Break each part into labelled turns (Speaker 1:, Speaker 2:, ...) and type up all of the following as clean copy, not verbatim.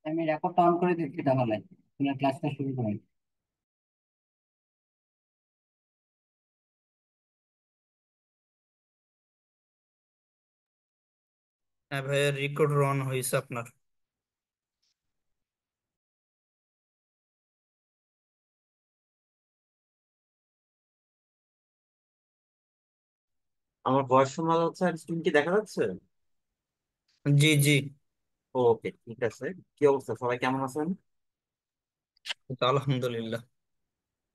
Speaker 1: আমি রেকর্ডটা অন করে দিচ্ছি তাহলে, আপনার ক্লাসটা শুরু করেন।
Speaker 2: হ্যাঁ ভাইয়া, রেকর্ড রান হয়েছে আপনার।
Speaker 3: আমার ভয়েস শোনা যাচ্ছে আর স্ক্রিন কি দেখা যাচ্ছে?
Speaker 2: জি জি।
Speaker 3: ওকে, ঠিক আছে। কি অবস্থা, সবাই কেমন আছেন?
Speaker 2: তো আলহামদুলিল্লাহ।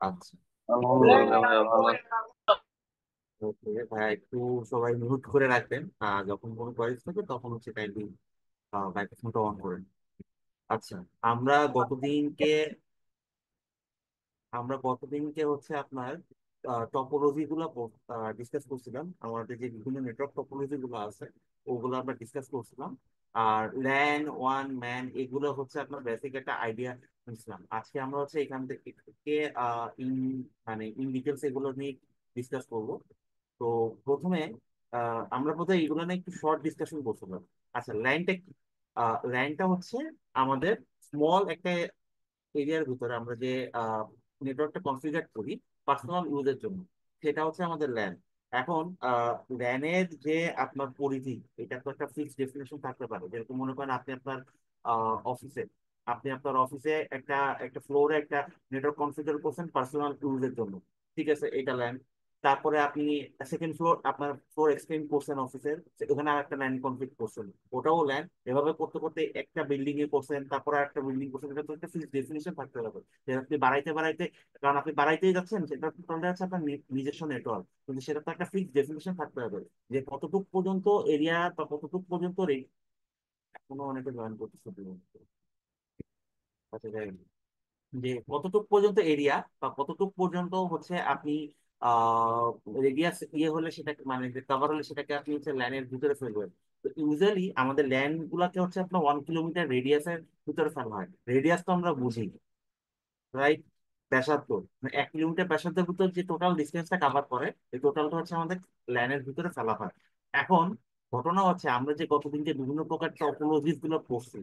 Speaker 3: আচ্ছা।
Speaker 4: আলহামদুলিল্লাহ ভাইয়া ভালো আছি।
Speaker 3: ওকে ভাই, একটু সবাই মিউট করে রাখবেন, যখন কোনো ভয়েস থাকে তখন হচ্ছে কাইন্ডলি মাইক্রোফোনটা অন করেন। আচ্ছা। আমরা গতদিনকে আমরা গতদিনকে হচ্ছে আপনার টপোলজি গুলো ডিসকাস করছিলাম, আমাদের যে বিভিন্ন নেটওয়ার্ক টপোলজি গুলো আছে ওগুলো আমরা ডিসকাস করছিলাম। আর ল্যান ওয়ান ম্যান এগুলো হচ্ছে আপনার বেসিক একটা আইডিয়া নিয়েছিলাম। আজকে আমরা হচ্ছে এখান থেকে ইন মানে ইন ডিটেলস এগুলো নিয়ে ডিসকাস করব। তো প্রথমে আমরা বোধহয় এগুলো নিয়ে একটু শর্ট ডিসকাশন করছিলাম। আচ্ছা, ল্যানটা কি? ল্যানটা হচ্ছে আমাদের স্মল একটা এরিয়ার ভিতরে আমরা যে নেটওয়ার্কটা কনফিগার করি পার্সোনাল ইউজের জন্য, সেটা হচ্ছে আমাদের ল্যান। এখন ল্যানের যে আপনার পরিধি, এটা তো একটা ফিক্সড ডেফিনেশন থাকতে পারে। যেরকম মনে করেন আপনি আপনার অফিসে আপনার অফিসে একটা একটা ফ্লোরে একটা নেটওয়ার্ক কনফিগার করছেন পার্সোনাল ইউজের জন্য, ঠিক আছে, এটা ল্যান। তারপরে আপনি সেকেন্ড ফ্লোর, আপনার ফ্লোর এক্সটেন্ড করছেন অফিসের, ওখানে আর একটা ল্যান কনফিগ করছেন, ওটাও ল্যান। এভাবে করতে করতে একটা বিল্ডিং এ করছেন, তারপর একটা বিল্ডিং করছেন, এটা তো একটা ফিক্সড ডেফিনিশন থাকতে হবে। যে আপনি বাড়াইতে বাড়াইতে, কারণ আপনি বাড়াইতেই যাচ্ছেন, সেটা তো তাহলে হচ্ছে আপনার নিজস্ব নেটওয়ার্ক, কিন্তু সেটা তো একটা ফিক্সড ডেফিনিশন থাকতে হবে যে কতটুক পর্যন্ত এরিয়া বা কতটুক পর্যন্ত এখনো অনেকে জয়েন করতেছে। আচ্ছা, যাই হোক। যে কতটুক পর্যন্ত এরিয়া বা কতটুক পর্যন্ত হচ্ছে আপনি রেডিয়াস ইয়ে হলে সেটা মানে কভার হলে সেটাকে আপনি হচ্ছে ল্যানের ভিতরে ফেলবেন। তো ইউজুয়ালি আমাদের ল্যান্ড গুলাকে হচ্ছে আপনার 1 কিলোমিটার রেডিয়াসের ভিতরে ফেলা হয়। রেডিয়াস তো আমরা বুঝি, রাইট? ব্যাসার্ধ, মানে 1 কিলোমিটার ব্যাসার্ধের ভিতর যে টোটাল ডিস্টেন্সটা কাভার করে, এই টোটালটা হচ্ছে আমাদের ল্যানের ভিতরে ফেলা হয়। এখন ঘটনা হচ্ছে আমরা যে গতদিনকে বিভিন্ন প্রকার টপোলজিস গুলো পড়ছি,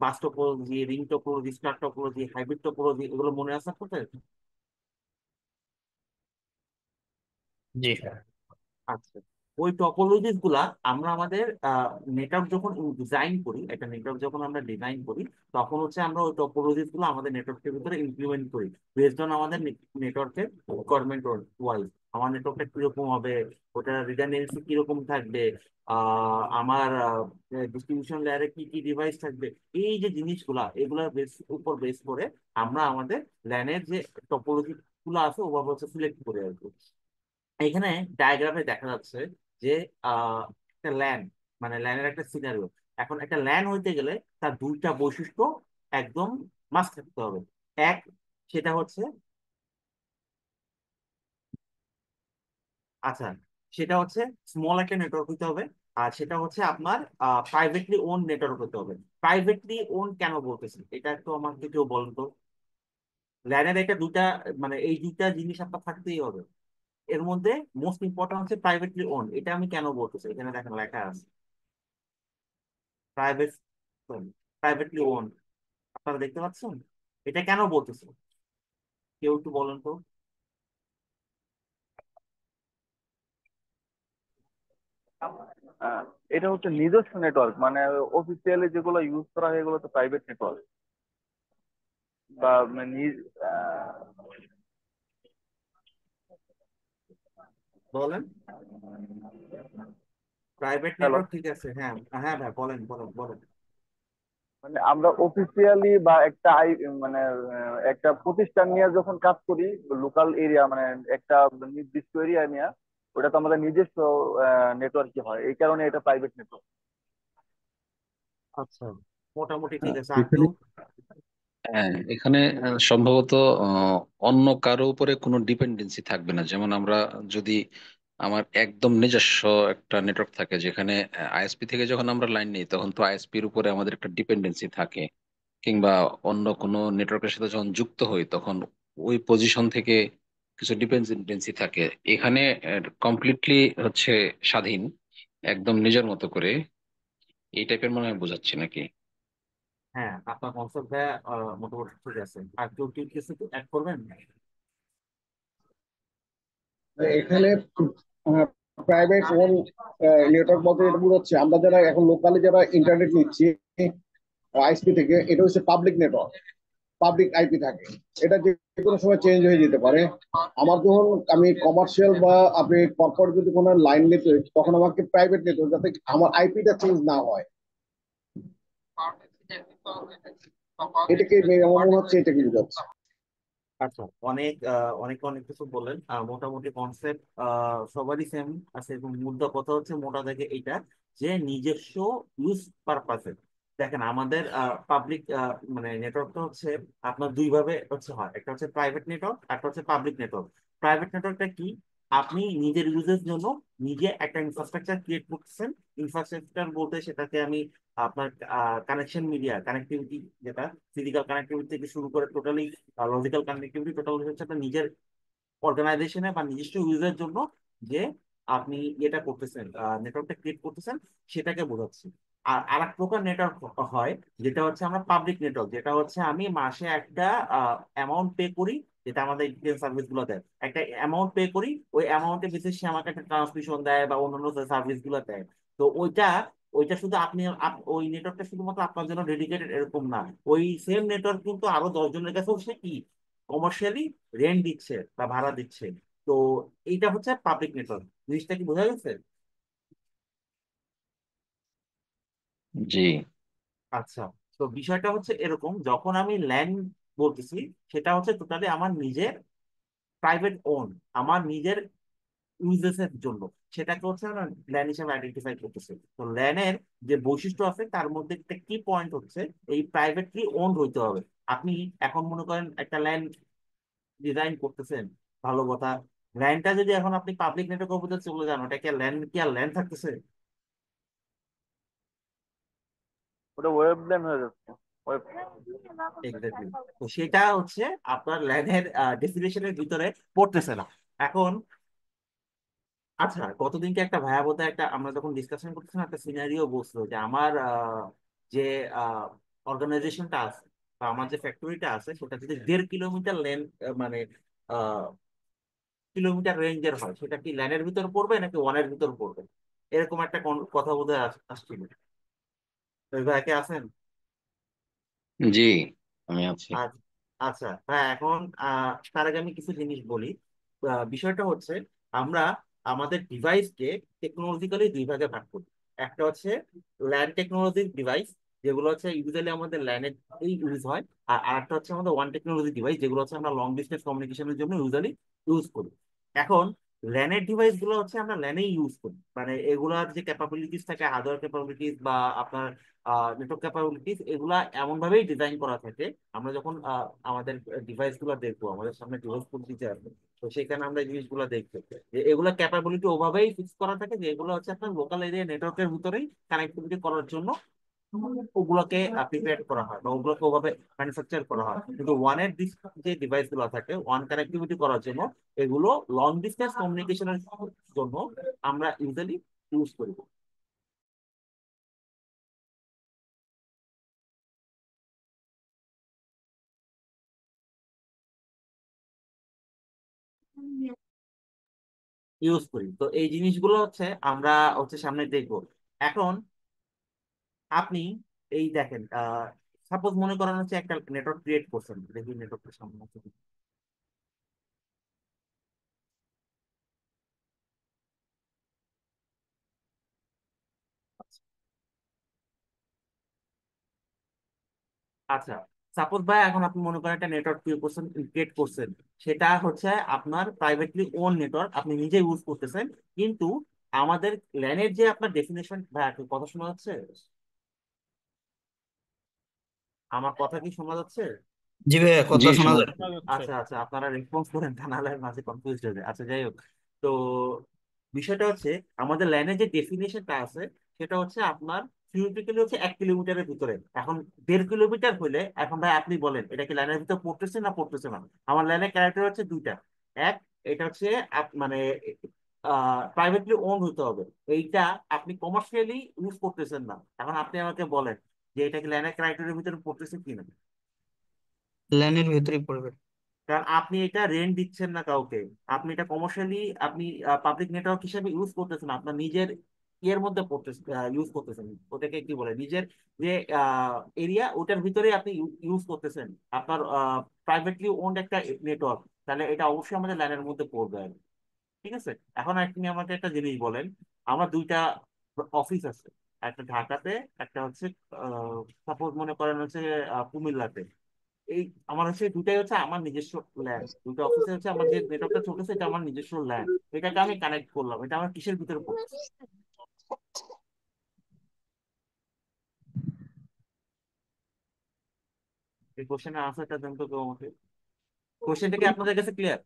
Speaker 3: bus topology, ring topology, star topology, hybrid topology, এগুলো মনে আছে আপনাদের?
Speaker 2: জি।
Speaker 3: আচ্ছা। ওই টপোলজিস গুলা আমরা আমাদের নেটওয়ার্ক যখন ডিজাইন করি, একটা নেটওয়ার্ক যখন আমরা ডিজাইন করি, তখন হচ্ছে আমরা ওই টপোলজিস গুলো আমাদের নেটওয়ার্কের ভিতরে ইমপ্লিমেন্ট করি বেসড অন আমাদের নেটওয়ার্কের রিকোয়ারমেন্ট ওয়াইজ। আমার নেটওয়ার্কটা কিরকম হবে, ওটা রিডান্ডেন্সি কিরকম থাকবে, আমার ডিস্ট্রিবিউশন লেয়ারে কি কি ডিভাইস থাকবে, এই যে জিনিসগুলা, এগুলোর উপর বেস করে আমরা আমাদের ল্যানের যে টপোলজি গুলো আছে ওভাবে হচ্ছে সিলেক্ট করে আর কি। এখানে ডায়াগ্রামে দেখা যাচ্ছে যে একটা ল্যান, মানে ল্যানের একটা সিনারিও। এখন একটা ল্যান হইতে গেলে তার দুইটা বৈশিষ্ট্য একদম মাস্ট থাকতে হবে। এক, সেটা হচ্ছে, আচ্ছা, সেটা হচ্ছে স্মল একটা নেটওয়ার্ক হইতে হবে। আর সেটা হচ্ছে আপনার প্রাইভেটলি ওন নেটওয়ার্ক হতে হবে। প্রাইভেটলি ওন কেন বলতেছি, এটা একটু আমাকে কেউ বলেন তো। ল্যানের একটা দুইটা, মানে এই দুইটা জিনিস আপনার থাকতেই হবে। এর মধ্যে মোস্ট ইম্পর্টেন্ট হচ্ছে প্রাইভেটলি ওন। এটা আমি কেন বলতেছি, এখানে দেখেন লেখা আছে প্রাইভেট প্রাইভেটলি ওন, আপনারা দেখতে পাচ্ছেন? এটা কেন বলতেছে, কেউ একটু বলেন তো।
Speaker 4: আহ, এটা হচ্ছে নিজস্ব নেটওয়ার্ক, মানে অফিসিয়ালি যেগুলো ইউজ করা হয় এগুলো তো প্রাইভেট নেটওয়ার্ক বা মানে
Speaker 3: বলেন। প্রাইভেট
Speaker 4: হ্যালো,
Speaker 3: নেটওয়ার্ক, ঠিক আছে, হ্যাঁ। হ্যাঁ ভাই, বলেন বলেন বলেন।
Speaker 4: মানে আমরা অফিসিয়ালি বা একটা মানে একটা প্রতিষ্ঠান নিয়ে যখন কাজ করি, লোকাল এরিয়া মানে একটা নির্দিষ্ট এরিয়া নিয়ে, ওটা তো আমাদের নিজস্ব নেটওয়ার্কই হয়, এই কারণে এটা প্রাইভেট নেটওয়ার্ক।
Speaker 3: আচ্ছা, মোটামুটি ঠিক
Speaker 5: হ্যাঁ,
Speaker 3: আছে। আর
Speaker 5: এখানে
Speaker 3: কেউ?
Speaker 5: হ্যাঁ এখানে সম্ভবত অন্য কারো উপরে কোনো ডিপেন্ডেন্সি থাকবে না। যেমন আমরা যদি আমার একদম নিজস্ব একটা নেটওয়ার্ক থাকে, যেখানে আইএসপি থেকে যখন আমরা লাইন নিই তখন তো আইএসপির উপরে আমাদের একটা ডিপেন্ডেন্সি থাকে, কিংবা অন্য কোনো নেটওয়ার্কের সাথে যখন যুক্ত হই তখন ওই পজিশন থেকে কিছু ডিপেন্ডেন্সি থাকে। এখানে কমপ্লিটলি হচ্ছে স্বাধীন, একদম নিজের মতো করে, এই টাইপের মনে হয় বোঝাচ্ছি নাকি?
Speaker 3: হ্যাঁ, আপনার কনসেপ্ট মোটামুটি ঠিক আছে। আর কেউ কেউ কিছু অ্যাড করবেন?
Speaker 6: এখানে প্রাইভেট ওন নেটওয়ার্ক বলতে এটা বোঝাচ্ছে আমরা যারা এখন লোকালি যারা ইন্টারনেট নিচ্ছি আইএসপি থেকে, এটা হচ্ছে পাবলিক নেটওয়ার্ক, পাবলিক আইপি থাকে। এটা যে কোনো সময় চেঞ্জ হয়ে যেতে পারে। আমার যখন আমি কমার্শিয়াল বা আপনি কর্পোরেট যদি কোনো লাইন নিতে হয়, তখন আমাকে প্রাইভেট নিতে হবে যাতে আমার আইপিটা চেঞ্জ না হয়। এটাকে আমার মনে হচ্ছে এটাকে বোঝাচ্ছে।
Speaker 3: আচ্ছা, অনেক অনেক অনেক কিছু বললেন। মোটামুটি কনসেপ্ট সবারই সেম আছে, এবং মুদ্রা কথা হচ্ছে মোটা থেকে এইটা, যে নিজস্ব ইউজ পারপাসে। দেখেন, আমাদের পাবলিক মানে নেটওয়ার্কটা হচ্ছে আপনার দুই ভাবে হচ্ছে হয়, একটা হচ্ছে প্রাইভেট নেটওয়ার্ক, একটা হচ্ছে পাবলিক নেটওয়ার্ক। প্রাইভেট নেটওয়ার্কটা কি? আপনি নিজের ইউজের জন্য নিজে একটা ইনফ্রাস্ট্রাকচার ক্রিয়েট করতেছেন। ইনফ্রাস্ট্রাকচার বলতে সেটাকে আমি আপনার কানেকশন মিডিয়া কানেক্টিভিটি, যেটা ফিজিক্যাল কানেক্টিভিটি থেকে শুরু করে টোটালি লজিক্যাল কানেক্টিভিটি, টোটাল হচ্ছে আপনার নিজের অর্গানাইজেশনে বা নিজস্ব ইউজের জন্য যে আপনি এটা করতেছেন, নেটওয়ার্কটা ক্রিয়েট করতেছেন, সেটাকে বোঝাচ্ছি। আর আরেক প্রকার নেটওয়ার্ক হয় যেটা হচ্ছে আমরা পাবলিক নেটওয়ার্ক, যেটা হচ্ছে আমি মাসে একটা অ্যামাউন্ট পে করি, যেটা আমাদের ইন্টারনেট সার্ভিস গুলো দেয়। একটা অ্যামাউন্ট পে করি, ওই অ্যামাউন্টের বেসিস সে আমাকে একটা ট্রান্সমিশন দেয় বা অন্যান্য সার্ভিস গুলো দেয়। তো ওইটা ওইটা শুধু আপনি ওই নেটওয়ার্কটা শুধুমাত্র আপনার জন্য ডেডিকেটেড এরকম না। ওই সেম নেটওয়ার্ক কিন্তু আরো 10 জনের কাছেও সে কি কমার্শিয়ালি রেন্ট দিচ্ছে বা ভাড়া দিচ্ছে। তো এইটা হচ্ছে পাবলিক নেটওয়ার্ক। জিনিসটা কি বোঝা গেছে?
Speaker 5: জি।
Speaker 3: আচ্ছা, তো বিষয়টা হচ্ছে এরকম, যখন আমি ল্যান্ড বলতেছি, সেটা হচ্ছে টোটালি আমার নিজের প্রাইভেট ওন, আমার নিজের ইউজেস এর জন্য। সেটাকে হচ্ছে আমরা ল্যান্ড হিসেবে আইডেন্টিফাই করতেছি। তো ল্যানের যে বৈশিষ্ট্য আছে তার মধ্যে একটা কি পয়েন্ট হচ্ছে এই প্রাইভেটলি ওন হইতে হবে। আপনি এখন মনে করেন একটা ল্যান্ড ডিজাইন করতেছেন, ভালো কথা। ল্যান্ডটা যদি এখন আপনি পাবলিক নেটওয়ার্কের উপর চলে যান, ওটা কি আর ল্যান্ড থাকতেছে?
Speaker 4: ওটা ওয়েব ল্যান হয়ে যাচ্ছে, ওয়েব।
Speaker 3: এক্স্যাক্টলি। তো সেটা হচ্ছে আপনার ল্যান্ডের ডেফিনেশনের ভিতরে পড়তেছে না এখন। আচ্ছা, গতদিনকে একটা ভয়াবহ একটা, আমরা যখন ডিসকাশন করতেছিলাম, একটা সিনারিও বলছিল যে আমার যে অর্গানাইজেশনটা আছে বা আমার যে ফ্যাক্টরিটা আছে, সেটা যদি 1.5 কিলোমিটার লেন মানে কিলোমিটার রেঞ্জের হয়, সেটা কি ল্যানের ভিতর পড়বে নাকি ওয়ানের ভিতর পড়বে? এরকম একটা কথা বোধহয় আসছিল। ওই ভাইকে আছেন?
Speaker 5: জি, আমি আছি।
Speaker 3: আর আচ্ছা ভাই, এখন তার আগে আমি কিছু জিনিস বলি। বিষয়টা হচ্ছে আমরা আমাদের ডিভাইসকে টেকনোলজিক্যালি দুই ভাগে ভাগ করি। একটা হচ্ছে ল্যান্ড টেকনোলজি ডিভাইস, যেগুলো হচ্ছে ইউজুয়ালি আমাদের ল্যান্ডে ইউজ হয়। আর আরেকটা হচ্ছে আমাদের ওয়ান টেকনোলজি ডিভাইস, যেগুলো হচ্ছে আমরা লং ডিস্টেন্স কমিউনিকেশনের জন্য ইউজুয়ালি ইউজ করি। এখন ল্যানের ডিভাইস গুলো হচ্ছে আমরা ল্যানেই ইউজ করি, মানে এগুলার যে ক্যাপাবিলিটিস থাকে, হার্ডওয়্যার ক্যাপাবিলিটিস বা আপনার নেটওয়ার্ক ক্যাপাবিলিটিস, এগুলা এমন ভাবেই ডিজাইন করা থাকে। আমরা যখন আমাদের ডিভাইস গুলো দেখবো, আমাদের সামনে ডিভাইস পরিচিতি আসবে, তো সেখানে আমরা এই জিনিসগুলো দেখবো যে এগুলা ক্যাপাবিলিটি ওভাবেই ফিক্স করা থাকে যে এগুলো হচ্ছে আপনার লোকাল এরিয়া নেটওয়ার্কের ভিতরেই কানেক্টিভিটি করার জন্য ওগুলোকে প্রিপেয়ার করা হয় বা ওগুলোকে ওভাবে ম্যানুফ্যাকচার করা হয়। কিন্তু ওয়ানের যে ডিভাইস গুলো থাকে ওয়ান কানেক্টিভিটি করার জন্য, এগুলো লং ডিস্টেন্স কমিউনিকেশনের জন্য আমরা ইউজুয়ালি ইউজ করি। ইউজ করি। তো এই জিনিসগুলো হচ্ছে আমরা হচ্ছে সামনে দেখবো। এখন আপনি এই দেখেন, সাপোজ মনে করেন হচ্ছে একটা নেটওয়ার্ক ক্রিয়েট করছেন, দেখি নেটওয়ার্কের সামনে আছে কি। আচ্ছা, সাপোজ ভাই এখন আপনি মনে করেন একটা নেটওয়ার্ক ক্রিয়েট করছেন, সেটা হচ্ছে আপনার প্রাইভেটলি ওন নেটওয়ার্ক, আপনি নিজে ইউজ করতেছেন। কিন্তু আমাদের ল্যানের যে আপনার ডেফিনেশন, ভাই আপনি কথা শোনা যাচ্ছে? আমার কথা কি শোনা যাচ্ছে?
Speaker 2: জি ভাইয়া,
Speaker 5: জি,
Speaker 2: কথা শোনা
Speaker 5: শোনা
Speaker 2: যায়।
Speaker 5: যাচ্ছে।
Speaker 3: আচ্ছা আচ্ছা, আপনারা রেসপন্স করেন, তা নাহলে আমি মাঝে কনফিউজ হয়ে যায়। আচ্ছা, যাই হোক। তো বিষয়টা হচ্ছে আমাদের লাইনের যে ডেফিনেশনটা আছে, সেটা হচ্ছে আপনার থিওরিটিক্যালি হচ্ছে 1 কিলোমিটারের ভিতরে। এখন 1.5 কিলোমিটার হলে, এখন ভাই আপনি বলেন এটা কি লাইনের ভিতরে পড়তেছে না পড়তেছে না? আমার লাইনের ক্যারেক্টার হচ্ছে দুইটা। এক, এটা হচ্ছে মানে প্রাইভেটলি ওন হতে হবে। এইটা আপনি কমার্শিয়ালি ইউজ করতেছেন না। এখন আপনি আমাকে বলেন যে এটা কি ল্যানের ক্রাইটেরিয়ার ভিতরে পড়তেছে কিনা।
Speaker 2: ল্যানের ভেতরেই পড়বে।
Speaker 3: কারণ আপনি এটা রেন্ট দিচ্ছেন না কাউকে, আপনি এটা কমার্শিয়ালি আপনি পাবলিক নেটওয়ার্ক হিসেবে ইউজ করতেছেন, আপনার নিজের ইয়ের মধ্যে পড়তেছেন, ইউজ করতেছেন, ওটাকে কি বলে, নিজের যে এরিয়া ওটার ভিতরে আপনি ইউজ করতেছেন আপনার প্রাইভেটলি ওন্ড একটা নেটওয়ার্ক, তাহলে এটা অবশ্যই আমাদের লাইনের মধ্যে পড়বে আর কি। ঠিক আছে, এখন আপনি আমাকে একটা জিনিস বলেন, আমার দুইটা অফিস আছে, একটা ঢাকাতে, একটা হচ্ছে সাপোজ মনে করেন হচ্ছে কুমিল্লাতে। এই আমার হচ্ছে দুটাই হচ্ছে আমার নিজস্ব ল্যান্ড, দুটো অফিসে হচ্ছে আমার যে নেটওয়ার্কটা চলতেছে এটা আমার নিজস্ব ল্যান্ড, এটাকে আমি কানেক্ট করলাম, এটা আমার কিসের ভিতরে পড়ছে? এই কোশ্চেনের আনসারটা দেন তো কেউ আমাকে। কোশ্চেনটা কি আপনাদের কাছে ক্লিয়ার?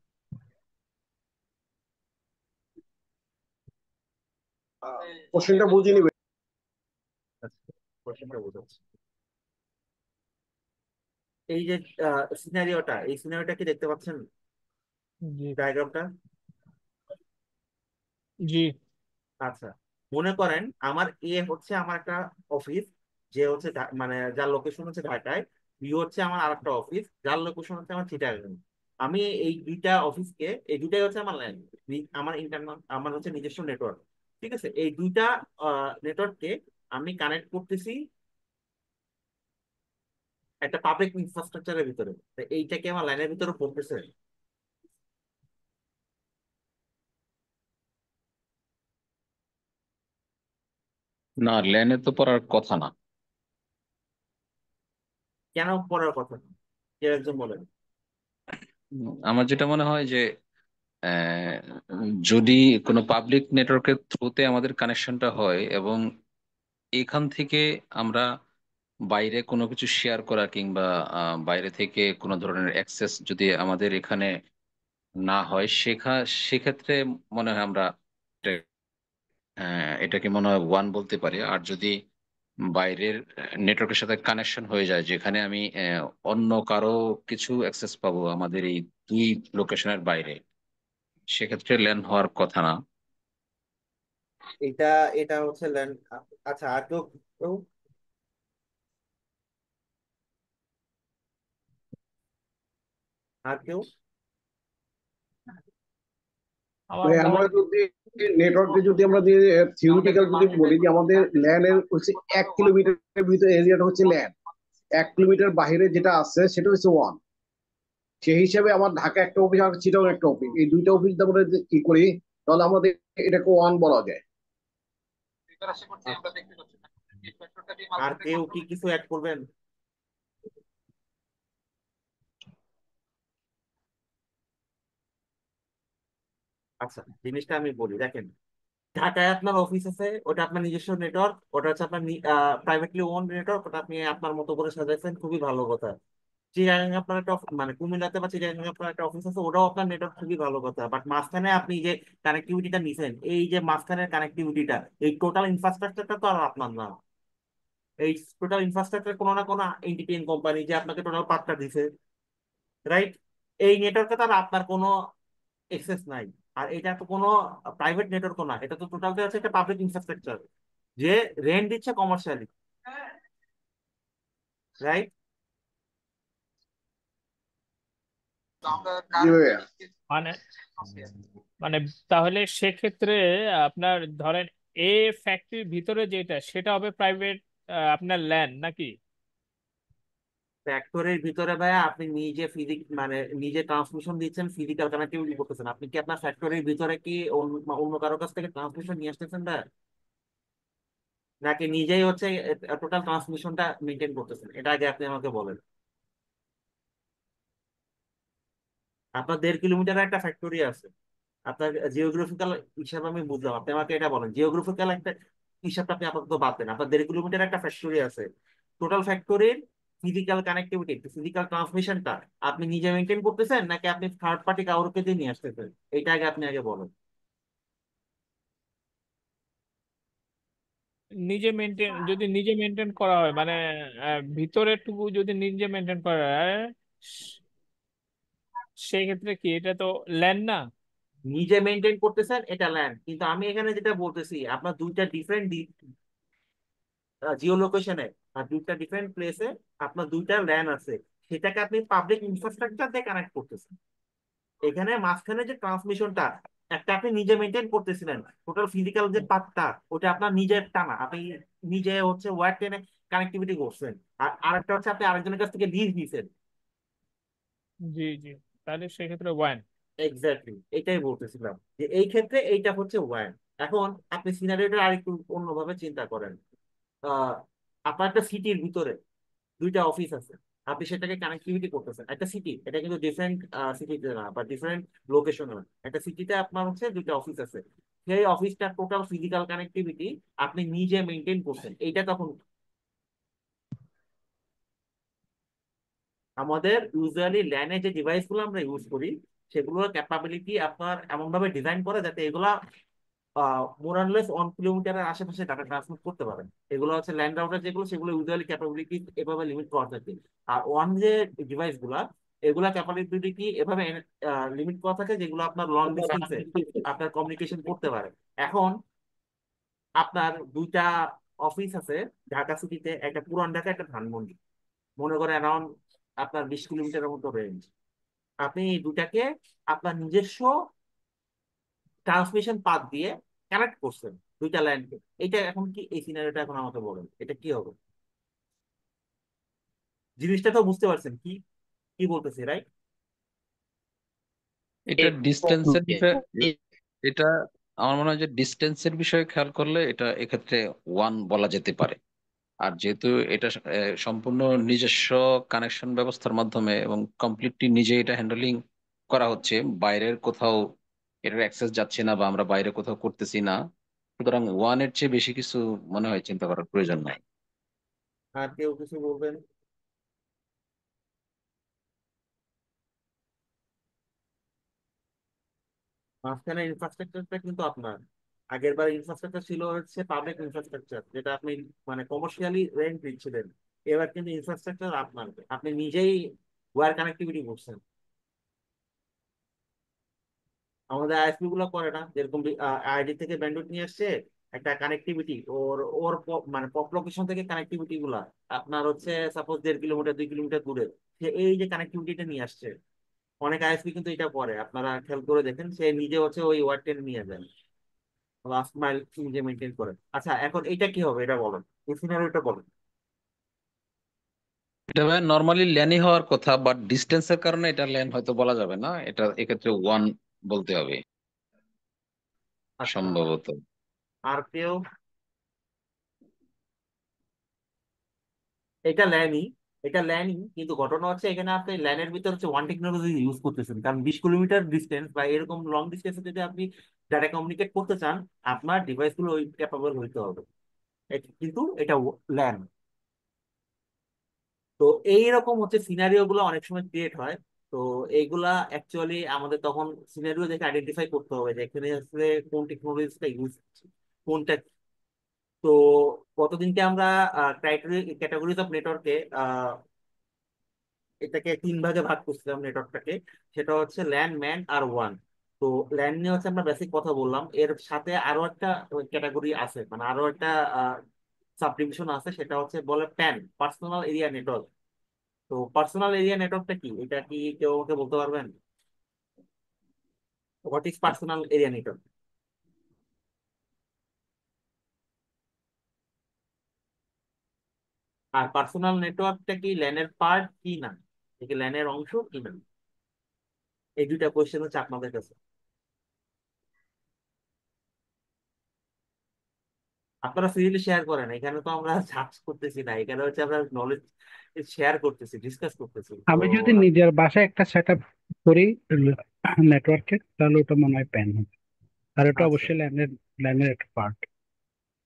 Speaker 6: কোশ্চেনটা বুঝে নিবে।
Speaker 3: কোশ্চেনটা বোঝাচ্ছি, এই যে সিনারিওটা, এই সিনারিওটা কি দেখতে পাচ্ছেন
Speaker 7: জি
Speaker 3: ডায়াগ্রামটা?
Speaker 7: জি
Speaker 3: আচ্ছা, মনে করেন আমার এ হচ্ছে আমার একটা অফিস, যে হচ্ছে মানে যার লোকেশন হচ্ছে ঢাকায়, বি হচ্ছে আমার আরেকটা অফিস যার লোকেশন হচ্ছে আমার চিটাগাং। আমি এই দুইটা অফিসকে, এই দুইটাই হচ্ছে আমার ল্যান্ড, আমার ইন্টারনাল, আমার হচ্ছে নিজস্ব নেটওয়ার্ক। ঠিক আছে, এই দুইটা নেটওয়ার্ককে আমি কানেক্ট করতেছি একটা পাবলিক ইনফ্রাস্ট্রাকচারের ভিতরে, তো এইটা কি আমার লাইনের ভিতরে পড়তেছে?
Speaker 5: না, ল্যানে তো পড়ার কথা না।
Speaker 3: কেন পড়ার কথা না? কেউ একজন বলেন।
Speaker 5: আমার যেটা মনে হয় যে আহ, যদি কোনো পাবলিক নেটওয়ার্কের থ্রুতে আমাদের কানেকশনটা হয় এবং এখান থেকে আমরা বাইরে কোনো কিছু শেয়ার করা কিংবা বাইরে থেকে কোনো ধরনের অ্যাক্সেস যদি আমাদের এখানে না হয়, সেক্ষেত্রে মনে হয় আমরা এটাকে মনে হয় ওয়ান বলতে পারি। আর যদি বাইরের নেটওয়ার্কের সাথে কানেকশন হয়ে যায় যেখানে আমি অন্য কারো কিছু অ্যাক্সেস পাবো আমাদের এই দুই লোকেশনের বাইরে, সেক্ষেত্রে ল্যান হওয়ার কথা না।
Speaker 3: এটা এটা হচ্ছে ল্যান্ড। আচ্ছা, আর কেউ কেউ? আর কেউ?
Speaker 7: আমার
Speaker 6: মানে
Speaker 7: মনে
Speaker 6: আমরা যদি নেটওয়ার্কে যদি আমরা থিওরিটিক্যাল যদি বলি যে আমাদের ল্যান্ডের হচ্ছে 1 কিলোমিটারের ভিতরে এরিয়াটা হচ্ছে ল্যান্ড, 1 কিলোমিটার বাইরে যেটা আছে সেটা হচ্ছে ওয়ান। সেই হিসাবে আমার ঢাকা একটা অফিস আর চিটাগং একটা অফিস, এই দুইটা অফিস আমরা যদি কি করি তাহলে আমাদের এটাকে ওয়ান বলা যায়।
Speaker 3: আর কেউ কি কিছু অ্যাড করবেন? আচ্ছা, জিনিসটা আমি বলি, দেখেন, ঢাকায় আপনার অফিস আছে, ওটা আপনার নিজস্ব নেটওয়ার্ক, ওটা হচ্ছে আপনার প্রাইভেটলি ওন নেটওয়ার্ক, ওটা আপনি আপনার মতো করে সাজাইছেন, খুবই ভালো কথা। চিটাগাং আপনার একটা মানে কুমিল্লাতে বা চিটাগাং আপনার একটা অফিস আছে, ওটাও আপনার নেটওয়ার্ক, খুবই ভালো কথা। বাট মাঝখানে আপনি যে কানেক্টিভিটিটা নিছেন, এই যে মাঝখানের কানেক্টিভিটিটা, এই টোটাল ইনফ্রাস্ট্রাকচারটা তো আর আপনার না। এই টোটাল ইনফ্রাস্ট্রাকচার কোনো না কোনো এন্টিটিএন কোম্পানি যে আপনাকে টোটাল পার্টটা দিছে, রাইট? এই নেটওয়ার্কে তো আর আপনার কোনো এক্সেস নাই। আর এটা তো কোনো প্রাইভেট নেটওয়ার্কও না, এটা তো টোটালটা হচ্ছে একটা পাবলিক ইনফ্রাস্ট্রাকচার, যে রেন্ট দিচ্ছে কমার্শিয়ালি, রাইট?
Speaker 6: জি ভাইয়া।
Speaker 7: মানে মানে তাহলে সেক্ষেত্রে আপনার ধরেন এ ফ্যাক্টরির ভিতরে যেটা সেটা হবে প্রাইভেট আপনার ল্যান্ড নাকি?
Speaker 3: ফ্যাক্টরির ভিতরে ভাইয়া আপনি নিজে মানে নিজে ট্রান্সমিশন দিচ্ছেন, ফিজিক্যাল কানেক্টিভিটি করতেছেন, আপনি কি আপনার ফ্যাক্টরির ভিতরে কি অন্য কারো কাছ থেকে ট্রান্সমিশন নিয়ে আসতেছেন ভাইয়া, নাকি নিজেই হচ্ছে টোটাল ট্রান্সমিশনটা মেনটেন করতেছেন? এটা আগে আপনি আমাকে বলেন। আপনার 1.5 কিলোমিটার একটা ফ্যাক্টরি আছে, আপনার জিওগ্রাফিক্যাল হিসাবে আমি বুঝলাম, আপনি আমাকে এটা বলেন, জিওগ্রাফিক্যাল একটা হিসাবটা আপনি আপাতত বাদ দেন, আপনার 1.5 কিলোমিটার একটা ফ্যাক্টরি আছে, টোটাল ফ্যাক্টরির ফিজিক্যাল কানেক্টিভিটি, ফিজিক্যাল ট্রান্সমিশনটা আপনি নিজে মেনটেন করতেছেন নাকি আপনি থার্ড পার্টি কাউকে দিয়ে নিয়ে আসতেছেন? এটা আগে আপনি আগে বলেন।
Speaker 7: যদি নিজে মেনটেন করা হয় মানে ভিতরের টুকু যদি নিজে মেনটেন করা হয় সেক্ষেত্রে কি এটা তো ল্যান্ড না?
Speaker 3: নিজে মেনটেন করতেছেন এটা ল্যান্ড, কিন্তু আমি এখানে যেটা বলতেছি, আপনার দুইটা ডিফারেন্ট জিও লোকেশনে আর দুইটা ডিফারেন্ট প্লেসে আপনার দুইটা ল্যান আছে, সেটাকে আপনি পাবলিক ইনফ্রাস্ট্রাকচার দিয়ে কানেক্ট করতেছেন। এখানে মাঝখানে যে ট্রান্সমিশনটা একটা আপনি নিজে মেনটেন করতেছিলেন, টোটাল ফিজিক্যাল যে পার্টটা ওটা আপনার নিজের টানা, আপনি নিজে হচ্ছে ওয়্যার টেনে কানেক্টিভিটি করছেন। আর আরেকটা হচ্ছে আপনি আরেকজনের কাছ থেকে লিজ নিছেন।
Speaker 7: জি জি, তাহলে সেক্ষেত্রে ওয়ান।
Speaker 3: এক্স্যাক্টলি এটাই বলতেছিলাম, যে এই ক্ষেত্রে এইটা হচ্ছে ওয়্যার। এখন আপনি সিনারিওটা আরেকটু অন্যভাবে চিন্তা করেন। আহ আপনার একটা সিটির ভিতরে দুইটা অফিস আছে, আপনি সেটাকে কানেক্টিভিটি করতেছেন। একটা সিটি, এটা কিন্তু ডিফারেন্ট সিটিতে না বা ডিফারেন্ট লোকেশনে না, একটা সিটিতে আপনার হচ্ছে দুইটা অফিস আছে, সেই অফিসটার টোটাল ফিজিক্যাল কানেক্টিভিটি আপনি নিজে মেনটেন করছেন। এইটা তখন আমাদের ইউজুয়ালি ল্যানে যে ডিভাইস গুলো আমরা ইউজ করি, সেগুলোর ক্যাপাবিলিটি আপনার এমন ভাবে ডিজাইন করে যাতে এগুলা মোরানলেস 1 কিলোমিটারের আশেপাশে ডাটা ট্রান্সমিট করতে পারেন। এগুলো হচ্ছে ল্যান্ড রাউটার যেগুলো, সেগুলো ইউজুয়ালি ক্যাপাবিলিটি এভাবে লিমিট করা থাকে। আর ওয়ান যে ডিভাইস গুলা, এগুলা ক্যাপাবিলিটি এভাবে লিমিট করা থাকে যেগুলো আপনার লং ডিস্টেন্সে আপনার কমিউনিকেশন করতে পারে। এখন আপনার দুইটা অফিস আছে ঢাকা সিটিতে, একটা পুরান ঢাকা, একটা ধানমন্ডি, মনে করে অ্যারাউন্ড আপনার 20 কিলোমিটারের মতো রেঞ্জ। আপনি এই দুটাকে আপনার নিজস্ব ট্রান্সমিশন পাথ দিয়ে কানেক্ট করছেন, দুইটা লাইনকে। এটা এখন কি, এই সিনারিওটা এখন আমাকে বলেন এটা কি হবে? জিনিসটা তো বুঝতে পারছেন কি কি বলতেছি, রাইট?
Speaker 5: এটা ডিস্টেন্সের বিষয়ে এটা আমার মনে হয় যে ডিস্টেন্সের বিষয়ে খেয়াল করলে এটা এক্ষেত্রে ওয়ান বলা যেতে পারে। আর যেহেতু এটা সম্পূর্ণ নিজস্ব কানেকশন ব্যবস্থার মাধ্যমে এবং কমপ্লিটলি নিজে এটা হ্যান্ডলিং করা হচ্ছে, বাইরের কোথাও এটার অ্যাক্সেস যাচ্ছে না বা আমরা বাইরে কোথাও করতেছি না, সুতরাং ওয়ানের চেয়ে বেশি কিছু মনে হয় চিন্তা করার প্রয়োজন নাই।
Speaker 3: আর কেউ কিছু বলবেন? মাঝখানে ইনফ্রাস্ট্রাকচারটা কিন্তু আপনার, আগের বার ইনফ্রাস্ট্রাকচার ছিল হচ্ছে পাবলিক ইনফ্রাস্ট্রাকচার, যেটা আপনি মানে কমার্শিয়ালি রেন্ট দিচ্ছিলেন। এবার কিন্তু ইনফ্রাস্ট্রাকচার আপনার, আপনি নিজেই ওয়্যার কানেক্টিভিটি করছেন। আমাদের আইএসপি গুলো করে না, যেরকম আইডি থেকে ব্যান্ডউইথ নিয়ে আসছে, একটা কানেক্টিভিটি ওর ওর মানে পপ লোকেশন থেকে কানেক্টিভিটি গুলা আপনার হচ্ছে সাপোজ 1.5 কিলোমিটার 2 কিলোমিটার দূরে, সে এই যে কানেক্টিভিটিটা নিয়ে আসছে। অনেক আইএসপি কিন্তু এটা করে, আপনারা খেয়াল করে দেখেন, সে নিজে হচ্ছে ওই ওয়ার্ড টেনে নিয়ে যায়, লাস্ট মাইল নিজে মেনটেন করে। আচ্ছা এখন এটা কি হবে এটা বলেন, এই সিনারিওটা বলেন।
Speaker 5: এটা ভাই নর্মালি ল্যানই হওয়ার কথা, বাট ডিস্টেন্সের কারণে এটা ল্যান হয়তো বলা যাবে না, এটা এক্ষেত্রে ওয়ান বলতে হবে
Speaker 3: আচ্ছা,
Speaker 5: সম্ভবত।
Speaker 3: আর কেউ? এটা ল্যানই, এটা ল্যানই, কিন্তু ঘটনা হচ্ছে এখানে আপনি ল্যানের ভিতর হচ্ছে ওয়ান টেকনোলজি ইউজ করতেছেন, কারণ 20 কিলোমিটার ডিস্টেন্স বা এরকম লং ডিস্টেন্সে যদি আপনি ডাটা কমিউনিকেট করতে চান, আপনার ডিভাইস গুলো ওই ক্যাপাবল হইতে হবে। কিন্তু এটা ল্যান। তো এইরকম হচ্ছে সিনারিও গুলো অনেক সময় ক্রিয়েট হয়। তো এইগুলা অ্যাকচুয়ালি আমাদের তখন সিনারিও দেখে আইডেন্টিফাই করতে হবে যে এখানে আসলে কোন টেকনোলজিটা ইউজ, কোনটা। তো গতদিনকে আমরা ক্যাটাগরিজ অফ নেটওয়ার্কে এটাকে 3 ভাগে ভাগ করছিলাম নেটওয়ার্কটাকে। সেটা হচ্ছে ল্যান, ম্যান আর ওয়ান। তো ল্যান নিয়ে হচ্ছে আমরা বেসিক কথা বললাম, এর সাথে আরো একটা ক্যাটাগরি আছে, মানে আরো একটা সাব ডিভিশন আছে, সেটা হচ্ছে বলে প্যান, পার্সোনাল এরিয়া নেটওয়ার্ক। তো পার্সোনাল এরিয়া নেটওয়ার্কটা কি, এটা কি কেউ আমাকে বলতে পারবেন? What is personal area network? আর পার্সোনাল নেটওয়ার্কটা কি ল্যানের পার্ট কি না, এটা ল্যানের অংশ কি না? এই দুইটা কোয়েশ্চেন হচ্ছে আপনাদের কাছে। আপনারা ফ্রিলি শেয়ার করেন, এখানে তো আমরা সার্চ করতেছি না, এখানে হচ্ছে আমরা নলেজ শেয়ার করতেছি, ডিসকাস করতেছি তো।
Speaker 8: আমি যদি নিজের বাসায় একটা সেট আপ করি নেটওয়ার্কের, তাহলে ওটা মনে হয় প্যান হবে। আর ওটা
Speaker 3: আচ্ছা,
Speaker 8: অবশ্যই ল্যানের ল্যানের একটা পার্ট।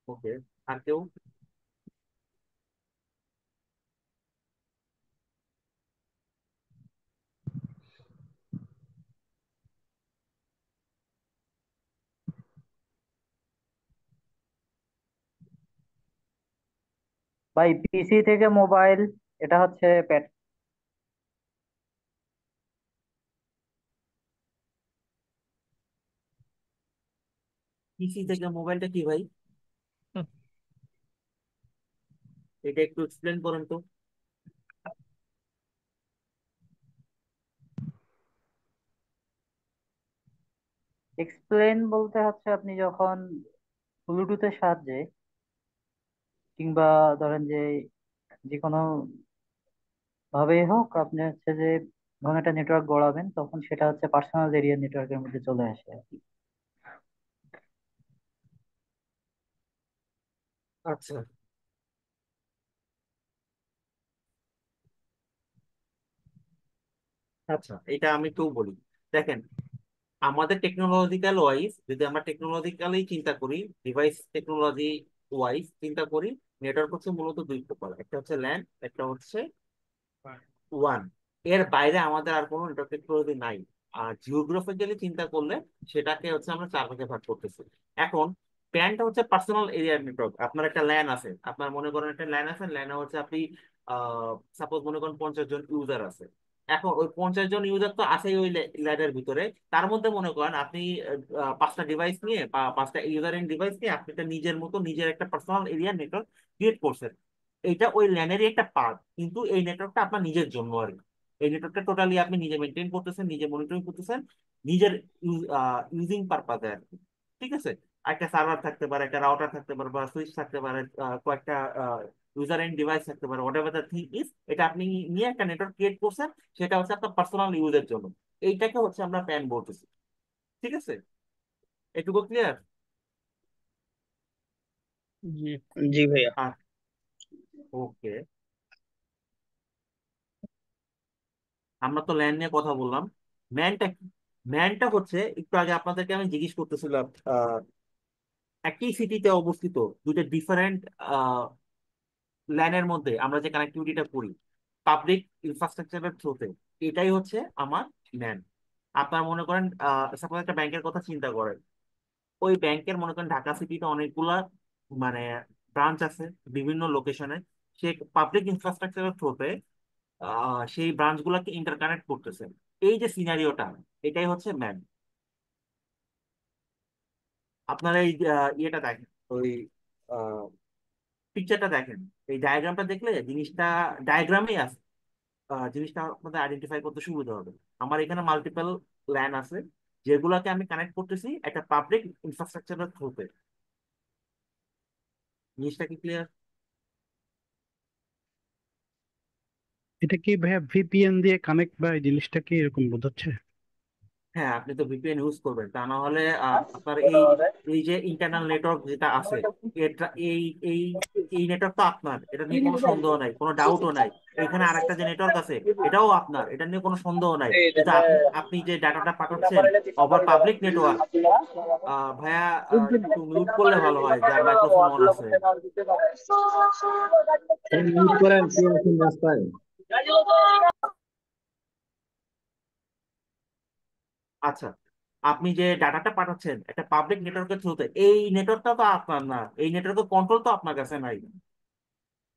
Speaker 3: ওকে। আর কেউ?
Speaker 9: ভাই পিসি থেকে মোবাইল, এটা হচ্ছে প্যাট।
Speaker 3: পিসি থেকে মোবাইলটা কি ভাই? এটা একটু এক্সপ্লেন করেন তো।
Speaker 9: এক্সপ্লেন বলতে হচ্ছে আপনি যখন ব্লুটুথের সাহায্যে কিংবা ধরেন যে যে কোনো ভাবেই হোক আপনি হচ্ছে যে যখন একটা নেটওয়ার্ক গড়াবেন তখন সেটা হচ্ছে পার্সোনাল এরিয়া নেটওয়ার্কের মধ্যে চলে আসে আর কি।
Speaker 3: আচ্ছা আচ্ছা, এটা আমি একটু বলি। দেখেন, আমাদের টেকনোলজিক্যাল ওয়াইজ যদি আমরা টেকনোলজিক্যালি চিন্তা করি, ডিভাইস টেকনোলজি ওয়াইজ চিন্তা করি, নেটওয়ার্ক হচ্ছে মূলত দুই প্রকার, একটা হচ্ছে ল্যান, একটা হচ্ছে ওয়ান। এর বাইরে আমাদের আর কোনো নেটওয়ার্ক টেকনোলজি নাই। আর জিওগ্রাফিক্যালি চিন্তা করলে সেটাকে হচ্ছে আমরা চার ভাগে ভাগ করতেছি। এখন প্যানটা হচ্ছে পার্সোনাল এরিয়ার নেটওয়ার্ক। আপনার একটা ল্যান আছে, আপনার মনে করেন একটা ল্যান আছে, ল্যানে হচ্ছে আপনি সাপোজ মনে করেন 50 জন ইউজার আছে। এখন ওই 50 জন ইউজার তো আছেই ওই ল্যানের ভিতরে। তার মধ্যে মনে করেন আপনি 5টা ডিভাইস নিয়ে বা 5টা ইউজারিং ডিভাইস নিয়ে আপনি একটা নিজের মতো নিজের একটা পার্সোনাল এরিয়া নেটওয়ার্ক ক্রিয়েট করছেন। এটা ওই ল্যানেরই একটা পার্ট, কিন্তু এই নেটওয়ার্কটা আপনার নিজের জন্য আর কি। এই নেটওয়ার্কটা টোটালি আপনি নিজে মেনটেন করতেছেন, নিজে মনিটরিং করতেছেন, নিজের ইউজিং পারপাজে আর কি। ঠিক আছে। একটা সার্ভার থাকতে পারে, একটা রাউটার থাকতে পারে, বা সুইচ থাকতে পারে, কয়েকটা ইউজার এন্ড ডিভাইস থাকতে পারে, what ever the thing is, এটা আপনি নিয়ে একটা নেটওয়ার্ক ক্রিয়েট করছেন। সেটা হচ্ছে আপনার পার্সোনাল ইউজের জন্য। এইটাকে হচ্ছে আমরা প্যান বলতেছি। ঠিক আছে, এটুকু ক্লিয়ার?
Speaker 7: জি।
Speaker 2: জি ভাইয়া।
Speaker 3: ওকে, আমরা তো ল্যান্ড নিয়ে কথা বললাম। ম্যানটা কি? ম্যানটা হচ্ছে, একটু আগে আপনাদেরকে আমি জিজ্ঞেস করতেছিলাম, একই সিটিতে অবস্থিত দুইটা ডিফারেন্ট ল্যানের মধ্যে আমরা যে কানেক্টিভিটিটা করি পাবলিক ইনফ্রাস্ট্রাকচারের থ্রুতে, এটাই হচ্ছে আমার ম্যান। আপনার মনে করেন সাপোজ একটা ব্যাংকের কথা চিন্তা করেন। ওই ব্যাংকের মনে করেন ঢাকা সিটিতে অনেকগুলা মানে ব্রাঞ্চ আছে বিভিন্ন লোকেশনে। সে পাবলিক ইনফ্রাস্ট্রাকচারের থ্রুতে সেই ব্রাঞ্চ গুলাকে ইন্টারকানেক্ট করতেছে। এই যে সিনারিওটা, এটাই হচ্ছে ম্যান। আপনারা এই ইয়েটা দেখেন, ওই পিকচারটা দেখেন, এই ডায়াগ্রামটা দেখলে জিনিসটা ডায়াগ্রামেই আছে। জিনিসটা আপনাদের আইডেন্টিফাই করতে সুবিধা হবে। আমার এখানে মাল্টিপল ল্যান আছে, যেগুলোকে আমি কানেক্ট করতেছি একটা পাবলিক ইনফ্রাস্ট্রাকচারের থ্রুতে। জিনিসটা কি ক্লিয়ার?
Speaker 8: এটা কি ভাইয়া ভিপিএন দিয়ে কানেক্ট বা এই জিনিসটা কি এরকম বোঝাচ্ছে?
Speaker 3: হ্যাঁ, আপনি তো ভিপিএন ইউজ করবেন, তা না হলে আপনার এই এই যে ইন্টারনাল নেটওয়ার্ক যেটা আছে, এটা এই এই এই নেটওয়ার্ক তো আপনার, এটা নিয়ে কোনো সন্দেহ নাই, কোনো ডাউটও নাই। এখানে আরেকটা যে নেটওয়ার্ক আছে, এটাও আপনার, এটা নিয়ে কোনো সন্দেহ নাই। কিন্তু আপনি আপনি যে ডাটাটা পাঠাচ্ছেন ওভার পাবলিক নেটওয়ার্ক, ভাইয়া একটু মিউট করলে ভালো হয়, যার মাইক্রোফোন অন আছে।
Speaker 5: মিউট করেন, কি আছেন রাস্তায়?
Speaker 3: আচ্ছা, আপনি যে ডাটাটা পাঠাচ্ছেন একটা পাবলিক নেটওয়ার্কের থ্রুতে, এই নেটওয়ার্কটা তো আপনার না, এই নেটওয়ার্কের কন্ট্রোল তো আপনার কাছে নাই,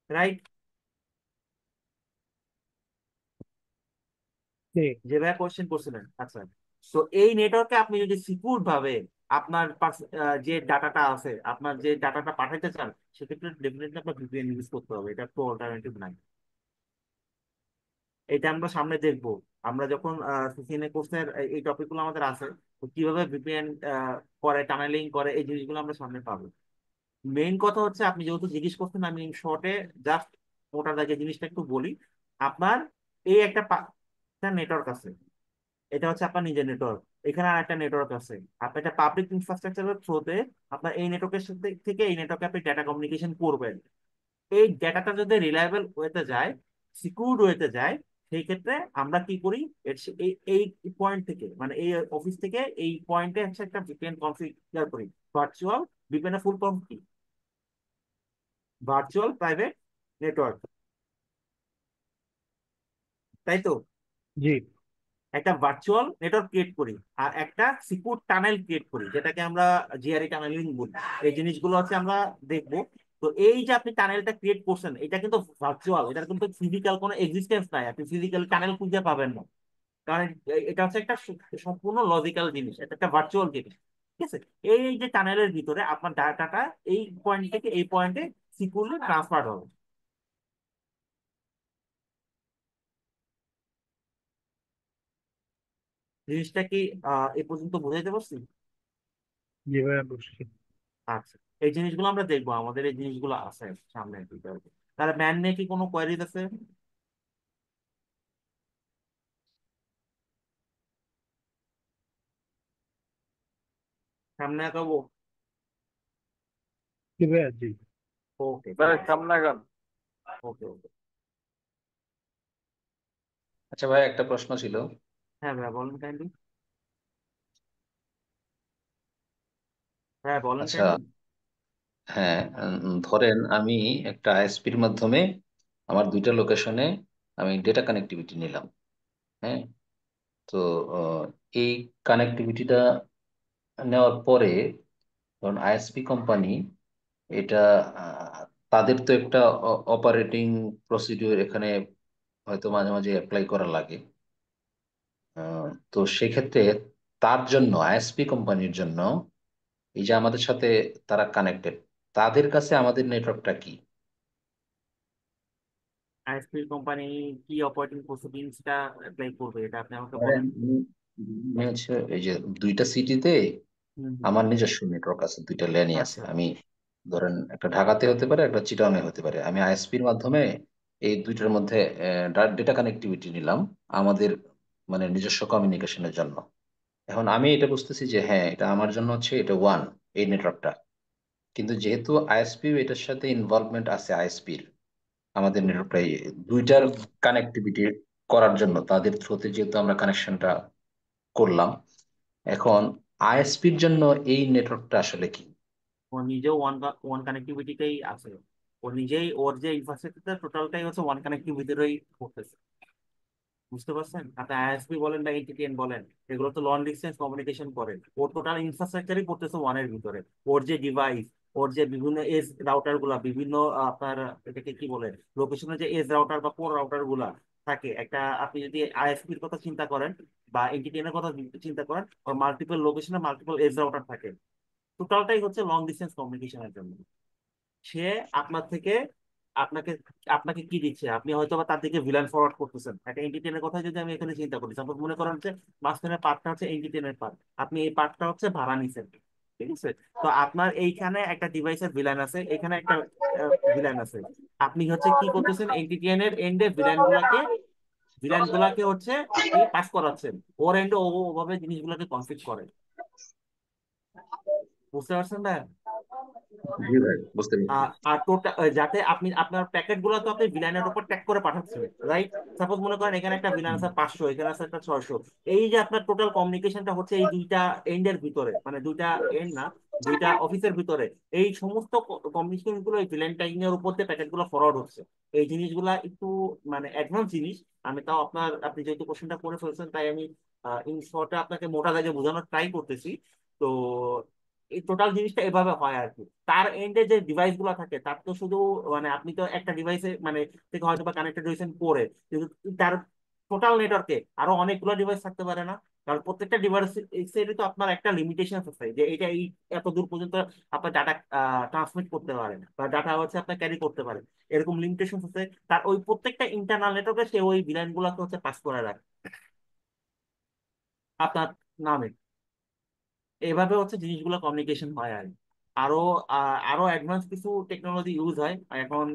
Speaker 3: রাইট?
Speaker 8: ঠিক।
Speaker 3: যে ভাইয়া কোয়েশ্চেন করছিলেন। আচ্ছা, তো এই নেটওয়ার্কে আপনি যদি সিকিউর ভাবে আপনার যে ডাটাটা আছে, আপনার যে ডাটাটা পাঠাইতে চান, সেক্ষেত্রে ডেফিনেটলি আপনার ভিপিএন ইউজ করতে হবে, এটা তো অল্টারনেটিভ নাই। এটা আমরা সামনে দেখবো, আমরা যখন সিসিএনএ কোর্সের এই টপিকগুলো আমাদের আছে, তো কিভাবে ভিপিএন করে, টানেলিং করে, এই জিনিসগুলো আমরা সামনে পাবো। মেইন কথা হচ্ছে, আপনি যেহেতু জিজ্ঞেস করছেন, আমি শর্টে জাস্ট মোটা দাগে জিনিসটা একটু বলি। আপনার এই একটা নেটওয়ার্ক আছে, এটা হচ্ছে আপনার নিজের নেটওয়ার্ক। এখানে আর একটা নেটওয়ার্ক আছে, আপনি একটা পাবলিক ইনফ্রাস্ট্রাকচারের থ্রুতে আপনার এই নেটওয়ার্কের সাথে থেকে এই নেটওয়ার্কে আপনি ডেটা কমিউনিকেশন করবেন। এই ডেটাটা যদি রিলায়েবল ওয়েতে যায়, সিকিউরড ওয়েতে যায়, সেই ক্ষেত্রে আমরা কি করি, এই এই পয়েন্ট থেকে, মানে এই অফিস থেকে এই পয়েন্টে হচ্ছে একটা ভিপিএন কনফিগার করি। ভার্চুয়াল ভিপিএন এর ফুল ফর্ম কি? ভার্চুয়াল প্রাইভেট নেটওয়ার্ক, তাই তো?
Speaker 8: জি।
Speaker 3: একটা ভার্চুয়াল নেটওয়ার্ক ক্রিয়েট করি, আর একটা সিকিউর টানেল ক্রিয়েট করি, যেটাকে আমরা জিআরই টানেলিং বলি। এই জিনিসগুলো হচ্ছে আমরা দেখবো। তো এই যে আপনি টানেলটা ক্রিয়েট করছেন, এটা কিন্তু ভার্চুয়াল, এটার কিন্তু ফিজিক্যাল কোনো এক্সিস্টেন্স নাই, আপনি ফিজিক্যাল টানেল খুঁজে পাবেন না। কারণ এটা হচ্ছে একটা সম্পূর্ণ লজিক্যাল জিনিস, এটা একটা ভার্চুয়াল জিনিস। ঠিক আছে। এই যে টানেলের ভিতরে আপনার ডাটাটা এই পয়েন্ট থেকে এই পয়েন্টে সিকিউরলি ট্রান্সফার হবে। জিনিসটা কি এ পর্যন্ত বোঝাইতে পারছি?
Speaker 8: জি ভাইয়া বুঝছি।
Speaker 3: আচ্ছা, এই জিনিসগুলো আমরা দেখবো, আমাদের এই জিনিসগুলো আছে সামনে tutorial-এ। তাহলে ম্যান নিয়ে কি কোনো কোয়ারিজ আছে? সামনে আঁকাবো।
Speaker 8: জি ভাইয়া জি।
Speaker 3: ওকে,
Speaker 4: ভাই
Speaker 3: ঠিক আছে।
Speaker 4: সামনে আগান।
Speaker 3: ওকে ওকে।
Speaker 5: আচ্ছা ভাই, একটা প্রশ্ন ছিল।
Speaker 3: হ্যাঁ ভাইয়া বলেন কাইন্ডলি। হ্যাঁ বলেন
Speaker 5: আচ্ছা,
Speaker 3: কাইন্ডলি।
Speaker 5: হ্যাঁ, ধরেন আমি একটা আইএসপির মাধ্যমে আমার দুইটা লোকেশনে আমি ডেটা কানেক্টিভিটি নিলাম। হ্যাঁ, তো আহ, এই কানেক্টিভিটিটা নেওয়ার পরে ধরুন আইএসপি কোম্পানি এটা তাদের তো একটা অপারেটিং প্রসিডিওর এখানে হয়তো মাঝে মাঝে অ্যাপ্লাই করা লাগে। তো সেক্ষেত্রে তার জন্য আইএসপি কোম্পানির জন্য এই যে আমাদের সাথে তারা কানেক্টেড, তাদের কাছে আমাদের নেটওয়ার্কটা কি?
Speaker 3: আইএসপি কোম্পানি কি অপারেটিং প্রসিডিংসটা অ্যাপ্লাই করবে এটা আপনি আমাকে
Speaker 5: ধরেন
Speaker 3: বলেন।
Speaker 5: হচ্ছে এই যে দুইটা সিটিতে
Speaker 3: হুম হুম।
Speaker 5: আমার নিজস্ব নেটওয়ার্ক আছে, দুইটা ল্যানই আছে।
Speaker 3: আচ্ছা
Speaker 5: আমি ধরেন একটা ঢাকাতে হতে পারে, একটা চিটাগাংয়ে হতে পারে। আমি আইএসপির মাধ্যমে এই দুইটার মধ্যে ডেটা কানেক্টিভিটি নিলাম আমাদের মানে নিজস্ব কমিউনিকেশনের জন্য। এখন আমি এটা বুঝতেছি যে হ্যাঁ, এটা আমার জন্য হচ্ছে এটা ওয়ান, এই নেটওয়ার্কটা। কিন্তু যেহেতু আইএসপি এটার সাথে ইনভলভমেন্ট আছে, আইএসপির আমাদের নেটওয়ার্কটা দুইটার
Speaker 3: হুম।
Speaker 5: কানেক্টিভিটি করার জন্য তাদের থ্রুতে যেহেতু আমরা কানেকশনটা করলাম, এখন আইএসপির জন্য এই নেটওয়ার্কটা আসলে কি?
Speaker 3: ও নিজেও ওয়ান ওয়ান কানেক্টিভিটিতেই আছে। ও নিজেই ওর যে ইনফ্রাস্ট্রাকচার টোটালটাই হচ্ছে ওয়ান কানেক্টিভিটিরই করতেছে। বুঝতে পারছেন? আপনি আইএসপি বলেন বা এনটিটিএন বলেন, এগুলো তো লং ডিস্টেন্স কমিউনিকেশন করে। ওর টোটাল ইনফ্রাস্ট্রাকচারই করতেছে ওয়ানের ভিতরে। ওর যে ডিভাইস, ওর যে বিভিন্ন এজ রাউটার গুলা, বিভিন্ন আপনার এটাকে কি বলে, লোকেশনের যে এজ রাউটার বা কোর রাউটার গুলা থাকে একটা, আপনি যদি আইএসপির কথা চিন্তা করেন বা এনটিটিএন এর কথা চিন্তা করেন, ওর মাল্টিপল লোকেশনে মাল্টিপল এজ রাউটার থাকে। টোটালটাই হচ্ছে লং ডিস্টেন্স কমিউনিকেশনের জন্য। সে আপনার থেকে আপনাকে আপনাকে কি দিচ্ছে, আপনি হয়তো বা তার দিকে ভিলান ফরওয়ার্ড করতেছেন। একটা এন্টিটেনের কথা যদি আমি এখানে চিন্তা করি, সাপোজ মনে করেন যে মাঝখানের পার্টটা হচ্ছে এন্টিটেনের পার্ট, আপনি এই পার্টটা হচ্ছে ভাড়া নিছেন, ঠিক আছে? তো আপনার এইখানে একটা ডিভাইসের ভিলান আছে, এখানে একটা ভিলান আছে। আপনি হচ্ছে কি করতেছেন, এন্টিটিএনের এন্ডে ভিলান গুলাকে হচ্ছে আপনি পাস করাচ্ছেন, ওর এন্ডে ও ওভাবে জিনিসগুলোকে কনফিগ করে। বুঝতে পারছেন না?
Speaker 5: জি ভাই, বুঝতে পেরেছি।
Speaker 3: আর টোটাল যাতে আপনি আপনার প্যাকেট গুলো তো আপনি ভিলাইনের উপর ট্যাগ করে পাঠাচ্ছেন, রাইট? সাপোজ মনে করেন এখানে একটা ভিলান আছে 500, এখানে আছে একটা 600। এই যে আপনার টোটাল কমিউনিকেশনটা হচ্ছে এই দুইটা এন্ডের ভিতরে, মানে দুইটা এন্ড না, দুইটা অফিসের ভিতরে। এই সমস্ত কমিউনিকেশন গুলো এই ভিলাইন ট্যাগিং এর উপর দিয়ে প্যাকেট গুলো ফরওয়ার্ড হচ্ছে। এই জিনিসগুলা একটু মানে অ্যাডভান্স জিনিস। আমি তাও আপনি যেহেতু কোশ্চেনটা করে ফেলছেন, তাই আমি ইন শর্টে আপনাকে মোটা দাগে বোঝানোর ট্রাই করতেছি। তো এই টোটাল জিনিসটা এভাবে হয় আর কি। তার এন্ডে যে ডিভাইস গুলো থাকে তার তো শুধু মানে আপনি তো একটা ডিভাইসে মানে থেকে হয়তো বা কানেক্টেড হয়েছেন পরে, কিন্তু তার টোটাল নেটওয়ার্কে আরো অনেকগুলো ডিভাইস থাকতে পারে না? কারণ প্রত্যেকটা ডিভাইসেরই তো আপনার একটা লিমিটেশন আছে যে এটা এই এত দূর পর্যন্ত আপনার ডাটা ট্রান্সমিট করতে পারে বা ডাটা হচ্ছে আপনার ক্যারি করতে পারে, এরকম লিমিটেশন আছে। তার ওই প্রত্যেকটা ইন্টারনাল নেটওয়ার্কে সে ওই ভিলাইন গুলোকে হচ্ছে পাস করে রাখে আপনার নামে। এইভাবে হচ্ছে জিনিসগুলো কমিউনিকেশন হয় আর কি। আরো আরো অ্যাডভান্স কিছু টেকনোলজি ইউজ হয় এখন।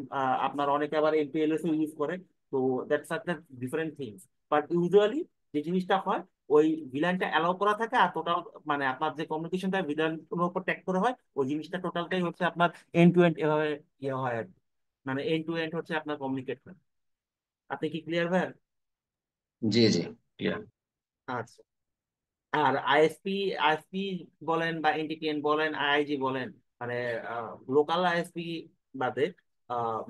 Speaker 3: আপনার অনেকে আবার এমপিএলএস ইউজ করে। তো that's are the different things. But usually যে জিনিসটা হয়, ওই ভিলানটা অ্যালাউ করা থাকে, আর টোটাল মানে আপনার যে কমিউনিকেশনটা ভিলানের উপর ট্যাগ করে হয়, ওই জিনিসটা টোটালটাই হচ্ছে আপনার এন্ড টু এন্ড এভাবে ইয়ে হয় আর কি। মানে এন্ড টু এন্ড হচ্ছে আপনার কমিউনিকেট হয়। আপনি কি ক্লিয়ার ভাই?
Speaker 5: জি জি, ক্লিয়ার।
Speaker 3: আচ্ছা। আর আইএসপি আইএসপি বলেন বা এনটিটিএন বলেন আইআইজি বলেন, মানে লোকাল আইএসপি বাদে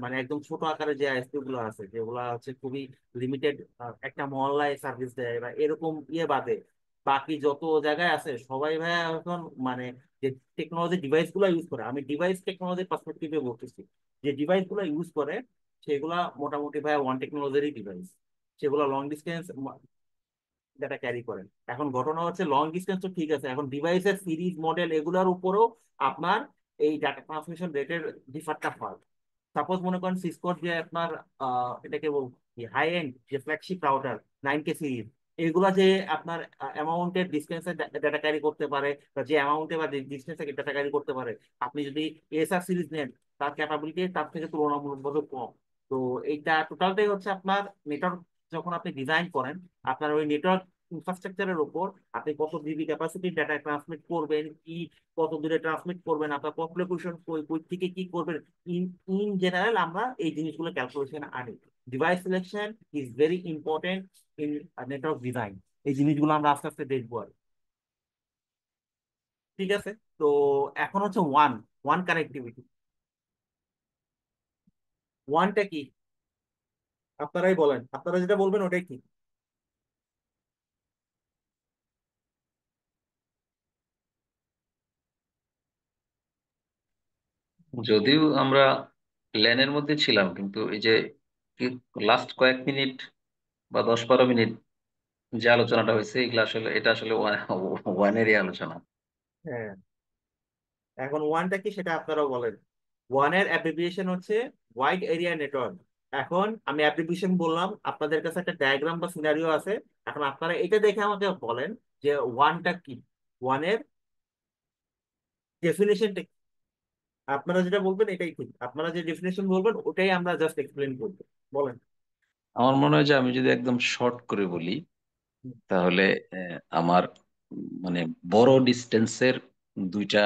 Speaker 3: মানে একদম ছোট আকারের যে আইএসপি গুলো আছে যেগুলো হচ্ছে খুবই লিমিটেড, একটা মহল্লায় সার্ভিস দেয় বা এরকম ইয়ে বাদে বাকি যত জায়গায় আছে সবাই ভাই এখন মানে যে টেকনোলজি ডিভাইস গুলো ইউজ করে, আমি ডিভাইস টেকনোলজির পার্সপেক্টিভে বলতেছি, যে ডিভাইস গুলো ইউজ করে সেগুলা মোটামুটি ভাই ওয়ান টেকনোলজিরই ডিভাইস। সেগুলো লং ডিস্টেন্স ডাটা ক্যারি করেন। এখন ঘটনা হচ্ছে লং ডিস্টেন্স তো ঠিক আছে, এখন ডিভাইসের সিরিজ মডেল এগুলোর উপরেও আপনার এই ডাটা ট্রান্সমিশন রেটের ডিফারটা হয়। সাপোজ মনে করেন সিসকোর যে আপনার এটাকে হাই এন্ড যে ফ্ল্যাগশিপ রাউটার 9K সিরিজ, এগুলা যে আপনার অ্যামাউন্টের ডিস্টেন্সের ডাটা ক্যারি করতে পারে, বা যে অ্যামাউন্টে বা ডিস্টেন্সে ডাটা ক্যারি করতে পারে, আপনি যদি এসআর সিরিজ নেন তার ক্যাপাবিলিটি তার থেকে তুলনামূলকভাবে কম। তো এইটা টোটালটাই হচ্ছে আপনার নেটওয়ার্ক। যখন আপনি ডিজাইন করেন, আপনার ওই নেটওয়ার্ক ইনফ্রাস্ট্রাকচারের উপর আপনি কত জিবি ক্যাপাসিটির ডাটা ট্রান্সমিট করবেন, কি কত দূরে ট্রান্সমিট করবেন, আপনার পপুলেশন কই কই থেকে কি করবেন, ইন ইন জেনারেল আমরা এই জিনিসগুলো ক্যালকুলেশন আনি। Device selection is very important in network design. এই জিনিসগুলো আমরা আস্তে আস্তে দেখবো আর। ঠিক আছে। তো এখন হচ্ছে ওয়ান ওয়ান কানেক্টিভিটি। ওয়ানটা কি আপনারাই বলেন, আপনারা যেটা বলবেন ওটাই কি?
Speaker 5: যদিও আমরা ল্যানের মধ্যে ছিলাম, কিন্তু এই যে লাস্ট কয়েক মিনিট বা 10-12 মিনিট যে আলোচনাটা হয়েছে, এগুলো আসলে এটা আসলে ওয়ানেরই আলোচনা।
Speaker 3: হ্যাঁ, এখন ওয়ানটা কি সেটা আপনারাও বলেন। ওয়ানের অ্যাব্রিভিয়েশন হচ্ছে ওয়াইড এরিয়া নেটওয়ার্ক। এখন আমি অ্যাব্রিভিয়েশন বললাম, আপনাদের কাছে একটা ডায়াগ্রাম বা সিনারিও আছে। এখন আপনারা এটা দেখে আমাকে বলেন যে ওয়ানটা কি, ওয়ানের ডেফিনেশনটা কি। আপনারা যেটা বলবেন এটাই ঠিক, আপনারা যে ডেফিনেশন বলবেন ওটাই আমরা জাস্ট এক্সপ্লেন করবো। বলেন।
Speaker 5: আমার মনে হয় যে আমি যদি একদম শর্ট করে বলি, তাহলে আমার মানে বড় ডিস্টেন্সের দুইটা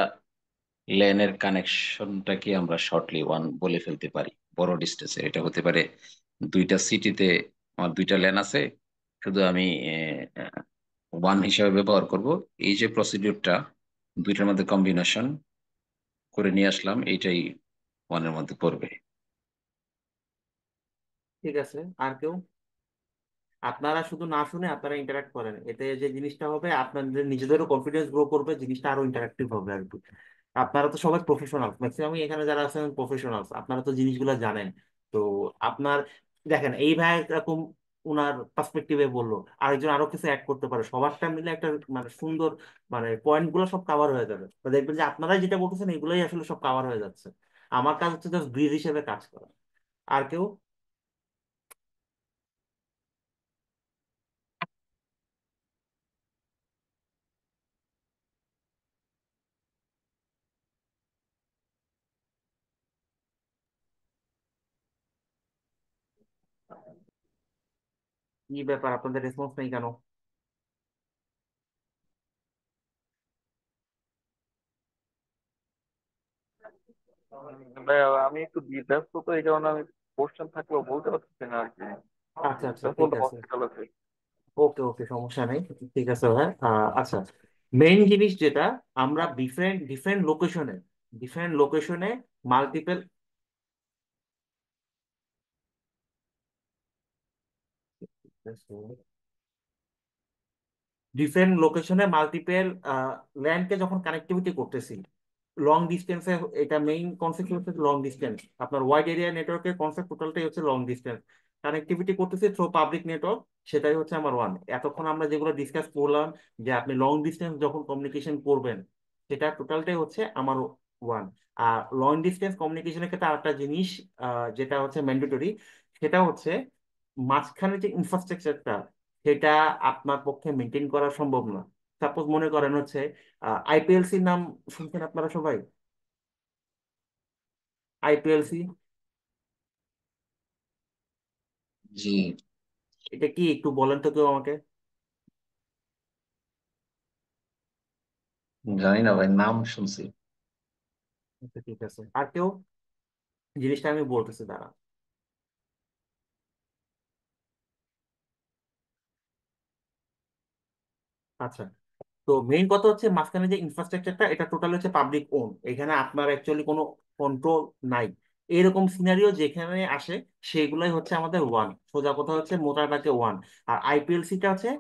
Speaker 5: লেনের কানেকশনটাকে আমরা শর্টলি ওয়ান বলে ফেলতে পারি। বড় ডিস্টেন্সের এটা হতে পারে দুইটা সিটিতে আমার দুইটা লেন আছে, শুধু আমি ওয়ান হিসাবে ব্যবহার করব। এই যে প্রসিডিউরটা দুইটার মধ্যে কম্বিনেশন করে নিয়ে আসলাম, এইটাই ওয়ানের মধ্যে পড়বে।
Speaker 3: ঠিক আছে, আর কেউ? আপনারা শুধু না শুনে আপনারা ইন্টারাক্ট করেন, এতে যে জিনিসটা হবে আপনাদের নিজেদেরও কনফিডেন্স গ্রো করবে, জিনিসটা আরো ইন্টারাক্টিভ হবে আর কি। আপনারা তো সবাই প্রফেশনাল, ম্যাক্সিমাম এখানে যারা আছেন প্রফেশনালস, আপনারা তো জিনিসগুলো জানেন। তো আপনার দেখেন এই ভাই এরকম উনার পার্সপেক্টিভে বললো, আরেকজন আরো কিছু অ্যাড করতে পারে, সবারটা মিলে একটা মানে সুন্দর মানে পয়েন্ট গুলো সব কাভার হয়ে যাবে। তো দেখবেন যে আপনারা যেটা বলতেছেন এগুলোই আসলে সব কাভার হয়ে যাচ্ছে। আমার কাজ হচ্ছে জাস্ট ব্রিজ হিসেবে কাজ করা। আর কেউ? কি ব্যাপার, আপনাদের রেসপন্স নেই কেন?
Speaker 4: ভাই, আমি একটু ব্যস্ত, তো এই কারণে আমি কোশ্চেন থাকলেও বলতে পারছি না আর কি।
Speaker 3: আচ্ছা আচ্ছা,
Speaker 4: ব্যস্ত
Speaker 3: ঠিক আছে।
Speaker 4: হসপিটাল আছে।
Speaker 3: ওকে ওকে, সমস্যা নেই। ঠিক আছে ভাই। আচ্ছা, মেইন জিনিস যেটা, আমরা ডিফারেন্ট ডিফারেন্ট লোকেশনে মাল্টিপল ল্যান্ডকে যখন কানেক্টিভিটি করতেছি লং ডিস্টেন্সে, এটা মেইন কনসেপ্ট হচ্ছে লং ডিস্টেন্স। আপনার ওয়াইড এরিয়া নেটওয়ার্কের কনসেপ্ট টোটালটাই হচ্ছে লং ডিস্টেন্স কানেক্টিভিটি করতেছি থ্রু পাবলিক নেটওয়ার্ক। সেটাই হচ্ছে আমার ওয়ান। এতক্ষণ আমরা যেগুলো ডিসকাস করলাম যে আপনি লং ডিস্টেন্স যখন কমিউনিকেশন করবেন, সেটা টোটালটাই হচ্ছে আমার ওয়ান। আর লং ডিস্টেন্স কমিউনিকেশনের ক্ষেত্রে আরেকটা জিনিস যেটা হচ্ছে ম্যান্ডেটরি, সেটা হচ্ছে মাঝখানে যে ইনফ্রাস্ট্রাকচারটা, সেটা আপনার পক্ষে মেনটেন করা সম্ভব না। সাপোজ মনে করেন হচ্ছে আইপিএলসির নাম শুনছেন আপনারা সবাই? আইপিএলসি
Speaker 5: জি,
Speaker 3: এটা কি একটু বলেন তো কেউ আমাকে।
Speaker 5: জানি না ভাই, নাম শুনছি।
Speaker 3: আচ্ছা, ঠিক আছে, আর কেউ? জিনিসটা আমি বলতেছি দাঁড়া। আচ্ছা, তো মেইন কথা হচ্ছে মাঝখানে যে ইনফ্রাস্ট্রাকচারটা এটা টোটাল হচ্ছে পাবলিক ওন, এখানে আপনার অ্যাকচুয়ালি কোনো কন্ট্রোল নাই। এরকম সিনারিও যেখানে আসে সেগুলোই হচ্ছে আমাদের ওয়ান। সোজা কথা হচ্ছে মোটাটাকে ওয়ান। আর আইপিএলসিটা হচ্ছে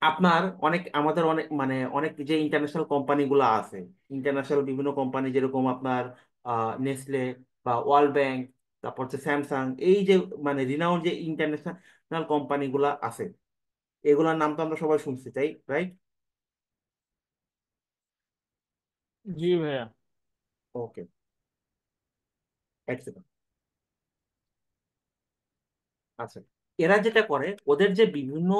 Speaker 3: আপনার অনেক আমাদের অনেক মানে অনেক যে ইন্টারন্যাশনাল কোম্পানিগুলো আছে, ইন্টারন্যাশনাল বিভিন্ন কোম্পানি যেরকম আপনার নেসলে বা ওয়ার্ল্ড ব্যাংক, তারপর হচ্ছে স্যামসাং, এই যে মানে রিনাউন্ড যে ইন্টারন্যাশনাল কোম্পানিগুলো আছে, এগুলোর নাম তো আমরা সবাই শুনছি, তাই রাইট?
Speaker 7: জি ভাইয়া।
Speaker 3: ওকে, এক সেকেন্ড। আচ্ছা, এরা যেটা করে ওদের যে বিভিন্ন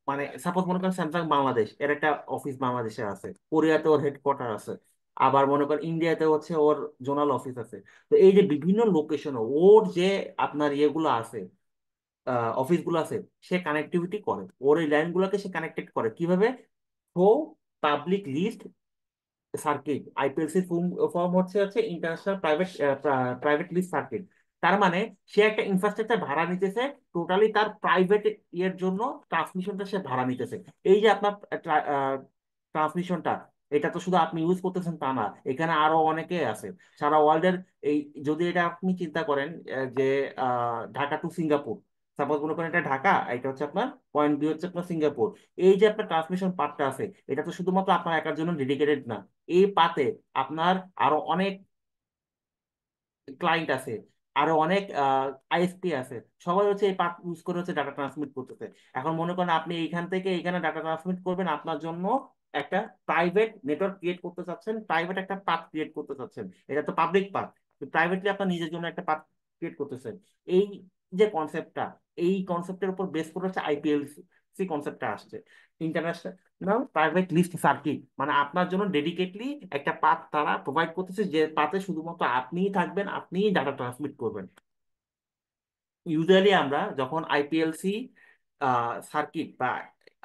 Speaker 3: মানে সাপোজ মনে করেন স্যামসাং বাংলাদেশ এর একটা অফিস বাংলাদেশে আছে, কোরিয়াতে ওর হেডকোয়ার্টার আছে, আবার মনে করেন ইন্ডিয়াতে হচ্ছে ওর জোনাল অফিস আছে। তো এই যে বিভিন্ন লোকেশন ওর যে আপনার ইয়েগুলো আছে, অফিসগুলো আছে, সে কানেক্টিভিটি করে, ওর এই লাইনগুলোকে সে কানেক্টেড করে কিভাবে? Through public leased circuit. IPLC form হচ্ছে হচ্ছে ইন্টারন্যাশনাল প্রাইভেট লিজ সার্কিট। তার মানে সে একটা ইনফ্রাস্ট্রাকচার ভাড়া নিতেছে, টোটালি তার প্রাইভেট ইয়ের জন্য ট্রান্সমিশনটা সে ভাড়া নিতেছে। এই যে আপনার ট্রান্সমিশনটা, এটা তো শুধু আপনি ইউজ করতেছেন তা না, এখানে আরো অনেকে আছে সারা ওয়ার্ল্ডের। এই যদি এটা আপনি চিন্তা করেন যে ঢাকা টু সিঙ্গাপুর, সাপোজ মনে করেন এটা ঢাকা, এটা হচ্ছে আপনার পয়েন্ট বি হচ্ছে আপনার সিঙ্গাপুর। এই যে আপনার ট্রান্সমিশন পার্টটা আছে, এটা তো শুধুমাত্র আপনার একার জন্য ডেডিকেটেড না। এই পাতে আপনার আরো অনেক ক্লায়েন্ট আছে, আরো অনেক আইএসপি আছে, সবাই হচ্ছে এই পাত ইউজ করে হচ্ছে ডাটা ট্রান্সমিট করতেছে। এখন মনে করেন আপনি এইখান থেকে এইখানে ডাটা ট্রান্সমিট করবেন, আপনার জন্য একটা প্রাইভেট নেটওয়ার্ক ক্রিয়েট করতে চাচ্ছেন, প্রাইভেট একটা পাথ ক্রিয়েট করতে চাচ্ছেন, এটা তো পাবলিক পাথ, প্রাইভেটলি আপনার নিজের জন্য একটা পাথ ক্রিয়েট করতেছেন। এই যে কনসেপ্টটা, এই কনসেপ্টের উপর বেস করে হচ্ছে আইপিএলসি কনসেপ্টটা আসছে, ইন্টারন্যাশনাল প্রাইভেট লিস্ট সার্কিট। মানে আপনার জন্য ডেডিকেটলি একটা পাথ তারা প্রোভাইড করতেছে, যে পাথে শুধুমাত্র আপনিই থাকবেন, আপনিই ডাটা ট্রান্সমিট করবেন। ইউজুয়ালি আমরা যখন আইপিএলসি সার্কিট বা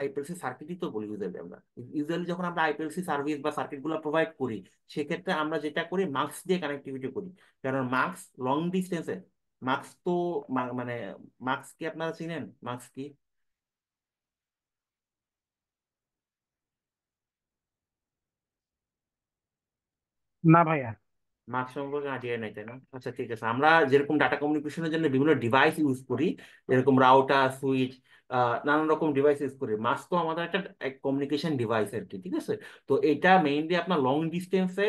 Speaker 3: আইপিএলসি সার্কিটই তো বলি ইউজুয়ালি, আমরা ইউজুয়ালি যখন আমরা আইপিএলসি সার্ভিস বা সার্কিট গুলো প্রোভাইড করি, সেক্ষেত্রে আমরা যেটা করি মাক্স দিয়ে কানেক্টিভিটি করি। কারণ মাক্স লং ডিস্টেন্সে, মাক্স তো মানে মাক্স কি আপনারা চিনেন? মাক্স কি?
Speaker 8: না ভাইয়া।
Speaker 3: মার্ক সম্পর্কে আইডিয়া নাই, তাই না? আচ্ছা ঠিক আছে, আমরা যেরকম ডাটা কমিউনিকেশনের জন্য বিভিন্ন ডিভাইস ইউজ করি, যেরকম রাউটার, সুইচ, নানান রকম ডিভাইস ইউজ করি, মাস্ক তো আমাদের একটা কমিউনিকেশন ডিভাইস আর কি, ঠিক আছে? তো এটা মেইনলি আপনার লং ডিস্টেন্সে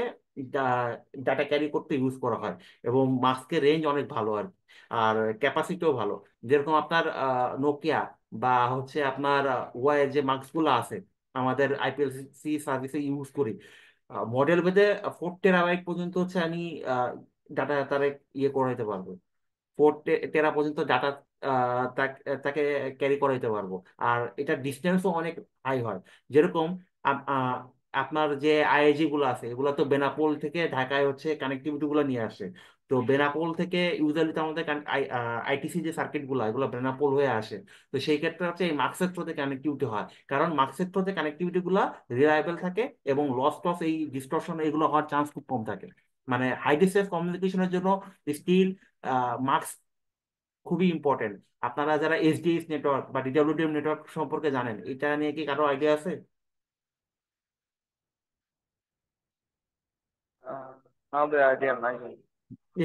Speaker 3: ডাটা ক্যারি করতে ইউজ করা হয়, এবং মাস্কের রেঞ্জ অনেক ভালো আর কি, আর ক্যাপাসিটিও ভালো। যেরকম আপনার নোকিয়া বা হচ্ছে আপনার ওয়াই যে মাস্কগুলো আছে, আমাদের আইপিএলসি সার্ভিসে ইউজ করি, মডেল ভেদে 4 টেরাবাইট পর্যন্ত হচ্ছে আমি ডাটা তারে ইয়ে করাইতে পারবো, 4 টেরা পর্যন্ত ডাটা তাকে ক্যারি করাইতে পারবো। আর এটা ডিস্টেন্সও অনেক হাই হয়। যেরকম আপনার যে আইআইজি গুলো আছে, এগুলো তো বেনাপোল থেকে ঢাকায় হচ্ছে কানেক্টিভিটি গুলো নিয়ে আসে। তো বেনাপোল থেকে ইউজুয়ালি তো আমাদের আইটিসি যে সার্কিট গুলো, এগুলো বেনাপোল হয়ে আসে। তো সেই ক্ষেত্রে হচ্ছে এই মার্কসের থ্রুতে কানেক্টিভিটি হয়, কারণ মার্কসের থ্রুতে কানেক্টিভিটি গুলো রিলায়েবল থাকে, এবং লস টস এই ডিস্টরশন এগুলো হওয়ার চান্স খুব কম থাকে। মানে হাই ডিস্টেন্স কমিউনিকেশনের জন্য স্টিল মার্কস খুবই ইম্পর্টেন্ট। আপনারা যারা এসডিএস নেটওয়ার্ক বা ডিডব্লিউডিএম নেটওয়ার্ক সম্পর্কে জানেন, এটা নিয়ে কি কারো আইডিয়া আছে?
Speaker 4: না ভাই, আইডিয়া নাই ভাই।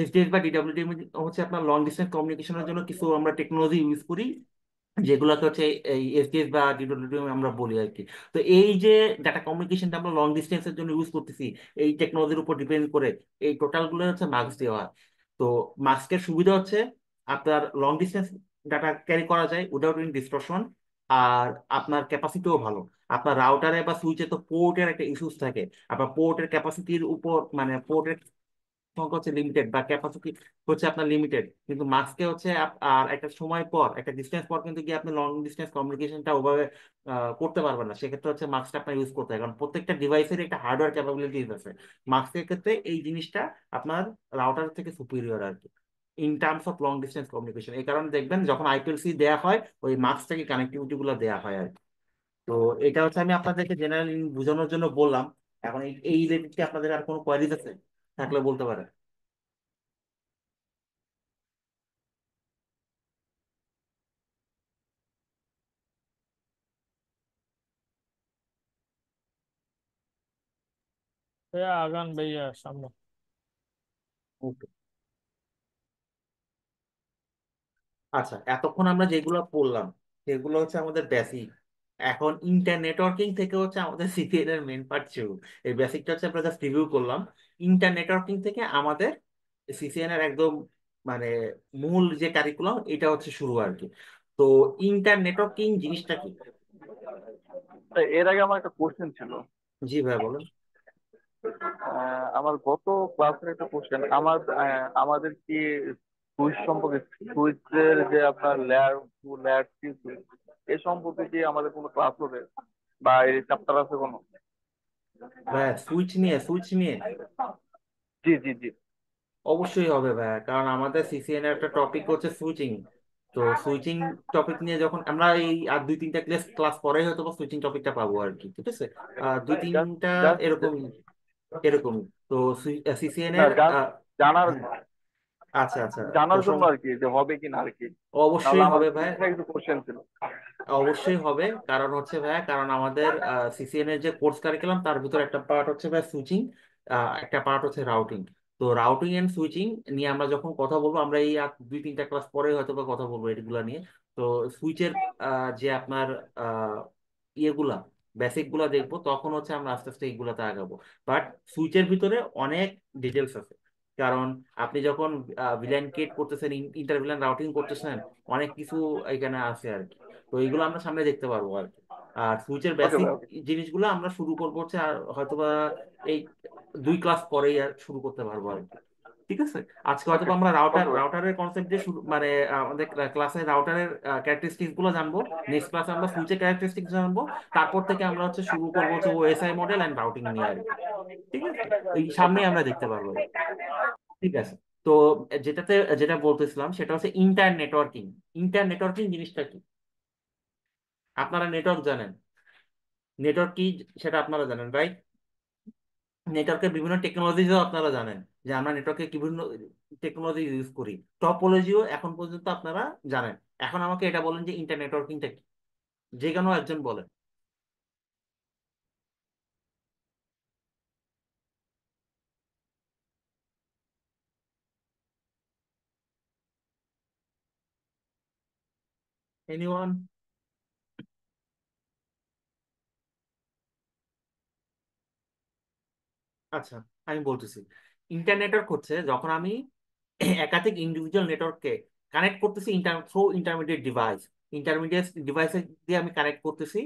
Speaker 3: এসডিএস বা ডিডব্লিউডিএম হচ্ছে আপনার লং ডিস্টেন্স কমিউনিকেশনের জন্য কিছু আমরা টেকনোলজি ইউজ করি, যেগুলোকে হচ্ছে এই এসডিএস বা ডিডব্লিউডিএম আমরা বলি আর কি। তো এই যে ডাটা কমিউনিকেশনটা আমরা লং ডিস্টেন্সের জন্য ইউজ করতেছি, এই টেকনোলজির উপর ডিপেন্ড করে এই টোটাল গুলো হচ্ছে মার্কস দেওয়া হয়। তো মার্কসের সুবিধা হচ্ছে আপনার লং ডিস্টেন্স ডাটা ক্যারি করা যায় উইদাউট এনি ডিস্টরশন, আর আপনার ক্যাপাসিটিও ভালো। আপনার রাউটারে বা সুইচে তো পোর্টের একটা ইস্যুস থাকে, আপনার পোর্টের ক্যাপাসিটির উপর মানে পোর্টের সংখ্যা হচ্ছে লিমিটেড বা ক্যাপাসিটি হচ্ছে আপনার লিমিটেড, কিন্তু মাস্কে হচ্ছে আর একটা সময় পর একটা ডিস্টেন্স পর কিন্তু গিয়ে আপনি লং ডিস্টেন্স কমিউনিকেশনটা ওভাবে করতে পারবেন না। সেক্ষেত্রে হচ্ছে মাস্কটা আপনার ইউজ করতে হয়, কারণ প্রত্যেকটা ডিভাইসের একটা হার্ডওয়্যার ক্যাপাবিলিটিস আছে। মাস্কের ক্ষেত্রে এই জিনিসটা আপনার রাউটার থেকে সুপিরিয়র আর কি, in terms of long distance communication. এই কারণে দেখবেন যখন আইপিএলসি দেওয়া হয়, ওই মাস্ক থেকে কানেক্টিভিটি গুলো দেওয়া হয় আর কি। তো এটা হচ্ছে আমি আপনাদেরকে জেনারেলি বোঝানোর জন্য বললাম। এখন এই রিলেটেড কি আপনাদের আর কোনো কোয়ারিজ আছে? থাকলে বলতে পারেন।
Speaker 7: আগান ভাইয়া সামনে।
Speaker 3: আচ্ছা, এতক্ষণ আমরা যেগুলো পড়লাম সেগুলো হচ্ছে আমাদের বেসিক। এখন ইন্টার নেটওয়ার্কিং থেকে হচ্ছে আমাদের সিটিএন এর মেন পার্ট শুরু। এই বেসিকটা হচ্ছে আমরা জাস্ট রিভিউ করলাম। ইন্টার নেটওয়ার্কিং থেকে আমাদের সিসিএন এর একদম মানে মূল যে কারিকুলাম, এটা হচ্ছে শুরু আর কি। তো ইন্টার নেটওয়ার্কিং জিনিসটা কি?
Speaker 4: এর আগে আমার একটা কোশ্চেন ছিল।
Speaker 3: জি ভাই বলেন।
Speaker 4: আমার গত ক্লাসের একটা কোশ্চেন, আমাদের কি সুইচ সম্পর্কে, সুইচের যে আপনার layer two layer three switch, এ সম্পর্কে কি আমাদের কোনো ক্লাস হবে বা এই চ্যাপ্টার আছে কোনো?
Speaker 3: ভাইয়া সুইচ নিয়ে
Speaker 4: জি জি জি।
Speaker 3: অবশ্যই হবে ভাইয়া, কারণ আমাদের সিসিএন এর একটা টপিক হচ্ছে সুইচিং। তো সুইচিং টপিক নিয়ে যখন আমরা এই আর দুই তিনটা ক্লাস ক্লাস পরে হয়তো সুইচিং টপিকটা পাবো আর কি, ঠিক আছে। দুই
Speaker 4: জাস্ট
Speaker 3: তিনটা
Speaker 4: জাস্ট
Speaker 3: এরকম এরকম। তো সিসিএন
Speaker 4: না,
Speaker 3: এর
Speaker 4: জাস্ট জানার
Speaker 3: হ্যাঁ, আচ্ছা আচ্ছা। তো
Speaker 4: জানার জন্য আর কি, যে হবে কি না আর কি। তাহলে
Speaker 3: অবশ্যই
Speaker 4: আমার
Speaker 3: হবে ভাই,
Speaker 4: কিছু কোশ্চেন ছিল।
Speaker 3: অবশ্যই হবে। কারণ হচ্ছে ভাইয়া, কারণ আমাদের সিসিএন এর যে কোর্স কারিকুলাম তার ভিতরে একটা পার্ট হচ্ছে ভাই সুইচিং, একটা পার্ট হচ্ছে রাউটিং। তো রাউটিং এন্ড সুইচিং নিয়ে আমরা যখন কথা বলবো, আমরা এই আর দুই তিনটা ক্লাস পরে হয়তো বা কথা বলবো এগুলা নিয়ে। তো সুইচের যে আপনার আহ, ইয়েগুলা বেসিক গুলা দেখবো, তখন হচ্ছে আমরা আস্তে আস্তে এইগুলাতে আগাবো। বাট সুইচের ভিতরে অনেক ডিটেলস আছে। কারণ আপনি যখন ভিলেন ক্রিয়েট করতেছেন, ইন্টার ভিলেন রাউটিং করতেছেন, অনেক কিছু এখানে আছে আর কি। তো এইগুলো আমরা সামনে দেখতে পারবো আর কি। আর সুইচের
Speaker 4: ওকে
Speaker 3: বেসিক
Speaker 4: ভাই, ওকে।
Speaker 3: জিনিসগুলো আমরা শুরু করবো হচ্ছে, আর হয়তোবা এই দুই ক্লাস পরেই আর শুরু করতে পারবো আর কি, ঠিক আছে। আজকে হয়তো
Speaker 4: ওকে
Speaker 3: আমরা
Speaker 4: ওকে ভাই।
Speaker 3: রাউটারের কনসেপ্ট দিয়ে শুরু, মানে আমাদের ক্লাসে রাউটারের ক্যারেক্টারিস্টিক্স গুলো জানবো। নেক্সট ক্লাসে আমরা সুইচের ক্যারেক্টারিস্টিক্স জানবো। তারপর থেকে আমরা হচ্ছে শুরু করবো হচ্ছে ওএসআই মডেল এন্ড রাউটিং নিয়ে আর কি, ঠিক আছে। এই সামনেই আমরা দেখতে পারবো, ঠিক আছে। তো যেটা বলতেছিলাম সেটা হচ্ছে ইন্টার নেটওয়ার্কিং। ইন্টার নেটওয়ার্কিং জিনিসটা কি? আপনারা নেটওয়ার্ক জানেন, নেটওয়ার্ক কি সেটা আপনারা জানেন, রাইট? নেটওয়ার্কের বিভিন্ন টেকনোলজিও আপনারা জানেন, যে আমরা নেটওয়ার্কে কি বিভিন্ন টেকনোলজি ইউজ করি। টপোলজিও এখন পর্যন্ত আপনারা জানেন। এখন আমাকে এটা বলেন যে ইন্টার নেটওয়ার্কিংটা কি, যে কোনো একজন বলেন। এনিওয়ান? আচ্ছা, আমি বলতেছি। ইন্টার নেটওয়ার্ক হচ্ছে যখন আমি একাধিক ইন্ডিভিজুয়াল নেটওয়ার্ককে কানেক্ট করতেছি থ্রু ইন্টারমিডিয়েট ডিভাইস। ইন্টারমিডিয়েট ডিভাইসে দিয়ে আমি কানেক্ট করতেছি,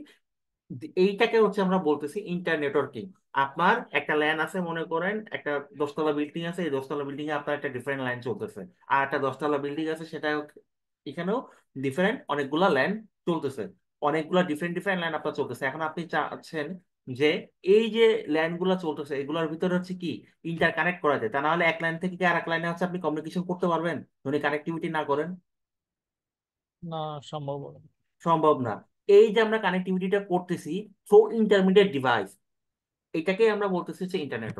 Speaker 3: এইটাকে হচ্ছে আমরা বলতেছি ইন্টার নেটওয়ার্কিং। আপনার একটা ল্যান আছে, মনে করেন একটা 10 তলা বিল্ডিং আছে, এই 10 তলা বিল্ডিং এ আপনার একটা ডিফারেন্ট লাইন চলতেছে। আর একটা 10 তলা বিল্ডিং আছে, সেটা এখানেও ডিফারেন্ট অনেকগুলা ল্যান চলতেছে। অনেকগুলা ডিফারেন্ট ডিফারেন্ট লাইন আপনার চলতেছে। এখন আপনি চাচ্ছেন যে এই যে লাইন গুলা চলতেছে এগুলোর ভিতরে হচ্ছে কি ইন্টার কানেক্ট করা যায়, তা না হলে এক লাইন থেকে কি আর এক লাইনে হচ্ছে আপনি কমিউনিকেশন করতে পারবেন যদি কানেক্টিভিটি না করেন?
Speaker 7: না, সম্ভব হবে না।
Speaker 3: সম্ভব না। এই যে আমরা কানেক্টিভিটিটা করতেছি থ্রু ইন্টারমিডিয়েট ডিভাইস, এটাকে আমরা বলতেছি হচ্ছে ইন্টারনেট।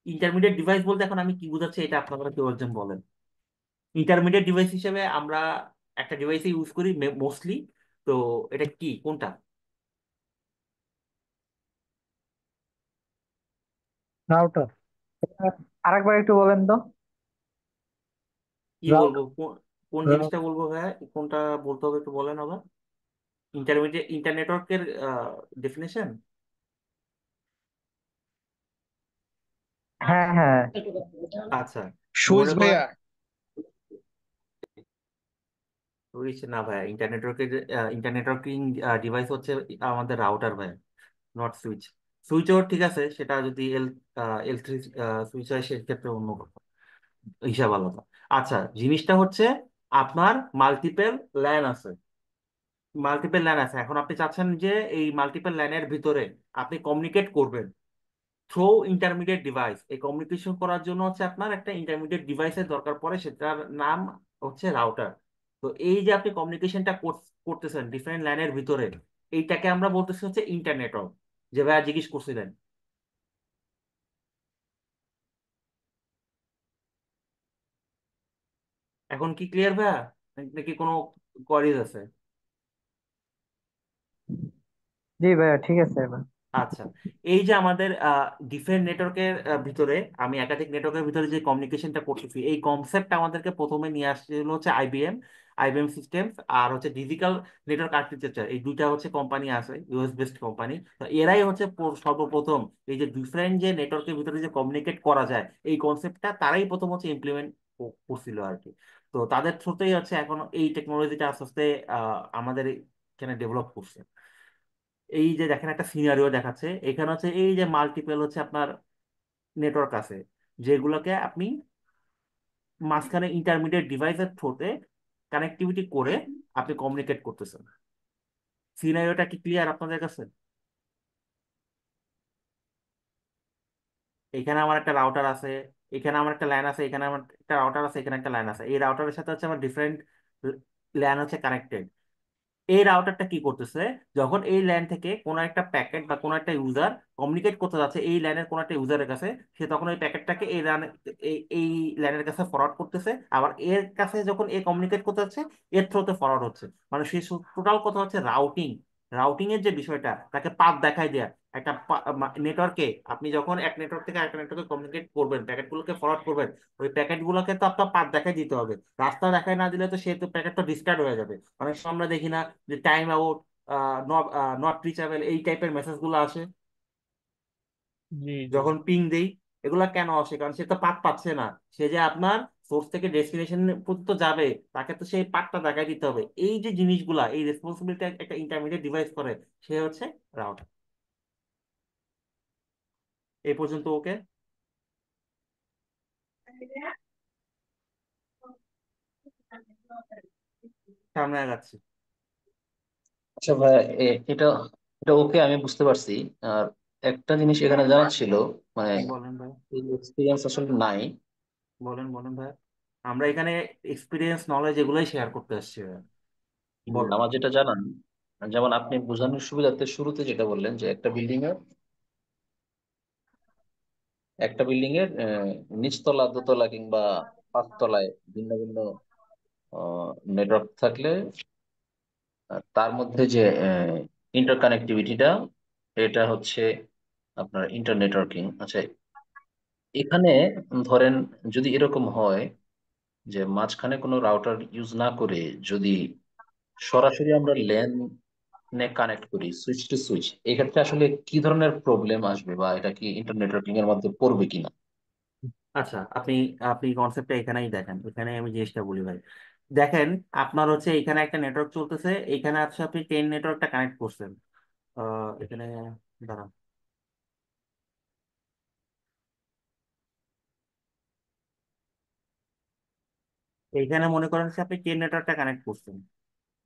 Speaker 3: ইন্টারমিডিয়েট ডিভাইস বলতে এখন আমি কি বোঝাচ্ছি এটা আপনারা কেউ একজন বলেন। ইন্টারমিডিয়েট ডিভাইস হিসেবে আমরা একটা ডিভাইসে ইউজ করি মোস্টলি। তো এটা কি, কোনটা?
Speaker 9: রাউটার। আরেকবার একটু বলেন তো।
Speaker 3: কি বলবো,
Speaker 8: রাউটার।
Speaker 3: কোন জিনিসটা বলবো ভাইয়া, কোনটা বলতে হবে একটু বলেন আবার। ইন্টারমিডিয়েট ইন্টারনেটওয়ার্কের ডেফিনেশন।
Speaker 9: হ্যাঁ হ্যাঁ।
Speaker 3: আচ্ছা,
Speaker 6: সুইচ
Speaker 3: মনে করেন
Speaker 6: ভাইয়া।
Speaker 3: না ভাইয়া, ইন্টারনেটওয়ার্কিং ডিভাইস হচ্ছে আমাদের রাউটার ভাইয়া, নট সুইচ। সুইচও ঠিক আছে, সেটা যদি L3 সুইচ হয় সেক্ষেত্রে অন্য কথা, হিসাব আলাদা। আচ্ছা, জিনিসটা হচ্ছে আপনার মাল্টিপল ল্যান আছে। মাল্টিপল ল্যান আছে, এখন আপনি চাচ্ছেন যে এই মাল্টিপল ল্যানের ভিতরে আপনি কমিউনিকেট করবেন থ্রু ইন্টারমিডিয়েট ডিভাইস। এই কমিউনিকেশন করার জন্য হচ্ছে আপনার একটা ইন্টারমিডিয়েট ডিভাইসের দরকার পড়ে, সেটার নাম হচ্ছে রাউটার। তো এই যে আপনি কমিউনিকেশনটা করতেছেন ডিফারেন্ট ল্যানের ভিতরে, এইটাকে আমরা বলতেছি হচ্ছে ইন্টারনেটওয়ার্ক, যে ভাইয়া জিজ্ঞেস করছিলেন। এখন কি ক্লিয়ার ভাইয়া, নাকি কোনো কোয়ারিজ আছে?
Speaker 9: জি ভাইয়া, ঠিক আছে এবার।
Speaker 3: আচ্ছা, এই যে আমাদের ডিফারেন্ট নেটওয়ার্কের ভিতরে, আমি একাধিক নেটওয়ার্কের ভিতরে যে কমিউনিকেশনটা করতেছি, এই কনসেপ্ট আমাদেরকে প্রথমে নিয়ে আসছিল হচ্ছে আইবিএম সিস্টেমস, আর হচ্ছে ডিজিটাল নেটওয়ার্ক আর্কিটেকচার। এই দুইটা হচ্ছে কোম্পানি আছে, ইউএস বেসড কোম্পানি। তো এরাই হচ্ছে সর্বপ্রথম এই যে ডিফারেন্ট যে নেটওয়ার্কের ভিতরে যে কমিউনিকেট করা যায়, এই কনসেপ্টটা তারাই প্রথম হচ্ছে ইমপ্লিমেন্ট করছিল আর কি। তো তাদের থ্রুতেই হচ্ছে এখন এই টেকনোলজিটা আস্তে আস্তে আমাদের এখানে ডেভেলপ করছে। এই যে দেখেন একটা সিনারিও দেখাচ্ছে এখানে হচ্ছে, এই যে মাল্টিপল হচ্ছে আপনার নেটওয়ার্ক আছে, যেগুলোকে আপনি মাঝখানে ইন্টারমিডিয়েট ডিভাইসের থ্রুতে কানেক্টিভিটি করে আপনি কমিউনিকেট করতেছেন। সিনারিওটা কি ক্লিয়ার আপনাদের কাছে? এখানে আমার একটা রাউটার আছে, এখানে আমার একটা ল্যান আছে, এখানে আমার একটা রাউটার আছে, এখানে একটা ল্যান আছে। এই রাউটারের সাথে হচ্ছে আমার ডিফারেন্ট ল্যান হচ্ছে কানেক্টেড। এই রাউটারটা কি করতেছে, যখন এই ল্যান থেকে কোনো একটা প্যাকেট বা কোনো একটা ইউজার কমিউনিকেট করতে যাচ্ছে এই ল্যানের কোনো একটা ইউজারের কাছে, সে তখন ওই প্যাকেটটাকে এই ল্যানের কাছে ফরওয়ার্ড করতেছে। আবার এর কাছে যখন এ কমিউনিকেট করতে যাচ্ছে এর থ্রুতে ফরওয়ার্ড হচ্ছে। মানে সেই টোটাল কথা হচ্ছে রাউটিং। রাউটিং এর যে বিষয়টা, তাকে পাথ দেখায় দেয়া একটা নেটওয়ার্কে। আপনি যখন এক নেটওয়ার্ক থেকে আরেক নেটওয়ার্কে কমিউনিকেট করবেন, প্যাকেটগুলোকে ফরওয়ার্ড করবেন, ওই প্যাকেটগুলোকে তো আপনার পাথ দেখাই দিতে হবে। রাস্তা দেখায় না দিলে তো সে তো প্যাকেটটা ডিসকার্ড হয়ে যাবে। অনেক সময় আমরা দেখি না যে টাইম আউট, নট রিচাবেল, এই টাইপের মেসেজ গুলো আসে
Speaker 7: জি জি।
Speaker 3: যখন পিং দেই। এগুলা কেন আসে? কারণ সে তো পাথ পাচ্ছে না। সে যে আপনার সোর্স থেকে ডেস্টিনেশন পর্যন্ত যাবে, তাকে তো সেই পাথটা দেখাই দিতে হবে। এই যে জিনিসগুলা, এই রেসপন্সিবিলিটি একটা ইন্টারমিডিয়েট ডিভাইস করে, সে হচ্ছে রাউটার। এই পর্যন্ত ওকে? সামনে আগাচ্ছি।
Speaker 5: আচ্ছা ভাই, এটা এটা ওকে, আমি বুঝতে পারছি। আর একটা জিনিস এখানে জানার ছিল, মানে
Speaker 3: বলেন ভাই,
Speaker 5: এই এক্সপিরিয়েন্স আসলে নাই।
Speaker 3: বলেন বলেন ভাই। আমরা এখানে এক্সপিরিয়েন্স নলেজ এগুলোই শেয়ার করতে আসছি ভাই। বলো।
Speaker 5: আমার যেটা জানান, যেমন আপনি বোঝানোর সুবিধার্থে শুরুতে যেটা বললেন যে একটা বিল্ডিং এর নিচতলা, দোতলা কিংবা পাঁচতলায় ভিন্ন ভিন্ন নেটওয়ার্ক থাকলে তার মধ্যে যে ইন্টারকানেক্টিভিটিটা, এটা হচ্ছে আপনার ইন্টারনেটওয়ার্কিং। আচ্ছা, এখানে ধরেন যদি এরকম হয় যে মাঝখানে কোনো রাউটার ইউজ না করে যদি সরাসরি আমরা ল্যান কানেক্ট করি, সুইচ টু সুইচ, এক্ষেত্রে আসলে কি ধরনের প্রবলেম আসবে, বা এটা কি ইন্টারনেট নেটওয়ার্কিং এর মধ্যে পড়বে কিনা?
Speaker 3: আচ্ছা, আপনি আপনি কনসেপ্টটা এখানেই দেখেন, এখানে আমি জিনিসটা বলি ভাই। দেখেন, আপনার হচ্ছে এখানে একটা নেটওয়ার্ক চলতেছে, এখানে হচ্ছে আপনি 10 নেটওয়ার্কটা কানেক্ট করছেন। এখানে দাঁড়ান। এইখানে মনে করেন যে আপনি 10 নেটওয়ার্কটা কানেক্ট করছেন,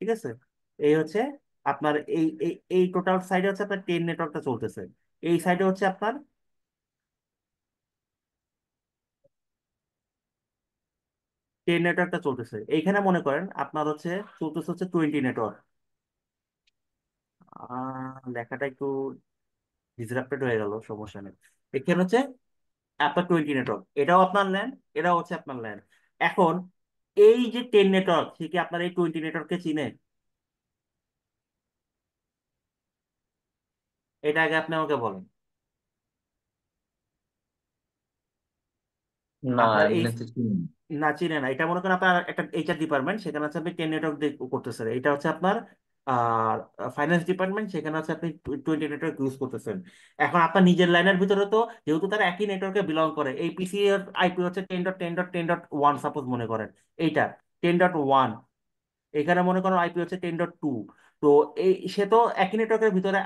Speaker 3: ঠিক আছে? এই হচ্ছে আপনার এই এই এই টোটাল সাইডে হচ্ছে আপনার 10 নেটওয়ার্কটা চলতেছে। এই সাইডে হচ্ছে আপনার 10 নেটওয়ার্কটা চলতেছে। এইখানে মনে করেন আপনার হচ্ছে চলতেছে হচ্ছে 20 নেটওয়ার্ক। লেখাটা একটু ডিসরাপ্টেড হয়ে গেল, সমস্যা নেই। এখানে হচ্ছে আপনার 20 নেটওয়ার্ক, এটাও আপনার ল্যান, এটাও হচ্ছে আপনার ল্যান। এখন এই যে 10 নেটওয়ার্ক, সে কি আপনার এই 20 নেটওয়ার্ককে চিনে? এটা আগে আপনি আমাকে বলেন।
Speaker 5: না,
Speaker 3: আপনার এই
Speaker 5: এমনিতে চিনি না।
Speaker 3: না, চিনে না। এটা মনে করেন আপনার একটা এইচআর ডিপার্টমেন্ট, সেখানে হচ্ছে আপনি 10 নেটওয়ার্ক করতেছেন। এটা হচ্ছে আপনার আর ফাইন্যান্স ডিপার্টমেন্ট, সেখানে হচ্ছে আপনি 20 নেটওয়ার্ক ইউজ করতেছেন। এখন আপনার নিজের লাইনের ভিতরে তো, যেহেতু তারা একই নেটওয়ার্কে বিলং করে, এই পিসি এর আইপি হচ্ছে 10.10.10.1 সাপোজ মনে করেন। এইটা 10.1, এখানে মনে করেন আইপি হচ্ছে 10.2। তো এই সে তো একই নেটওয়ার্কের ভিতরে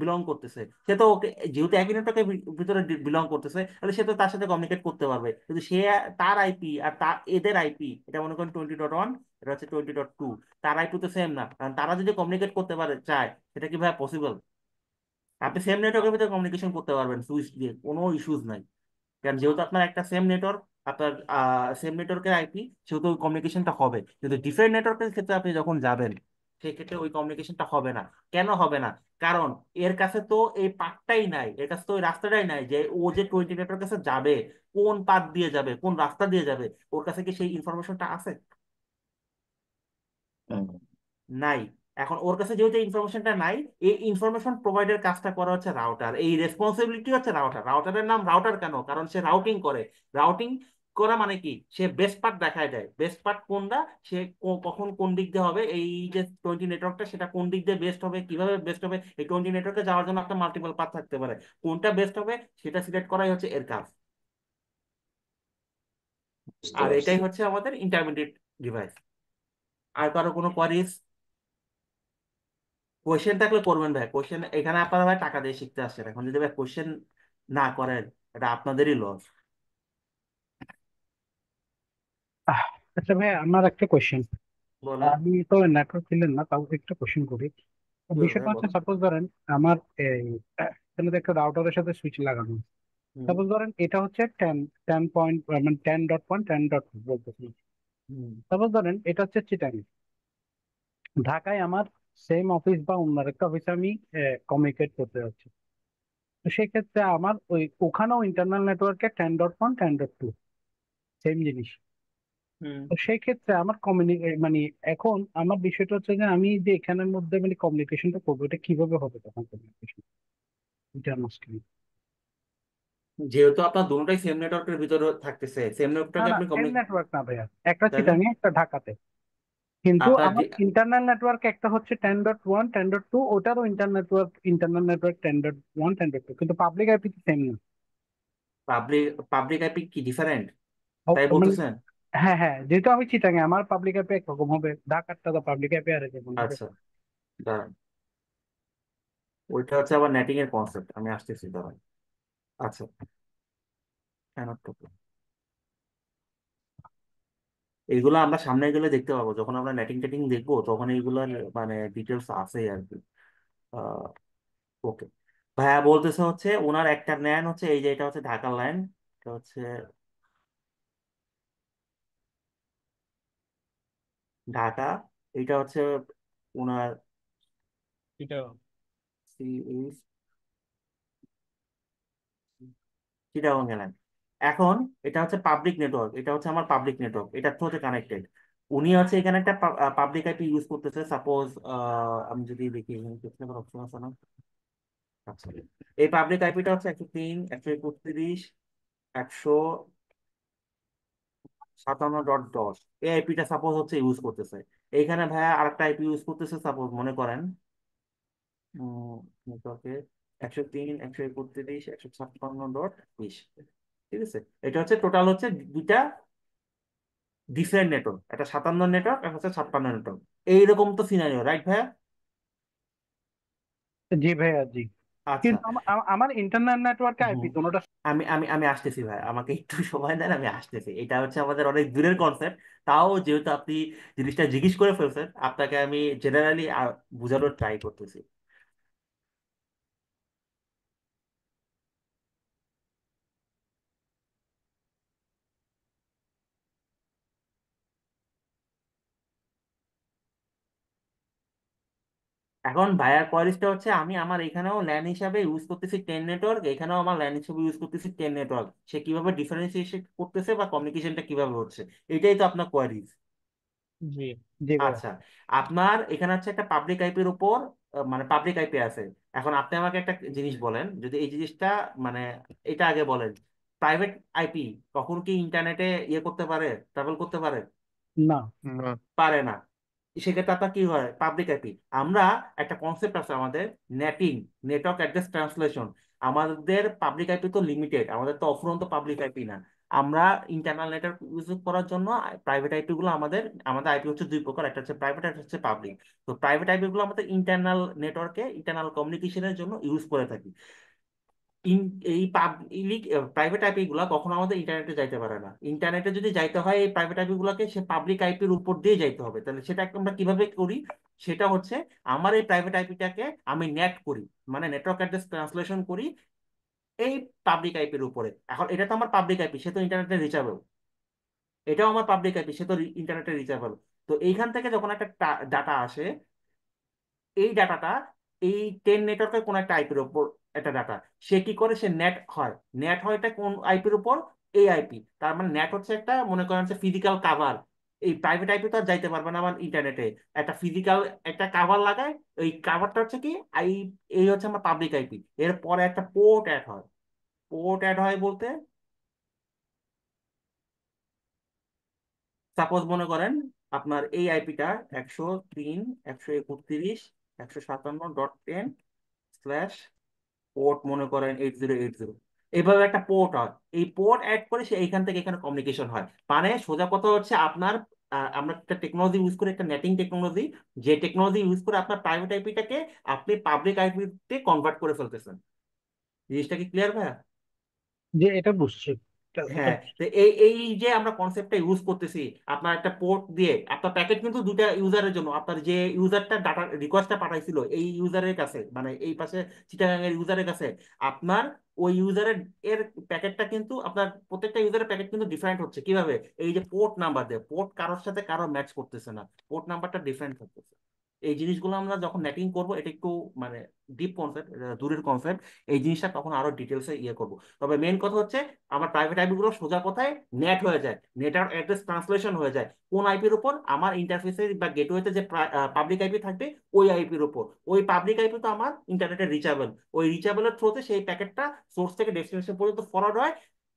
Speaker 3: বিলং করতেছে। সে তো ওকে, যেহেতু একই নেটওয়ার্কের ভিতরে বিলং করতেছে, তাহলে সে তো তার সাথে কমিউনিকেট করতে পারবে। কিন্তু সে, তার আইপি আর তার এদের আইপি, এটা মনে করেন 20.1, এটা হচ্ছে 20.2, তার আইপি তো সেম না। কারণ তারা যদি কমিউনিকেট করতে পারে চায়, সেটা কি ভাই পসিবল? আপনি সেম নেটওয়ার্কের ভিতরে কমিউনিকেশন করতে পারবেন সুইচ দিয়ে, কোনো ইস্যুজ নাই। কারণ যেহেতু আপনার একটা সেম নেটওয়ার্ক, আপনার সেম নেটওয়ার্কের আইপি, সেহেতু কমিউনিকেশনটা হবে। কিন্তু ডিফারেন্ট নেটওয়ার্কের ক্ষেত্রে আপনি যখন যাবেন, সেক্ষেত্রে ওই কমিউনিকেশনটা হবে না। কেন হবে না? কারণ এর কাছে তো এই পাথটাই নাই, এর কাছে তো ওই রাস্তাটাই নাই যে ও যে 20 নেটওয়ার্কের কাছে যাবে, কোন পাথ দিয়ে যাবে, কোন রাস্তা দিয়ে যাবে, ওর কাছে কি সেই ইনফরমেশনটা আছে?
Speaker 5: হুম।
Speaker 3: নাই। এখন ওর কাছে যেহেতু ইনফরমেশনটা নাই, এই ইনফরমেশন প্রোভাইডের কাজটা করা হচ্ছে রাউটার। এই রেসপন্সিবিলিটি হচ্ছে রাউটার। রাউটারের নাম রাউটার কেন? কারণ সে রাউটিং করে। রাউটিং করা মানে কি, সে বেস্ট পার্ট দেখায় দেয়। বেস্ট পার্ট কোনটা, সে কখন কোন দিক দিয়ে হবে, এই যে 20 নেটওয়ার্কটা, সেটা কোন দিক দিয়ে বেস্ট হবে, কিভাবে বেস্ট হবে। এই 20 নেটওয়ার্কে যাওয়ার জন্য আপনার মাল্টিপল পাথ থাকতে পারে, কোনটা বেস্ট হবে সেটা সিলেক্ট করাই হচ্ছে এর কাজ।
Speaker 5: বুঝতে
Speaker 3: আর
Speaker 5: পারছি।
Speaker 3: এটাই হচ্ছে আমাদের ইন্টারমিডিয়েট ডিভাইস। আর কারো কোনো কোয়ারিজ, কোয়েশ্চেন থাকলে করবেন ভাই। কোয়েশ্চেন এখানে আপনারা ভাই টাকা দিয়ে শিখতে আসছেন, এখন যদি ভাই কোয়েশ্চেন না করেন, এটা আপনাদেরই লস।
Speaker 8: আহ, আচ্ছা ভাই, আমার একটা কোয়েশ্চেন।
Speaker 3: বলেন।
Speaker 8: আমি তো নেটওয়ার্ক ছিলেন না, তাও একটা কোয়েশ্চেন করি।
Speaker 3: শিওর ভাই,
Speaker 8: বিষয়টা হচ্ছে,
Speaker 3: বলেন।
Speaker 8: সাপোজ ধরেন আমার এই এখানে তো একটা রাউটারের সাথে সুইচ লাগানো।
Speaker 3: হুম
Speaker 8: সাপোজ ধরেন এটা হচ্ছে 10 মানে 10.1 বলতেছি।
Speaker 3: হুম
Speaker 8: সাপোজ ধরেন এটা হচ্ছে চিটাং, ঢাকায় আমার সেম অফিস বা অন্য একটা অফিসে আমি কমিউনিকেট করতে যাচ্ছি। তো সেক্ষেত্রে আমার ওখানেও ইন্টারনাল নেটওয়ার্কে 10.1 10.2 সেম জিনিস।
Speaker 3: হুম
Speaker 8: তো সেই ক্ষেত্রে আমার মানে এখন আমার বিষয়টা হচ্ছে যে আমি যে এখানের মধ্যে মানে কমিউনিকেশনটা করবো, এটা কিভাবে হবে তখন কমিউনিকেশন ইন্টারমাস্টার?
Speaker 3: যেহেতু আপনার দুটোটাই সেম নেটওয়ার্কের ভিতরে থাকতেছে, সেম
Speaker 8: না
Speaker 3: নেটওয়ার্কে
Speaker 8: না,
Speaker 3: আপনি
Speaker 8: সেম
Speaker 3: কমিউনিকেট,
Speaker 8: নেটওয়ার্ক না ভাইয়া, একটা
Speaker 3: তাহলে
Speaker 8: চিটাঙে একটা ঢাকাতে। কিন্তু
Speaker 3: আপনার
Speaker 8: আমার ইন্টারনাল নেটওয়ার্ক একটা হচ্ছে 10.1 10.2, ওটারও ইন্টারনাল নেটওয়ার্ক 10.1 10.2, কিন্তু পাবলিক আইপি সেম না।
Speaker 3: পাবলিক পাবলিক আইপি কি ডিফারেন্ট, তাই
Speaker 8: মানে
Speaker 3: বলতেছেন?
Speaker 8: হ্যাঁ হ্যাঁ, যেহেতু আমি চিটাঙে, আমার পাবলিক আইপি একরকম হবে, ঢাকারটা তো পাবলিক আইপি আর একরকম হবে।
Speaker 3: আচ্ছা, দাঁড়ান, ওইটা হচ্ছে আবার নেটিং এর কনসেপ্ট, আমি আসতেছি, দাঁড়ান। আচ্ছা, cannot talk। এইগুলো আমরা সামনে গেলে দেখতে পাবো, যখন আমরা নেটিং টেটিং দেখবো তখন এইগুলোর মানে ডিটেলস আছে আর কি। ওকে, ভাইয়া বলতেছে হচ্ছে ওনার একটা লাইন হচ্ছে এই যে এটা হচ্ছে ঢাকার লাইন, এটা হচ্ছে ঢাকা, এটা হচ্ছে ওনার
Speaker 7: এটা
Speaker 3: চিটাগং গেলেন। এখন এটা হচ্ছে পাবলিক নেটওয়ার্ক, এটা হচ্ছে আমার পাবলিক নেটওয়ার্ক, এটা হচ্ছে কানেক্টেড। উনি হচ্ছে এখানে একটা পাবলিক আইপি ইউজ করতেছে, সাপোজ আমি যদি দেখি এখানে কিছু একটা অপশন আছে না। আচ্ছা, এই পাবলিক আইপিটা হচ্ছে 103.132.157.10, এই আইপিটা সাপোজ হচ্ছে ইউজ করতেছে। এইখানে ভাইয়া আরেকটা আইপি ইউজ করতেছে, সাপোজ মনে করেন নেটওয়ার্কে 103.131.156.20। ঠিক আছে, এটা হচ্ছে টোটাল হচ্ছে দুইটা ডিফারেন্ট নেটওয়ার্ক, একটা 57 নেটওয়ার্ক, একটা হচ্ছে 56 নেটওয়ার্ক। এইরকম তো সিনারিও, রাইট ভাইয়া?
Speaker 8: জি ভাইয়া জি।
Speaker 3: আচ্ছা।
Speaker 8: কিন্তু আমার ইন্টারনাল নেটওয়ার্কে আইপি
Speaker 3: হুম,
Speaker 8: দুটোটা।
Speaker 3: আমি আসতেছি ভাই, আমাকে একটু সময় দেন, আমি আসতেছি। এটা হচ্ছে আমাদের অনেক দূরের কনসেপ্ট, তাও যেহেতু আপনি জিনিসটা জিজ্ঞেস করে ফেলছেন, আপনাকে আমি জেনারেলি বোঝানোর ট্রাই করতেছি। এখন ভায়ার কোয়ারিজটা হচ্ছে আমি আমার এখানেও ল্যান হিসাবে ইউজ করতেছি 10 নেটওয়ার্ক, এখানেও আমার ল্যান হিসাবে ইউজ করতেছি 10 নেটওয়ার্ক, সে কিভাবে ডিফারেন্সিয়েশন করতেছে বা কমিউনিকেশনটা কিভাবে হচ্ছে, এটাই তো আপনার কোয়ারিজ।
Speaker 7: জি।
Speaker 8: জি ভাইয়া।
Speaker 3: আচ্ছা, আপনার এখানে হচ্ছে একটা পাবলিক আইপির উপর মানে পাবলিক আইপি আছে। এখন আপনি আমাকে একটা জিনিস বলেন, যদি এই জিনিসটা মানে এটা আগে বলেন, প্রাইভেট আইপি কখন কি ইন্টারনেটে ইয়ে করতে পারে, ট্রাভেল করতে পারে?
Speaker 8: না।
Speaker 2: না।
Speaker 3: পারে না। সেক্ষেত্রে আপনার কি হয়, পাবলিক আইপি। আমরা একটা কনসেপ্ট আছে আমাদের, নেটিং, নেটওয়ার্ক অ্যাড্রেস ট্রান্সলেশন। আমাদের পাবলিক আইপি তো লিমিটেড, আমাদের তো অফুরন্ত পাবলিক আইপি না। আমরা ইন্টারনাল নেটওয়ার্ক ইউজ করার জন্য প্রাইভেট আইপি গুলো আমাদের আমাদের আইপি হচ্ছে দুই প্রকার, একটা হচ্ছে প্রাইভেট, একটা হচ্ছে পাবলিক। তো প্রাইভেট আইপি গুলো আমাদের ইন্টারনাল নেটওয়ার্কে ইন্টারনাল কমিউনিকেশনের জন্য ইউজ করে থাকি। এই পাবলিক প্রাইভেট আইপি গুলা কখনো আমাদের ইন্টারনেটে যাইতে পারে না। ইন্টারনেটে যদি যাইতে হয় এই প্রাইভেট আইপি গুলাকে, সে পাবলিক আইপির উপর দিয়ে যাইতে হবে। তাহলে সেটা আমরা কিভাবে করি, সেটা হচ্ছে আমার এই প্রাইভেট আইপিটাকে আমি নেট করি, মানে নেটওয়ার্ক অ্যাড্রেস ট্রান্সলেশন করি এই পাবলিক আইপির উপরে। এখন এটা তো আমার পাবলিক আইপি, সে তো ইন্টারনেটে রিচাবেল, এটাও আমার পাবলিক আইপি, সে তো ইন্টারনেটে রিচাবেল। তো এইখান থেকে যখন একটা ডাটা আসে, এই ডাটাটা এই 10 নেটওয়ার্কের কোন একটা আইপির উপর একটা ডাটা, সে কি করে, সে নেট হয়। নেট হয় এটা কোন আইপির উপর, এই আইপি। তার মানে নেট হচ্ছে একটা, মনে করেন যে ফিজিক্যাল কাভার। এই প্রাইভেট আইপি তো আর যাইতে পারবে না আমার ইন্টারনেটে, একটা ফিজিক্যাল একটা কাভার লাগায়। এই কাভারটা হচ্ছে কি আই, এই হচ্ছে আমার পাবলিক আইপি। এরপরে একটা পোর্ট অ্যাড হয়। পোর্ট অ্যাড হয় বলতে, সাপোজ মনে করেন আপনার এই আইপিটা 103.131.157.10 পোর্ট মনে করেন 8080, এইভাবে একটা পোর্ট হয়। এই পোর্ট অ্যাড করে সে এইখান থেকে এখানে কমিউনিকেশন হয়। মানে সোজা কথা হচ্ছে আপনার আমরা একটা টেকনোলজি ইউজ করি, একটা নেটিং টেকনোলজি, যে টেকনোলজি ইউজ করে আপনার প্রাইভেট আইপিটাকে আপনি পাবলিক আইপিতে কনভার্ট করে ফেলতেছেন। জিনিসটা কি ক্লিয়ার ভাইয়া?
Speaker 8: যে এটা বুঝছি।
Speaker 3: হ্যাঁ, তো এই এই যে আমরা কনসেপ্টটা ইউজ করতেছি, আপনার একটা পোর্ট দিয়ে আপনার প্যাকেট কিন্তু দুটা ইউজারের জন্য, আপনার যে ইউজারটা ডাটা রিকোয়েস্টটা পাঠাইছিল এই ইউজারের কাছে, মানে এই পাশে চিটাগাং এর ইউজারের কাছে, আপনার ওই ইউজারের এর প্যাকেটটা কিন্তু আপনার প্রত্যেকটা ইউজারের প্যাকেট কিন্তু ডিফারেন্ট হচ্ছে কিভাবে, এই যে পোর্ট নাম্বার দিয়ে, পোর্ট কারোর সাথে কারো ম্যাচ করতেছে না, পোর্ট নাম্বারটা ডিফারেন্ট থাকতেছে। এই জিনিসগুলো আমরা যখন নেটিং করব, এটা একটু মানে ডিপ কনসেপ্ট, দূরের কনসেপ্ট, এই জিনিসটা তখন আরো ডিটেলসে ইয়ে করবো। তবে মেন কথা হচ্ছে আমার প্রাইভেট আইপি গুলো সোজা কথায় নেট হয়ে যায়, নেটওয়ার্ক অ্যাড্রেস ট্রান্সলেশন হয়ে যায় কোন আইপির উপর, আমার ইন্টারফেসে বা গেটওয়েতে যে পাবলিক আইপি থাকবে ওই আইপির উপর, ওই পাবলিক আইপি তো আমার ইন্টারনেটে রিচাবল, ওই রিচাবলের থ্রুতে সেই প্যাকেটটা সোর্স থেকে ডেস্টিনেশন পর্যন্ত ফরওয়ার্ড হয়।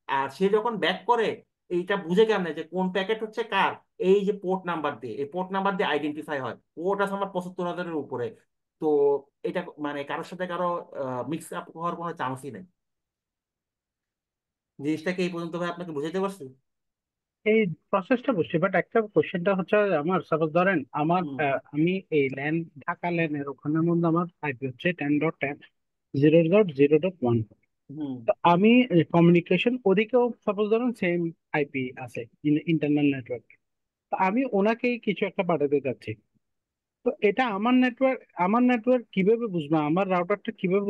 Speaker 3: আর সে যখন ব্যাক করে, এইটা বুঝে কেমনে যে কোন প্যাকেট হচ্ছে কার, এই যে পোর্ট নাম্বার দিয়ে, এই পোর্ট নাম্বার দিয়ে আইডেন্টিফাই হয়। পোর্ট আছে আমার 75,000-এর উপরে। তো এটা মানে কারোর সাথে কারো মিক্স আপ হওয়ার কোনো চান্সই নেই। জিনিসটাকে এই পর্যন্ত ভাই আপনাকে বুঝাইতে পারছি?
Speaker 8: এই প্রসেসটা বুঝছি, বাট একটা কোশ্চেনটা হচ্ছে আমার সাপোজ ধরেন আমার
Speaker 3: হুম
Speaker 8: আমি এই ল্যান ঢাকা ল্যানের ওখানের মধ্যে আমার আইপি হচ্ছে 10.10.0.0.1।
Speaker 3: হুম
Speaker 8: তো আমি কমিউনিকেশন ওদিকেও সাপোজ ধরেন সেম আইপি আছে ইন্টারনাল নেটওয়ার্ক, তো আমি ওনাকেই কিছু একটা পাঠাতে চাচ্ছি। তো এটা আমার নেটওয়ার্ক কিভাবে বুঝবে, আমার রাউটারটা কিভাবে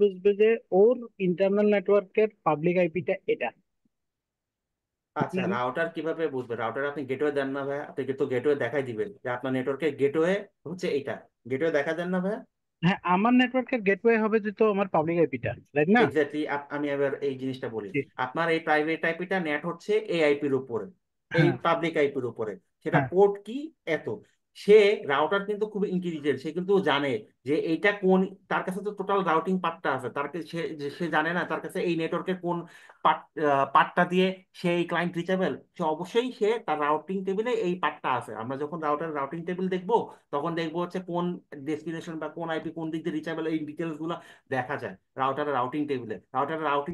Speaker 8: বুঝবে যে ওর ইন্টারনাল নেটওয়ার্কের পাবলিক আইপিটা এটা?
Speaker 3: আচ্ছা, রাউটার কিভাবে বুঝবে? রাউটার আপনি গেটওয়ে দেন না ভাই, আপনি তো গেটওয়ে দেখাই দিবেন যে আপনার নেটওয়ার্কের গেটওয়ে হচ্ছে এইটা, গেটওয়ে দেখা দেন না ভাই?
Speaker 8: হ্যাঁ, আমার নেটওয়ার্কের গেটওয়ে হবে যে তো আমার পাবলিক আইপিটা, রাইট না?
Speaker 3: এক্স্যাক্টলি। আমি এবার এই জিনিসটা বলি,
Speaker 8: জি।
Speaker 3: আপনার এই প্রাইভেট আইপিটা নেট হচ্ছে এই আইপির উপরে, এই
Speaker 8: হ্যাঁ,
Speaker 3: পাবলিক আইপির উপরে, সেটা
Speaker 8: হ্যাঁ।
Speaker 3: পোর্ট কি এত। সে রাউটার কিন্তু খুব ইন্টেলিজেন্ট, সে কিন্তু জানে যে এইটা কোন, তার কাছে তো টোটাল রাউটিং পার্টটা আছে, তার কাছে সে জানে না তার কাছে এই নেটওয়ার্কের কোন পার্টটা দিয়ে সেই ক্লায়েন্ট রিচেবল, সে অবশ্যই সে তার রাউটিং টেবিলে এই পার্টটা আছে। আমরা যখন রাউটার রাউটিং টেবিল দেখবো, তখন দেখবো হচ্ছে কোন ডেস্টিনেশন বা কোন আইপি কোন দিক দিয়ে রিচেবল, এই ডিটেলস গুলো দেখা যায় রাউটারের রাউটিং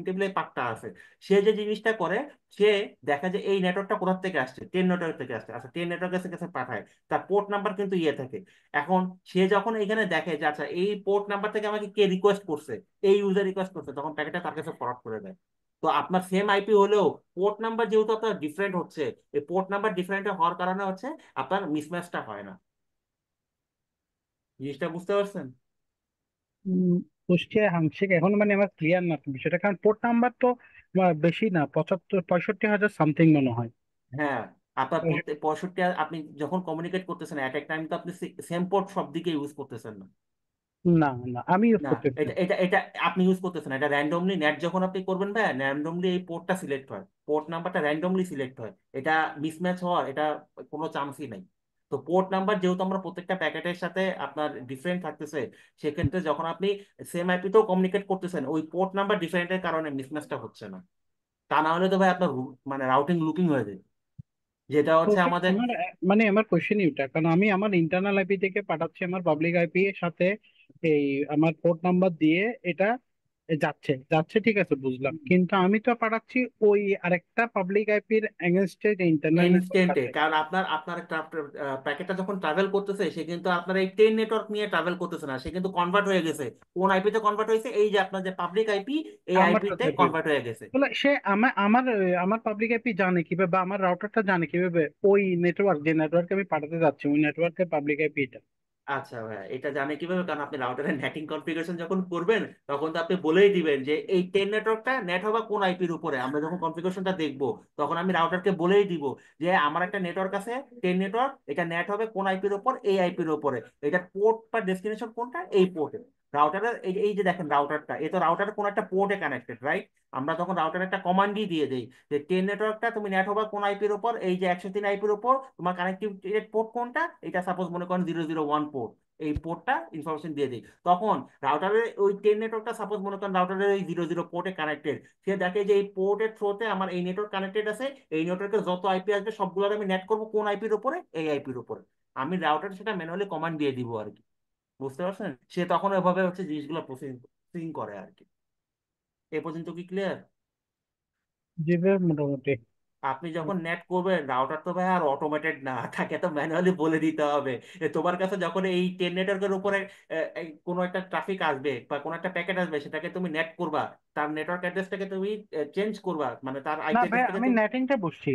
Speaker 3: টেবিলে পার্টটা আছে। সে যে জিনিসটা করে, সে দেখা যায় এই নেটওয়ার্কটা কোথা থেকে আসছে, 10 নেটওয়ার্ক থেকে আসছে, আচ্ছা 10 নেটওয়ার্কের কাছে পাঠায়, তার পোর্ট নাম্বার কিন্তু ইয়ে থাকে। এখন সে যখন এখানে দেখে যে আচ্ছা এই পোর্ট নাম্বার থেকে আমাকে কে রিকোয়েস্ট করছে, এই ইউজার রিকোয়েস্ট করছে, তখন প্যাকেটটা তার কাছে ফরওয়ার্ড করে দেয়। তো আপনার সেম আইপি হলেও পোর্ট নাম্বার যেহেতু আপনার ডিফারেন্ট হচ্ছে, এই পোর্ট নাম্বার ডিফারেন্ট হওয়ার কারণে হচ্ছে আপনার মিসম্যাচটা হয় না। জিনিসটা বুঝতে পারছেন?
Speaker 8: উম, কুষ্টিয়া আংশিক এখন মানে আমার ক্লিয়ার না বিষয়টা, কারণ পোর্ট নাম্বার তো বেশি না, 65 65 হাজার সামথিং মনে হয়।
Speaker 3: হ্যাঁ, আপনার প্রত্যেক 65, আপনি যখন কমিউনিকেট করতেছেন এট এক টাইম, তো আপনি সেম পোর্ট সব দিকে ইউজ করতেছেন না।
Speaker 8: না, না, আমি ইউজ
Speaker 3: না,
Speaker 8: করতেছি
Speaker 3: এটা এটা এটা আপনি ইউজ করতেছেন না। এটা র্যান্ডমলি নেট যখন আপনি করবেন ভাই, র্যান্ডমলি এই পোর্টটা সিলেক্ট হয়, পোর্ট নাম্বারটা র্যান্ডমলি সিলেক্ট হয়। এটা মিসম্যাচ হওয়ার এটা কোনো চান্সই নাই। তো পোর্ট নাম্বার যেহেতু আমরা প্রত্যেকটা প্যাকেটের সাথে আপনার ডিফারেন্ট থাকতেছে, সেক্ষেত্রে যখন আপনি সেম আইপিতেও কমিউনিকেট করতেছেন, ওই পোর্ট নাম্বার ডিফারেন্টের কারণে মিসম্যাচটা হচ্ছে না। তা না হলে তো ভাই আপনার মানে রাউটিং লুকিং হয়ে যায়, যেটা
Speaker 8: তো
Speaker 3: হচ্ছে
Speaker 8: ওকে
Speaker 3: আমাদের।
Speaker 8: মানে আমার কোশ্চেন ওটা, কারণ আমি আমার ইন্টারনাল আইপি থেকে পাঠাচ্ছি আমার পাবলিক আইপি এর সাথে এই আমার পোর্ট নাম্বার দিয়ে এটা যাচ্ছে যাচ্ছে, ঠিক আছে বুঝলাম, কিন্তু আমি তো পাঠাচ্ছি ওই আরেকটা পাবলিক আইপির এগেনস্টে যে ইন্টারনাল নেটওয়ার্ক
Speaker 3: ইনস্ট্যান্টে,
Speaker 8: আছে।
Speaker 3: কারণ আপনার আপনার একটা প্যাকেটটা যখন ট্রাভেল করতেছে, সে কিন্তু আপনার এই 10 নেটওয়ার্ক নিয়ে ট্রাভেল করতেছে না, সে কিন্তু কনভার্ট হয়ে গেছে। কোন আইপিতে কনভার্ট হয়েছে? এই যে আপনার যে পাবলিক আইপি, এই
Speaker 8: আমার
Speaker 3: আইপিতে
Speaker 8: সাথে
Speaker 3: কনভার্ট হয়ে গেছে।
Speaker 8: তাহলে সে আমার পাবলিক আইপি জানে কিভাবে, আমার রাউটারটা জানে কিভাবে ওই নেটওয়ার্ক, যে নেটওয়ার্কে আমি পাঠাতে যাচ্ছি ওই নেটওয়ার্কের পাবলিক আইপি এটা?
Speaker 3: আচ্ছা ভাইয়া, এটা জানে কিভাবে? কারণ আপনি রাউটারের নেটিং কনফিগারেশন যখন করবেন, তখন তো আপনি বলেই দিবেন যে এই 10 নেটওয়ার্কটা নেট হবে কোন আইপির উপরে। আমরা যখন কনফিগারেশনটা দেখবো, তখন আমি রাউটারকে বলেই দিব যে আমার একটা নেটওয়ার্ক আছে 10 নেটওয়ার্ক, এটা নেট হবে কোন আইপির উপর, এই আইপির উপরে, এটা পোর্ট বা ডেস্টিনেশন কোনটা, এই পোর্টে। রাউটারের এই যে দেখেন রাউটারটা, এ তো রাউটারের কোন একটা পোর্টে কানেক্টেড, রাইট? আমরা তখন রাউটার একটা কমান্ডই দিয়ে দিই যে 10 নেটওয়ার্কটা তুমি নেট হবে কোন আইপির উপর, এই যে 103 আইপির উপর, তোমার কানেক্টিভিটি পোর্ট কোনটা, এটা সাপোজ মনে করেন 001 পোর্ট, এই পোর্টটা ইনফরমেশন দিয়ে দিই। তখন রাউটারের ওই 10 নেটওয়ার্কটা সাপোজ মনে করেন রাউটারের ওই 00 পোর্টে কানেক্টেড, সে দেখে যে এই পোর্টের থ্রোতে আমার এই নেটওয়ার্ক কানেক্টেড আছে, এই নেটওয়ার্কের যত আইপি আসবে সবগুলোর আমি নেট করবো কোন আইপির উপরে, এই আইপির উপরে। আমি রাউটার সেটা ম্যানুয়ালি কমান্ড দিয়ে দিব আর কি। বুঝতে পারছেন? সে তখন ওইভাবে হচ্ছে জিনিসগুলো প্রসেসিং করে আর কি। এ পর্যন্ত কি ক্লিয়ার?
Speaker 8: যেভাবে মোটামুটি
Speaker 3: আপনি যখন নেট করবেন রাউটার তো ভাই আর অটোমেটেড না, তাকে তো ম্যানুয়ালি বলে দিতে হবে তোমার কাছে যখন এই টেন নেটওয়ার্কের উপরে কোনো একটা ট্রাফিক আসবে বা কোনো একটা প্যাকেট আসবে, সেটাকে তুমি নেট করবা, তার নেটওয়ার্ক অ্যাড্রেসটাকে তুমি চেঞ্জ করবা, মানে তার
Speaker 8: না
Speaker 3: আইপি
Speaker 8: ভাই,
Speaker 3: অ্যাড্রেসটাকে
Speaker 8: আমি
Speaker 3: তুমি।
Speaker 8: নেটিংটা
Speaker 3: হ্যাঁ,
Speaker 8: বুঝছি,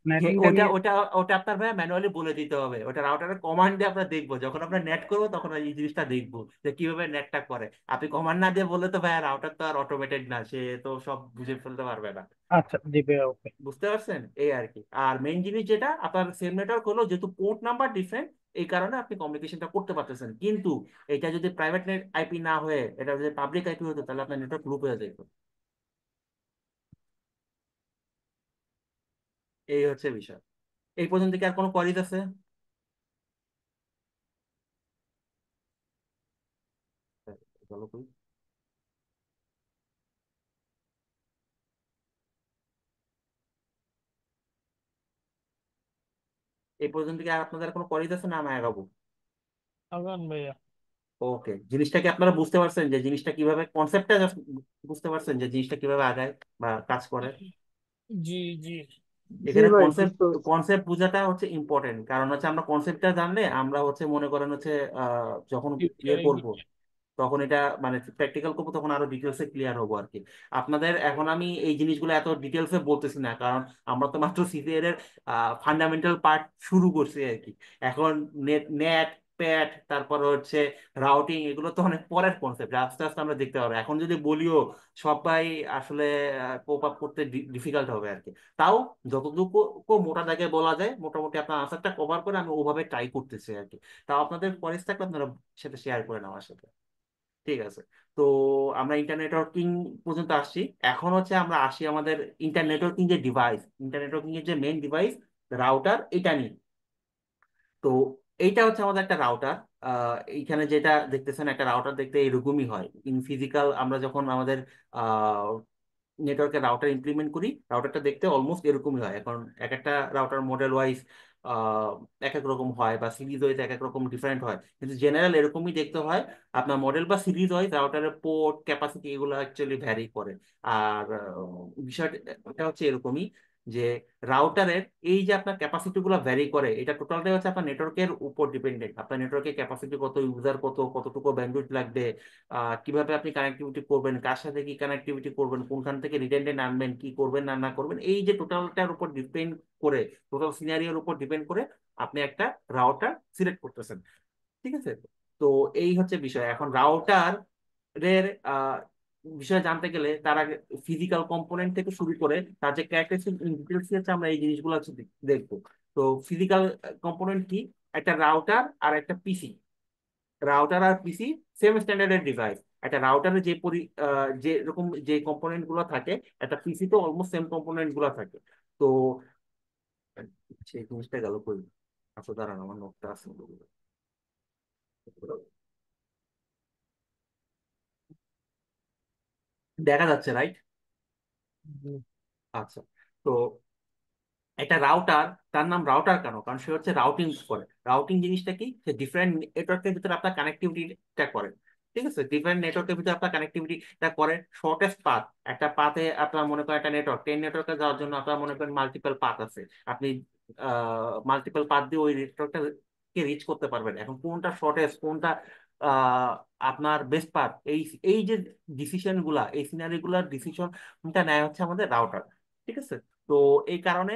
Speaker 8: নেটিংটা
Speaker 3: ওটা
Speaker 8: নিয়ে।
Speaker 3: ওটা ওটা আপনার ভাই ম্যানুয়ালি বলে দিতে হবে, ওটা রাউটারের কমান্ড দিয়ে আমরা দেখবো, যখন আমরা নেট করবো তখন এই জিনিসটা দেখবো যে কিভাবে নেটটা করে। আপনি কমান্ড না দিয়ে বললে তো ভাই রাউটার তো আর অটোমেটেড না, সে তো সব বুঝে ফেলতে পারবে না।
Speaker 8: আচ্ছা জি ভাই, ওকে।
Speaker 3: বুঝতে পারছেন, এই আর কি। আর মেইন জিনিস যেটা আপনার সেম নেটওয়ার্ক হলো, যেহেতু পোর্ট নাম্বার ডিফারেন্ট, এই কারণে আপনি কমিউনিকেশনটা করতে পারতেছেন। কিন্তু এটা যদি প্রাইভেট নেট আইপি না হয়ে এটা যদি পাবলিক আইপি হতো, তাহলে আপনার নেটওয়ার্ক লুপ হয়ে যেত। এই হচ্ছে বিষয়। এই পর্যন্ত কি আর কোনো কোয়ারিজ আছে? চলো কই। এই পর্যন্ত কি আর আপনাদের কোনো কোয়ারিজ আছে, না আমি আগাবো?
Speaker 7: আগান ভাইয়া।
Speaker 3: ওকে, জিনিসটা কি আপনারা বুঝতে পারছেন যে জিনিসটা কিভাবে, কনসেপ্টটা বুঝতে পারছেন যে জিনিসটা কিভাবে আগায় বা কাজ করে?
Speaker 7: জি জি।
Speaker 4: জি
Speaker 3: এখানে
Speaker 4: ভাই,
Speaker 3: কনসেপ্ট
Speaker 4: বুঝতে পারছি।
Speaker 3: কনসেপ্ট বোঝাটা হচ্ছে ইম্পর্টেন্ট, কারণ হচ্ছে আমরা কনসেপ্টটা জানলে আমরা হচ্ছে মনে করেন হচ্ছে যখন ইয়ে
Speaker 7: ফিউচারে
Speaker 3: করব,
Speaker 7: গিয়ে
Speaker 3: তখন এটা মানে প্র্যাকটিক্যাল করবো, তখন আরো ডিটেলসে ক্লিয়ার হবো আর কি। আপনাদের এখন আমি এই জিনিসগুলো এত ডিটেলসে বলতেছি না, কারণ আমরা তো মাত্র সিসিএর এর ফান্ডামেন্টাল পার্ট শুরু করছি আর কি। এখন নেট নেট প্যাট, তারপর হচ্ছে রাউটিং, এগুলো তো অনেক পরের কনসেপ্ট, আস্তে আস্তে আমরা দেখতে পাবো। এখন যদি বলিও সবাই আসলে কোপ আপ করতে ডিফিকাল্ট হবে আর কি। তাও যতটুকু মোটা দাগে বলা যায়, মোটামুটি আপনার আনসারটা কভার করে আমি ওভাবে ট্রাই করতেছি আর কি। তাও আপনাদের কোয়ারিজ থাকলে আপনারা সেটা শেয়ার করেন আমার সাথে। ঠিক আছে। তো আমরা ইন্টারনেট নেটওয়ার্কিং পর্যন্ত আসছি। এখন হচ্ছে আমরা আসি আমাদের ইন্টারনেট নেটওয়ার্কিং যে ডিভাইস, ইন্টারনেট নেটওয়ার্কিং এর যে মেইন ডিভাইস রাউটার, এটা নিয়ে। তো এইটা হচ্ছে আমাদের একটা রাউটার। এইখানে যেটা দেখতেছেন, একটা রাউটার দেখতে এরকমই হয় ইন ফিজিক্যাল। আমরা যখন আমাদের নেটওয়ার্কের রাউটার ইমপ্লিমেন্ট করি, রাউটারটা দেখতে অলমোস্ট এরকমই হয়। এখন এক একটা রাউটার মডেল ওয়াইজ এক এক রকম হয়, বা সিরিজ ওয়াইজ এক এক রকম ডিফারেন্ট হয়, কিন্তু জেনারেল এরকমই দেখতে হয়। আপনার মডেল বা সিরিজ ওয়াইজ রাউটারের পোর্ট ক্যাপাসিটি এগুলো অ্যাকচুয়ালি ভ্যারি করে। আর বিষয়টা হচ্ছে এরকমই যে রাউটারের এই যে আপনার ক্যাপাসিটি গুলো ভ্যারি করে, এটা টোটালটাই হচ্ছে আপনার নেটওয়ার্কের উপর ডিপেন্ডেন্ট। আপনার নেটওয়ার্কের ক্যাপাসিটি কত, ইউজার কত, কতটুকু ব্যান্ডউইথ লাগবে, কিভাবে আপনি কানেক্টিভিটি করবেন, কার সাথে কি কানেক্টিভিটি করবেন, কোনখান থেকে রিডান্ডেন্ট আনবেন, কি করবেন না না করবেন, এই যে টোটালটার উপর ডিপেন্ড করে, টোটাল সিনারিওর উপর ডিপেন্ড করে আপনি একটা রাউটার সিলেক্ট করতেছেন। ঠিক আছে। তো এই হচ্ছে বিষয়। এখন রাউটার এর বিষয়ে জানতে গেলে তার আগে ফিজিক্যাল কম্পোনেন্ট থেকে শুরু করে তার যে ক্যারেক্টারিস্টিক ডিটেলস হচ্ছে আমরা এই জিনিসগুলো হচ্ছে দেখবো। তো ফিজিক্যাল কম্পোনেন্ট কি? একটা রাউটার আর একটা পিসি। রাউটার আর পিসি সেম স্ট্যান্ডার্ডের ডিভাইস। একটা রাউটারে যে রকম যে কম্পোনেন্ট গুলো থাকে, একটা পিসি তো অলমোস্ট সেম কম্পোনেন্ট গুলো থাকে। তো সেই জিনিসটা গেল কই। আচ্ছা দাঁড়ান, আমার নোটটা আছে। দেখা যাচ্ছে, রাইট?
Speaker 7: জি।
Speaker 3: আচ্ছা। তো একটা রাউটার, তার নাম রাউটার কেন? কারণ সে হচ্ছে রাউটিং করে। রাউটিং জিনিসটা কি? সে ডিফারেন্ট নেটওয়ার্কের ভিতরে আপনার কানেক্টিভিটিটা করে। ঠিক আছে, ডিফারেন্ট নেটওয়ার্কের ভিতরে আপনার কানেক্টিভিটিটা করে। শর্টেস্ট পাথ, একটা পাথে আপনার মনে করেন একটা নেটওয়ার্ক, 10 নেটওয়ার্কে যাওয়ার জন্য আপনার মনে করেন মাল্টিপল পাথ আছে। আপনি মাল্টিপল পাথ দিয়ে ওই নেটওয়ার্কটাকে রিচ করতে পারবেন। এখন কোনটা শর্টেস্ট, কোনটা আহ, আপনার বেস্ট পাথ, এই এই যে ডিসিশন গুলা, এই সিনারি গুলার ডিসিশনটা নেয় হচ্ছে আমাদের রাউটার। ঠিক আছে। তো এই কারণে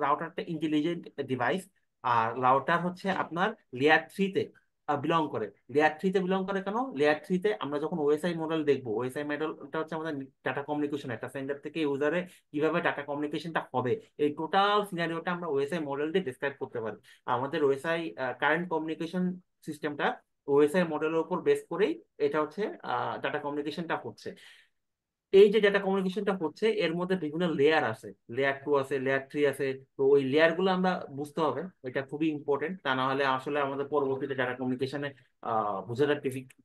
Speaker 3: রাউটারটা ইন্টেলিজেন্ট ডিভাইস। আর রাউটার হচ্ছে আপনার লেয়ার 3-তে বিলং করে। লেয়ার 3-তে বিলং করে কেন? লেয়ার 3-তে আমরা যখন ওএসআই মডেল দেখবো, ওএসআই মডেলটা হচ্ছে আমাদের ডাটা কমিউনিকেশন, একটা সেন্ডার থেকে ইউজারে কিভাবে ডাটা কমিউনিকেশনটা হবে, এই টোটাল সিনারিওটা আমরা ওএসআই মডেল দিয়ে ডিসক্রাইব করতে পারি। আমাদের ওএসআই কারেন্ট কমিউনিকেশন সিস্টেমটা ওএসআই মডেলের উপর বেস করেই এটা হচ্ছে ডাটা কমিউনিকেশনটা হচ্ছে। এই যে ডেটা কমিউনিকেশনটা হচ্ছে, এর মধ্যে বিভিন্ন লেয়ার আছে, লেয়ার 2 আছে, লেয়ার 3 আছে। তো ওই লেয়ার গুলো আমরা বুঝতে হবে, এটা খুবই ইম্পর্টেন্ট। তা না হলে আসলে আমাদের পরবর্তীতে ডাটা কমিউনিকেশনে বোঝাটা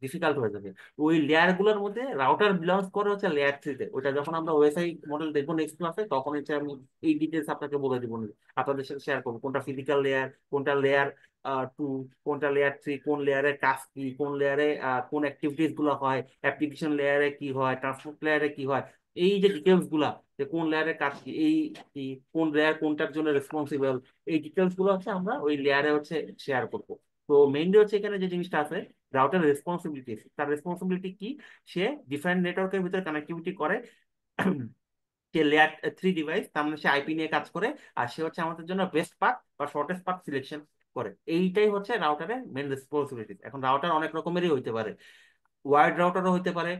Speaker 3: ডিফিকাল্ট হয়ে যাবে। ওই লেয়ার গুলোর মধ্যে রাউটার বিলংস করে হচ্ছে লেয়ার 3-তে। ওইটা যখন আমরা ওএসআই মডেল দেখবো নেক্সট ক্লাসে, তখন হচ্ছে আমি এই ডিটেলস আপনাকে বলে দিব, আপনাদের সাথে শেয়ার করবো কোনটা ফিজিক্যাল লেয়ার, কোনটা লেয়ার 2, কোনটা লেয়ার 3, কোন লেয়ারে কাজ কি, কোন লেয়ারে কোন অ্যাক্টিভিটিস গুলো হয়, অ্যাপ্লিকেশন লেয়ারে কি হয়, ট্রান্সপোর্ট লেয়ারে কি হয়। এই যে ডিটেলস গুলা, যে কোন লেয়ারের কাজ কি, এই কি কোন লেয়ার কোনটার জন্য রেসপন্সিবল, এই ডিটেলস গুলো হচ্ছে আমরা ওই লেয়ারে হচ্ছে শেয়ার করবো। তো মেইনলি হচ্ছে এখানে যে জিনিসটা আছে, রাউটার রেসপন্সিবিলিটি, তার রেসপন্সিবিলিটি কি, সে ডিফারেন্ট নেটওয়ার্কের ভিতরে কানেক্টিভিটি করে। সে লেয়ার 3 ডিভাইস, তার মানে সে আইপি নিয়ে কাজ করে, আর সে হচ্ছে আমাদের জন্য বেস্ট পাথ বা শর্টেস্ট পাথ সিলেকশন করে। এইটাই হচ্ছে রাউটারের মেন রেসপন্সিবিলিটি। এখন রাউটার অনেক রকমেরই হইতে পারে, ওয়ার্ড রাউটারও হইতে পারে,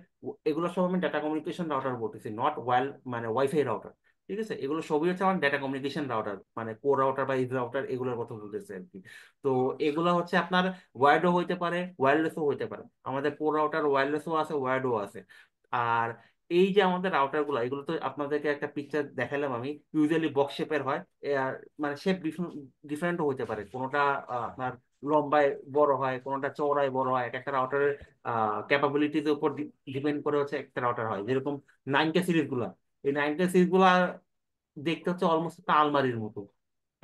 Speaker 3: এগুলো সব আমি ডাটা কমিউনিকেশন রাউটার বলতেছি, নট ওয়াইল মানে ওয়াইফাই রাউটার। ঠিক আছে, এগুলো সবই হচ্ছে আমার ডাটা কমিউনিকেশন রাউটার, মানে কোর রাউটার বা ইজ রাউটার, এগুলোর কথা বলতেছে আর কি। তো এগুলো হচ্ছে আপনার ওয়ার্ডও হইতে পারে, ওয়্যারলেসও হইতে পারে। আমাদের কোর রাউটার ওয়্যারলেসও আছে, ওয়ার্ডও আছে। আর এই যে আমাদের রাউটার গুলো, এগুলো তো আপনাদেরকে একটা পিকচার দেখালাম আমি, ইউজুয়ালি বক্স শেপের হয়। আর মানে শেপ ডিফারেন্টও হতে পারে, কোনোটা আপনার লম্বায় বড় হয়, কোনোটা চওড়ায় বড় হয়। এক একটা রাউটারের ক্যাপাবিলিটির উপর ডিপেন্ড করে হচ্ছে একটা রাউটার হয়। যেরকম 9K সিরিজ গুলা, এই 9K সিরিজ গুলা দেখতে হচ্ছে অলমোস্ট একটা আলমারির মতো,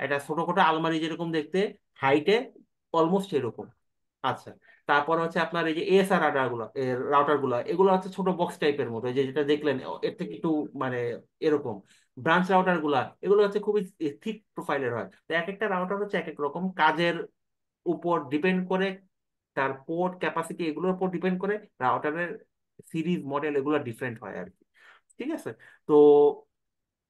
Speaker 3: একটা ছোটখাটো আলমারি যেরকম দেখতে, হাইটে অলমোস্ট এরকম। আচ্ছা, তারপর হচ্ছে আপনার এই যে এএসআর রাউটার গুলা, এগুলো হচ্ছে ছোট বক্স টাইপের মতো, এই যে যেটা দেখলেন এর থেকে একটু মানে এরকম। ব্রাঞ্চ রাউটার গুলা, এগুলো হচ্ছে খুবই থিক প্রোফাইলের হয়। তো এক একটা রাউটার হচ্ছে এক এক রকম কাজের উপর ডিপেন্ড করে, তার পোর্ট ক্যাপাসিটি এগুলোর উপর ডিপেন্ড করে রাউটারের সিরিজ মডেল এগুলো ডিফারেন্ট হয় আর কি। ঠিক আছে, তো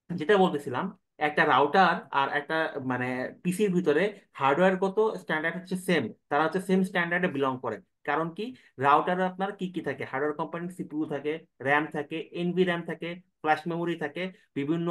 Speaker 3: যেটা বলতেছিলাম, একটা রাউটার আর একটা মানে পিসির ভিতরে হার্ডওয়্যারগত স্ট্যান্ডার্ড হচ্ছে সেম, তারা হচ্ছে সেম স্ট্যান্ডার্ডে বিলং করে। কারণ কি, রাউটারে আপনার কি কি থাকে, হার্ডওয়্যার কোম্পানির সিপিইউ থাকে, র্যাম থাকে, এনভি র্যাম থাকে, ফ্ল্যাশ মেমোরি থাকে, বিভিন্ন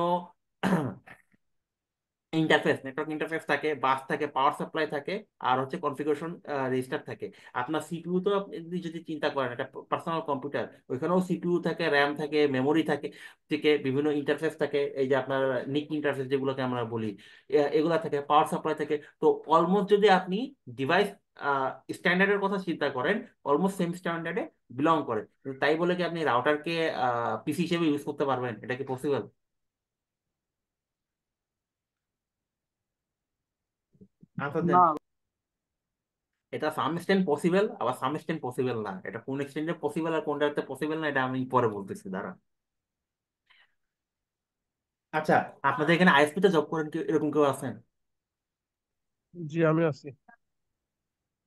Speaker 3: ইন্টারফেস, নেটওয়ার্ক ইন্টারফেস থাকে, বাস থাকে, পাওয়ার সাপ্লাই থাকে, আর হচ্ছে কনফিগারেশন রেজিস্টার থাকে। আপনার সিপিইউ তো আপনি যদি চিন্তা করেন, একটা পার্সোনাল কম্পিউটার, ওইখানেও সিপিইউ থাকে, র্যাম থাকে, মেমোরি থাকে, থেকে বিভিন্ন ইন্টারফেস থাকে, এই যে আপনার নিক ইন্টারফেস যেগুলোকে আমরা বলি, এগুলা থাকে, পাওয়ার সাপ্লাই থাকে। তো অলমোস্ট যদি আপনি ডিভাইস স্ট্যান্ডার্ডের কথা চিন্তা করেন, অলমোস্ট সেম স্ট্যান্ডার্ডে বিলং করে। তাই বলে কি আপনি রাউটারকে পিসি হিসেবে ইউজ করতে পারবেন? এটা কি পসিবল? আনসার দেন।
Speaker 8: না,
Speaker 3: এটা সাম এক্সটেন্ট পসিবল, আবার সাম এক্সটেন্ট পসিবল না। এটা কোন এক্সটেন্টে পসিবল আর কোনটাতে পসিবল না, এটা আমি পরে বলতেছি, দাঁড়া। আচ্ছা, আপনাদের এখানে আইএসপি তে জব করেন কেউ, এরকম কেউ আছেন?
Speaker 10: জি আমি আছি।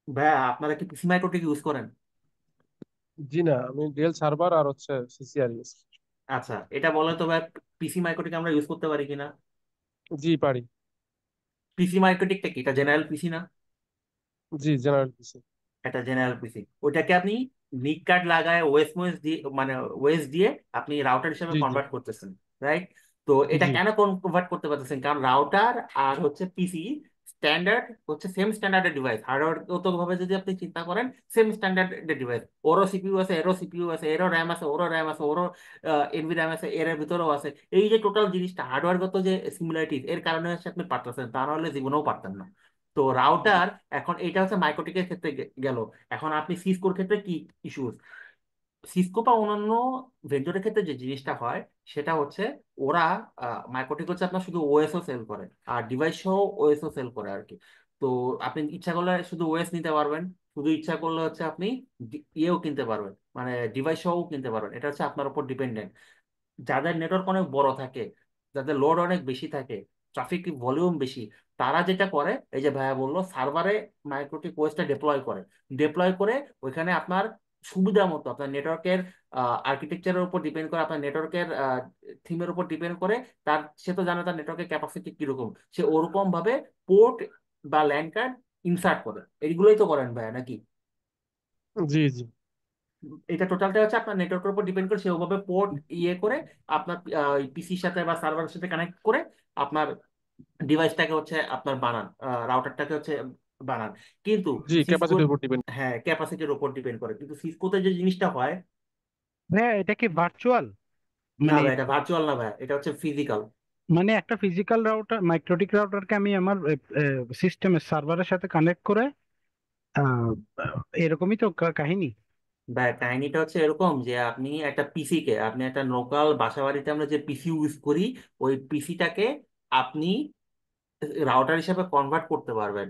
Speaker 3: ভাইয়া, আপনারা কি পিসি মাইক্রোটেক ইউজ করেন?
Speaker 10: জি না, আমি ডেল সার্ভার আর হচ্ছে সিসিআর ইউজ।
Speaker 3: আচ্ছা, এটা বলেন তো ভাই, পিসি মাইক্রোটেক আমরা ইউজ করতে পারি কিনা?
Speaker 10: জি পারি।
Speaker 3: পিসি মাইক্রোটেকটা কি, এটা জেনারেল পিসি না?
Speaker 10: জি জেনারেল পিসি।
Speaker 3: এটা জেনারেল পিসি, ওইটাকে আপনি নিক কার্ড লাগায় ওএস মোএস দিয়ে, মানে ওএস দিয়ে আপনি রাউটার হিসেবে
Speaker 10: জি জি
Speaker 3: কনভার্ট করতেছেন, রাইট? তো এটা
Speaker 10: জি
Speaker 3: কেন কনভার্ট করতে পারতেছেন? কারণ রাউটার আর হচ্ছে পিসি স্ট্যান্ডার্ড হচ্ছে সেম স্ট্যান্ডার্ডের ডিভাইস, হার্ডওয়্যারগত ভাবে যদি আপনি চিন্তা করেন সেম স্ট্যান্ডার্ডের ডিভাইস। ওরও সিপিইউ আছে, এরও সিপিইউ আছে, এরও র্যাম আছে, ওরও র্যাম আছে, ওরও এনভি র্যাম আছে, এর ভিতরেও আছে। এই যে টোটাল জিনিসটা হার্ডওয়্যারগত যে সিমিলারিটিস, এর কারণে হচ্ছে আপনি পারতেছেন, তা নাহলে জীবনেও পারতেন না। তো
Speaker 10: জি
Speaker 3: রাউটার, এখন এটা হচ্ছে মাইক্রোটিকের ক্ষেত্রে গেল। এখন আপনি সিসকোর ক্ষেত্রে কি ইস্যুস, সিসকো বা অন্যান্য ভেন্ডরের ক্ষেত্রে যে জিনিসটা হয় সেটা হচ্ছে, ওরা মাইক্রোটিক হচ্ছে আপনার শুধু ওএসও সেল করে, আর ডিভাইস সহ ওএসও সেল করে আর কি। তো আপনি ইচ্ছা করলে শুধু ওএস নিতে পারবেন, শুধু ইচ্ছা করলে হচ্ছে আপনি ইয়েও কিনতে পারবেন, মানে ডিভাইস সহও কিনতে পারবেন। এটা হচ্ছে আপনার উপর ডিপেন্ডেন্ট। যাদের নেটওয়ার্ক অনেক বড় থাকে, যাদের লোড অনেক বেশি থাকে, ট্রাফিক ভলিউম বেশি, তারা যেটা করে, এই যে ভাইয়া বললো, সার্ভারে মাইক্রোটিক ওএসটা ডিপ্লয় করে ওইখানে আপনার সুবিধা মতো আপনার নেটওয়ার্কের আর্কিটেকচারের উপর ডিপেন্ড করে, আপনার নেটওয়ার্কের থিমের উপর ডিপেন্ড করে, তার সে তো জানে তার নেটওয়ার্কের ক্যাপাসিটি কিরকম, সে ওরকম ভাবে পোর্ট বা ল্যান কার্ড ইনসার্ট করে। এইগুলোই তো করেন ভাইয়া নাকি?
Speaker 10: জি জি
Speaker 3: এটা টোটালটা হচ্ছে আপনার নেটওয়ার্কের উপর ডিপেন্ড করে, সে ওভাবে পোর্ট ইয়ে করে আপনার পিসির সাথে বা সার্ভারের সাথে কানেক্ট করে আপনার ডিভাইসটাকে হচ্ছে আপনার বানান, রাউটারটাকে হচ্ছে বানান। কিন্তু
Speaker 10: জি
Speaker 3: সিসকো,
Speaker 10: ক্যাপাসিটির উপর ডিপেন্ড।
Speaker 3: হ্যাঁ, ক্যাপাসিটির উপর ডিপেন্ড করে। কিন্তু সিসকোতে যে জিনিসটা হয়,
Speaker 8: হ্যাঁ, এটা কি ভার্চুয়াল?
Speaker 3: না
Speaker 8: মানে
Speaker 3: ভাই, এটা ভার্চুয়াল না ভাই, এটা হচ্ছে ফিজিক্যাল।
Speaker 8: মানে একটা ফিজিক্যাল রাউটার, মাইক্রোটিক রাউটারকে আমি আমার সিস্টেমের সার্ভারের সাথে কানেক্ট করে আহ, এরকমই তো কাহিনী।
Speaker 3: ভাই কাহিনীটা হচ্ছে এরকম যে, আপনি একটা পিসি কে, আপনি একটা লোকাল বাসা বাড়িতে আমরা যে পিসি ইউজ করি, ওই পিসিটাকে আপনি রাউটার হিসেবে কনভার্ট করতে পারবেন।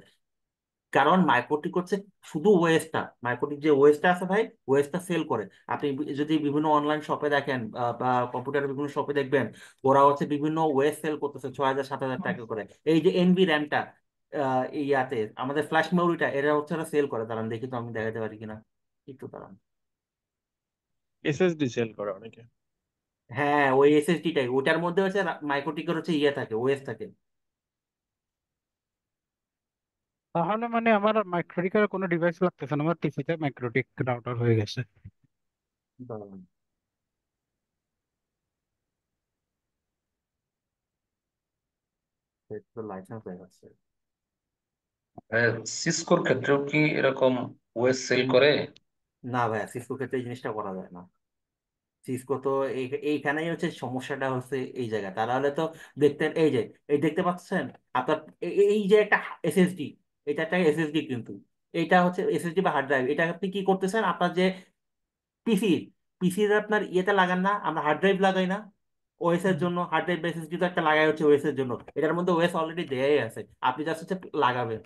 Speaker 3: কারণ মাইক্রোটিক হচ্ছে শুধু ওয়েস্টটা, মাইক্রোটিক যে ওয়েস্টটা আছে ভাই, ওয়েস্টটা সেল করে। আপনি যদি বিভিন্ন অনলাইন শপে দেখেন বা কম্পিউটারের বিভিন্ন শপে দেখবেন, ওরা হচ্ছে বিভিন্ন ওয়েস্ট সেল করতেছে 6,000 7,000 টাকা করে। এই যে এনভি র্যামটা ইয়াতে আমাদের ফ্ল্যাশ মেমোরিটা, এরা হচ্ছে ওরা সেল করে। দাঁড়ান দেখি তো আমি দেখাতে পারি কিনা, একটু দাঁড়ান।
Speaker 10: এসএসডি সেল করে অনেকে।
Speaker 3: হ্যাঁ, ওই এসএসডিটাই, ওটার মধ্যে হচ্ছে মাইক্রোটিকের হচ্ছে ইয়ে থাকে, ওয়েস্ট থাকে।
Speaker 8: তাহলে মানে আমার মাইক্রোটিকের কোনো ডিভাইস লাগতেছে না, আমার টিসিতে মাইক্রোটিক রাউটার হয়ে গেছে।
Speaker 3: দাঁড়ান, লাইসেন্স হয়ে যাচ্ছে।
Speaker 5: সিসকোর ক্ষেত্রেও কি এরকম ওএস সেল করে?
Speaker 3: না ভাইয়া, সিসকো ক্ষেত্রে এই জিনিসটা করা যায় না। সিসকো তো এইখানেই হচ্ছে সমস্যাটা হচ্ছে এই জায়গায়। তারা হলে তো দেখতেন, এই যে এই দেখতে পাচ্ছেন আপনার এই যে একটা এসএসডি, এটা একটা এসএসডি কিন্তু, এটা হচ্ছে এসএসডি বা হার্ড ড্রাইভ। এটা আপনি কি করতেছেন, আপনার যে পিসি, পিসির আপনার ইয়েতে লাগান না, আমরা হার্ড ড্রাইভ লাগাই না ওএস এর জন্য, হার্ড ড্রাইভ বা এসএসডি তো একটা লাগাই হচ্ছে ওএস এর জন্য। এটার মধ্যে ওএস অলরেডি দেয়াই আছে, আপনি জাস্ট হচ্ছে লাগাবেন।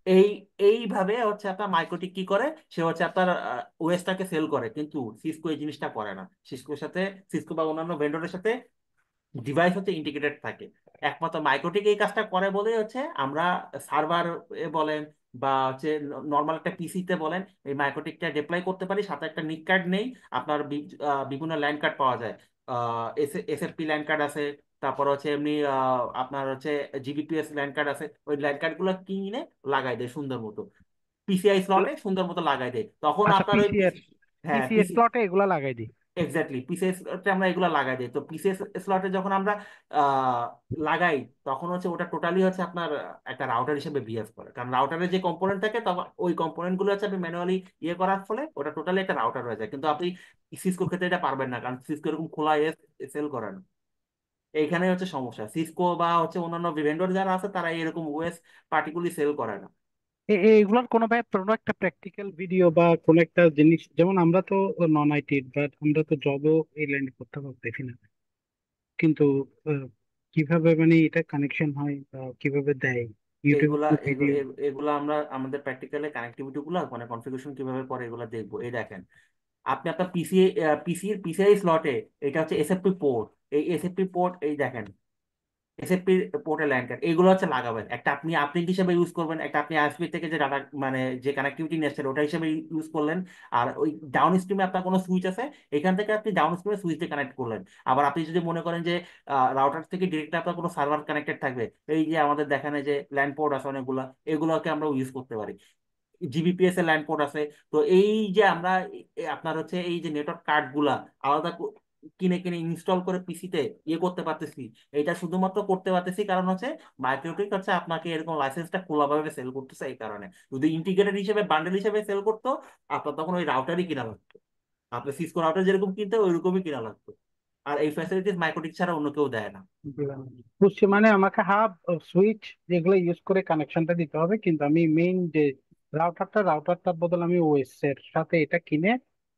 Speaker 3: এই এইভাবে হচ্ছে আপনার মাইক্রোটিক কি করে, সে হচ্ছে আপনার ওএসটাকে সেল করে, কিন্তু সিসকো এই জিনিসটা করে না। সিসকোর সাথে, সিসকো বা অন্যান্য ভেন্ডরের সাথে ডিভাইস হচ্ছে ইন্টিগ্রেটেড থাকে। একমাত্র মাইক্রোটিক এই কাজটা করে বলেই হচ্ছে আমরা সার্ভার বলেন বা হচ্ছে নর্মাল একটা পিসিতে বলেন, এই মাইক্রোটিকটা ডিপ্লয় করতে পারি। সাথে একটা নিক কার্ড নেই, আপনার বিভিন্ন ল্যান্ড কার্ড পাওয়া যায়। এসএফপি ল্যান্ড কার্ড আছে, তারপর হচ্ছে এমনি আপনার হচ্ছে জিবিপিএস ল্যান্ড কার্ড আছে। ওই ল্যান্ড কার্ড গুলো কিনে লাগাই দেয় সুন্দর মতো, পিসিআই স্লটে সুন্দর মতো লাগাই দেয়, তখন
Speaker 8: আচ্ছা,
Speaker 3: আপনার ওই
Speaker 8: পিসিএস
Speaker 3: হ্যাঁ
Speaker 8: পিসিএস স্লটে এগুলা লাগাই দিই।
Speaker 3: এক্স্যাক্টলি পিসিএস স্লটে আমরা এগুলো লাগাই দিই। তো পিসিএস স্লটে যখন আমরা আহ, লাগাই, তখন হচ্ছে ওটা টোটালি হচ্ছে আপনার একটা রাউটার হিসেবে বিহেভ করে। কারণ রাউটারের যে কম্পোনেন্ট থাকে, তখন ওই কম্পোনেন্ট গুলো হচ্ছে আপনি ম্যানুয়ালি ইয়ে করার ফলে ওটা টোটালি একটা রাউটার হয়ে যায়। কিন্তু আপনি সিসকোর ক্ষেত্রে এটা পারবেন না, কারণ সিসকো এরকম খোলা সেল করে না। এইখানে হচ্ছে সমস্যা, সিসকো বা হচ্ছে অন্যান্য ভেন্ডর যারা আছে, তারা এরকম ওএস পার্টিকুলারলি সেল করে না।
Speaker 8: এগুলোর কোনো ভাই কোনো একটা প্র্যাকটিক্যাল ভিডিও বা কোনো একটা জিনিস, যেমন আমরা তো নন আইটি, বাট আমরা তো জবও এই লাইনে করতে পারতেছি না, কিন্তু আহ, কিভাবে মানে এটা কানেকশন হয় বা কিভাবে দেয়, ইউটিউবে
Speaker 3: এগুলা
Speaker 8: কোনো
Speaker 3: এগু-
Speaker 8: ভিডিও?
Speaker 3: এ- এগুলা আমরা আমাদের প্র্যাকটিক্যালে কানেক্টিভিটি গুলা মানে কনফিগারেশন কিভাবে করে এগুলা দেখবো। এই দেখেন, আপনি আপনার পিসিআই স্লটে, এটা হচ্ছে এসএফপি পোর্ট, এই এসএফপি পোর্ট এই দেখেন, এসএফপি পোর্টের ল্যান কার্ড এগুলো হচ্ছে লাগাবেন। একটা আপনি আপলিঙ্ক হিসেবে ইউজ করবেন, একটা আপনি আইএসপি থেকে যে ডাটা মানে যে কানেক্টিভিটি নিচ্ছেন ওটা হিসেবে ইউজ করলেন। আর ওই ডাউন স্ট্রিমে আপনার কোনো সুইচ আছে, এখান থেকে আপনি ডাউন স্ট্রিমে সুইচ দিয়ে কানেক্ট করলেন। আবার আপনি যদি মনে করেন যে রাউটার থেকে ডিরেক্ট আপনার কোনো সার্ভার কানেক্টেড থাকবে, এই যে আমাদের দেখানে যে ল্যান্ড পোর্ট আছে অনেকগুলা, এগুলোকে আমরা ইউজ করতে পারি। জিবিপিএস এর ল্যান্ড পোর্ট আছে। তো এই যে আমরা আপনার হচ্ছে এই যে নেটওয়ার্ক কার্ড গুলা আলাদা কিনে কিনে ইনস্টল করে পিসিতে ইয়ে করতে পারতেছি, এটা শুধুমাত্র করতে পারতেছি কারণ হচ্ছে মাইক্রোটেক হচ্ছে আপনাকে এরকম লাইসেন্সটা খোলাভাবে সেল করতেছে। এই কারণে যদি ইন্টিগ্রেটেড হিসেবে বান্ডেল হিসেবে সেল করতো, আপনার তখন ওই রাউটারই কিনা লাগতো, আপনার সিসকো রাউটার যেরকম কিনতে ওইরকমই কিনা লাগতো। আর এই ফ্যাসিলিটিস মাইক্রোটেক ছাড়া অন্য কেউ দেয় না।
Speaker 8: বুঝছি, মানে আমাকে হাব সুইচ যেগুলো ইউজ করে কানেকশনটা দিতে হবে, কিন্তু আমি মেইন যে রাউটারটার বদলে আমি ওএস এর সাথে এটা কিনে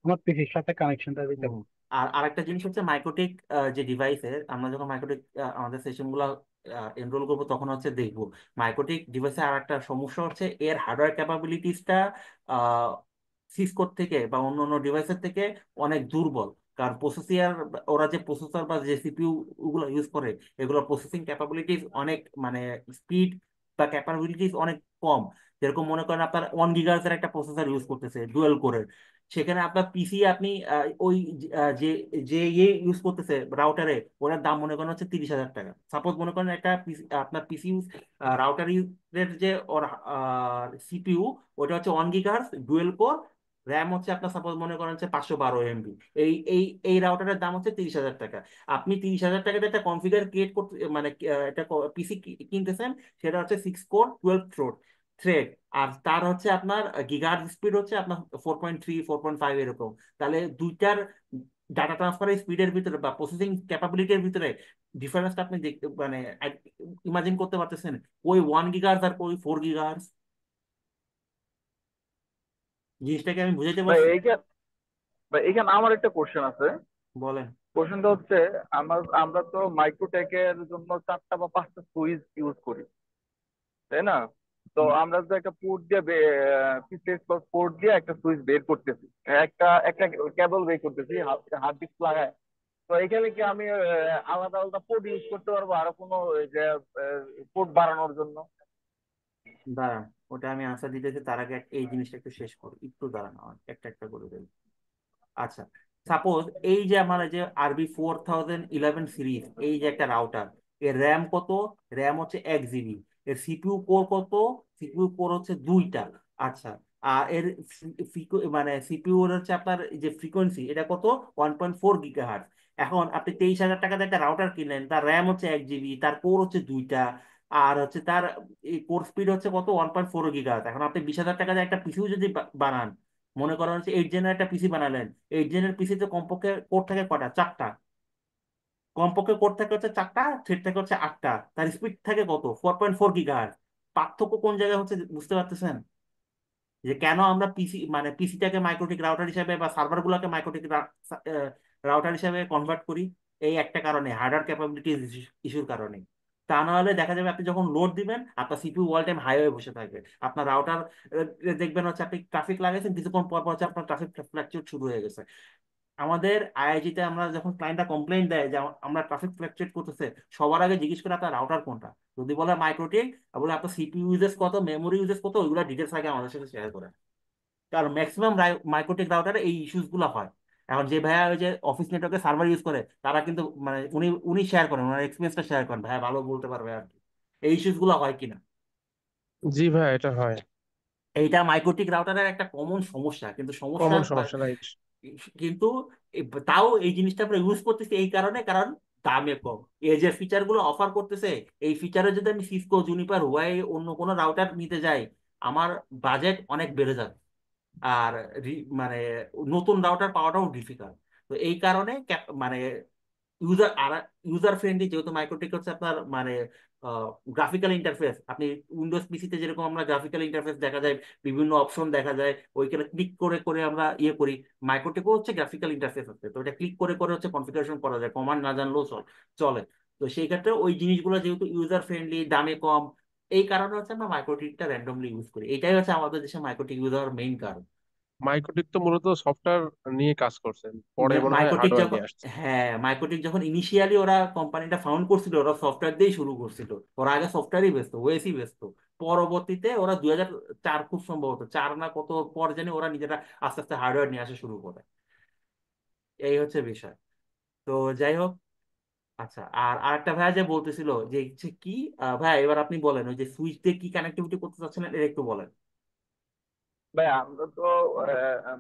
Speaker 8: আমার পিসির সাথে কানেকশনটা দিতে
Speaker 3: হুম।
Speaker 8: হবে।
Speaker 3: আর আরেকটা জিনিস হচ্ছে মাইক্রোটেক যে ডিভাইসের, আমরা যখন মাইক্রোটেক আমাদের সেশন গুলো এনরোল করবো, তখন হচ্ছে দেখবো মাইক্রোটেক ডিভাইসে আর একটা সমস্যা হচ্ছে এর হার্ডওয়্যার ক্যাপাবিলিটিসটা সিসকোর থেকে বা অন্য অন্য ডিভাইসের থেকে অনেক দুর্বল। কারণ প্রসেসর, ওরা যে প্রসেসর বা যে সিপিইউ গুলো ইউজ করে, এগুলোর প্রসেসিং ক্যাপাবিলিটিস অনেক মানে স্পিড বা ক্যাপাবিলিটিস অনেক কম। যেরকম মনে করেন আপনার 1 GHz এর একটা প্রসেসর ইউজ করতেছে ডুয়েল কোরের, সেখানে আপনার পিসি আপনি ওই যে যে ইয়ে ইউজ করতেছে রাউটারে, ওটার দাম মনে করেন হচ্ছে 30,000 টাকা। সাপোজ মনে করেন একটা আপনার পিসি রাউটার এর যে ওর সিপিইউ, ওটা হচ্ছে 1 GHz ডুয়েল কোর, র্যাম হচ্ছে আপনার সাপোজ মনে করেন হচ্ছে 512 MB। এই এই এই রাউটারের দাম হচ্ছে 30,000 টাকা। আপনি 30,000 টাকাতে একটা কনফিগার ক্রিয়েট করতে মানে একটা পিসি কিনতেছেন, সেটা হচ্ছে 6 কোর 12 থ্রেড, আর তার হচ্ছে আপনার গিগার স্পিড হচ্ছে আপনার 4.3 4.5 এরকম। তাহলে দুইটার ডাটা ট্রান্সফারের স্পিডের ভিতরে বা প্রসেসিং ক্যাপাবিলিটির ভিতরে ডিফারেন্সটা আপনি দেখতে মানে ইমাজিন করতে পারতেছেন, ওই 1 GHz আর ওই 4 GHz। জিনিসটাকে আমি বুঝাইতে
Speaker 4: ভাই
Speaker 3: পারছি?
Speaker 4: এইখানে ভাই এইখানে আমার একটা কোশ্চেন আছে।
Speaker 3: বলেন।
Speaker 4: কোশ্চেনটা হচ্ছে, আমরা তো মাইক্রোটেকের জন্য 4টা বা 5টা সুইচ ইউজ করি, তাই না? তো আমরা তো একটা পোর্ট দিয়ে পিসিএস পোর্ট দিয়ে একটা সুইচ বের করতেছি, একটা একটা কেবল বের করতেছি হার্ড ডিস্ক লাগায়। তো এখানে কি আমি আলাদা আলাদা পোর্ট ইউজ করতে পারবো আরো কোনো ওই যে পোর্ট বাড়ানোর জন্য?
Speaker 3: দাঁড়ান, ওটা আমি আনসার দিতেছি, তার আগে এই জিনিসটা একটু শেষ করি, একটু দাঁড়ান, আমার একটা একটা করে দেবো। আচ্ছা, সাপোজ এই যে আমার এই যে RB4011 সিরিজ, এই যে একটা রাউটার, এর র্যাম কত? র্যাম হচ্ছে 1 GB। এর সিপিইউ কোর কত? সিপিইউ কোর হচ্ছে 2টা। আচ্ছা, আর এর মানে সিপিইউ হচ্ছে আপনার যে ফ্রিকোয়েন্সি, এটা কত? 1.4 GHz। এখন আপনি 23,000 টাকাতে একটা রাউটার কিনলেন, তার র্যাম হচ্ছে 1 GB, তার কোর হচ্ছে 2টা, আর হচ্ছে তার কোর স্পিড হচ্ছে কত? 1.4 GHz। এখন আপনি 20,000 টাকাতে একটা পিসিও যদি বানান, মনে করেন হচ্ছে 8 জেনের একটা পিসি বানালেন, 8 জেনের পিসিতে কমপক্ষে কোড থাকে কটা? 4টা। কমপক্ষে কোড থাকে হচ্ছে 4টা, থ্রেড থাকে হচ্ছে 8টা, তার স্পিড থাকে কত? 4.4 GHz। পার্থক্য কোন জায়গায় হচ্ছে বুঝতে পারতেছেন? যে কেন আমরা পিসি মানে পিসিটাকে মাইক্রোটিক রাউটার হিসেবে বা সার্ভার গুলোকে মাইক্রোটিক রাউটার হিসেবে কনভার্ট করি, এই একটা কারণে, হার্ডওয়্যার ক্যাপাবিলিটি ইস্যুর কারণে। তা না হলে দেখা যাবে আপনি যখন লোড দিবেন, আপনার সিপিইউ অল টাইম হাই হয়ে বসে থাকবে। আপনার রাউটার দেখবেন হচ্ছে আপনি ট্রাফিক লাগাইছেন, কিছুক্ষণ পর পর হচ্ছে আপনার ট্রাফিক ফ্লাকচুয়েট শুরু হয়ে গেছে। আমাদের আইআইজিতে আমরা যখন ক্লায়েন্টরা কমপ্লেইন দেয় যে আমরা ট্রাফিক ফ্লাকচুয়েট করতেছে, সবার আগে জিজ্ঞেস করে আপনার রাউটার কোনটা। যদি বলে মাইক্রোটিক, বলে আপনার সিপিইউ ইউজেস কত, মেমোরি ইউজেস কত, ওইগুলো ডিটেলস আগে আমাদের সাথে শেয়ার করে। কারণ ম্যাক্সিমাম মাইক্রোটেক রাউটারে এই ইস্যুস গুলো হয়। এখন যে ভাইয়া ওই যে অফিস নেটওয়ার্কে সার্ভার ইউজ করে, তারা কিন্তু মানে উনি উনি শেয়ার করেন, ওনার এক্সপিরিয়েন্সটা শেয়ার করেন, ভাইয়া ভালো বলতে পারবে আর কি এই ইস্যুস গুলো হয় কিনা।
Speaker 10: জি ভাই, এটা হয়।
Speaker 3: এইটা মাইক্রোটিক রাউটারের একটা কমন সমস্যা, কিন্তু সমস্যা
Speaker 10: কমন সমস্যা, রাইট।
Speaker 3: কিন্তু তাও এই জিনিসটা আমরা ইউজ করতেছি এই কারণে, কারণ দামে কম। এই যে ফিচার গুলো অফার করতেছে, এই ফিচারে যদি আমি সিসকো, জুনিপার, হুয়াই অন্য কোনো রাউটার নিতে যাই, আমার বাজেট অনেক বেড়ে যাবে। আর মানে নতুন রাউটার পাওয়াটাও ডিফিকাল্ট। তো এই কারণে মানে ইউজার আর ইউজার ফ্রেন্ডলি, যেহেতু মাইক্রোটেক হচ্ছে আপনার মানে গ্রাফিক্যাল ইন্টারফেস, আপনি উইন্ডোজ পিসিতে যেরকম আমরা গ্রাফিক্যাল ইন্টারফেস দেখা যায়, বিভিন্ন অপশন দেখা যায়, ওইখানে ক্লিক করে করে আমরা ইয়ে করি, মাইক্রোটেকও হচ্ছে গ্রাফিক্যাল ইন্টারফেস আছে, তো এটা ক্লিক করে করে হচ্ছে কনফিগারেশন করা যায়, কমান্ড না জানলেও চলে। তো সেই ক্ষেত্রে ওই জিনিসগুলো যেহেতু ইউজার ফ্রেন্ডলি, দামে কম, এই কারণে হচ্ছে আমরা মাইক্রোটেকটা র্যান্ডমলি ইউজ করি। এটাই হচ্ছে আমাদের দেশে মাইক্রোটেক ইউজ হওয়ার মেইন কারণ।
Speaker 10: মাইক্রোটিক তো মূলত সফটওয়্যার নিয়ে কাজ করছেন, পরে মনে হয়
Speaker 3: মাইক্রোটিক
Speaker 10: হার্ডওয়্যার
Speaker 3: যখন,
Speaker 10: নিয়ে আসছে।
Speaker 3: হ্যাঁ, মাইক্রোটিক যখন ইনিশিয়ালি ওরা কোম্পানিটা ফাউন্ড করছিল, ওরা সফটওয়্যার দিয়েই শুরু করছিল। ওরা আগে সফটওয়্যারই বেচতো, ওএসই বেচতো। পরবর্তীতে ওরা 2004 খুব সম্ভবত 4 না কত পর জানি ওরা নিজেরা আস্তে আস্তে হার্ডওয়্যার নিয়ে আসা শুরু করে। এই হচ্ছে বিষয়। তো যাই হোক, আচ্ছা, আর আরেকটা ভাইয়া যে বলতেছিল যে হচ্ছে কি, ভাইয়া এবার আপনি বলেন ওই যে সুইচ দিয়ে কি কানেক্টিভিটি করতে চাচ্ছিলেন, এটা একটু বলেন।
Speaker 4: ভাই আমরা তো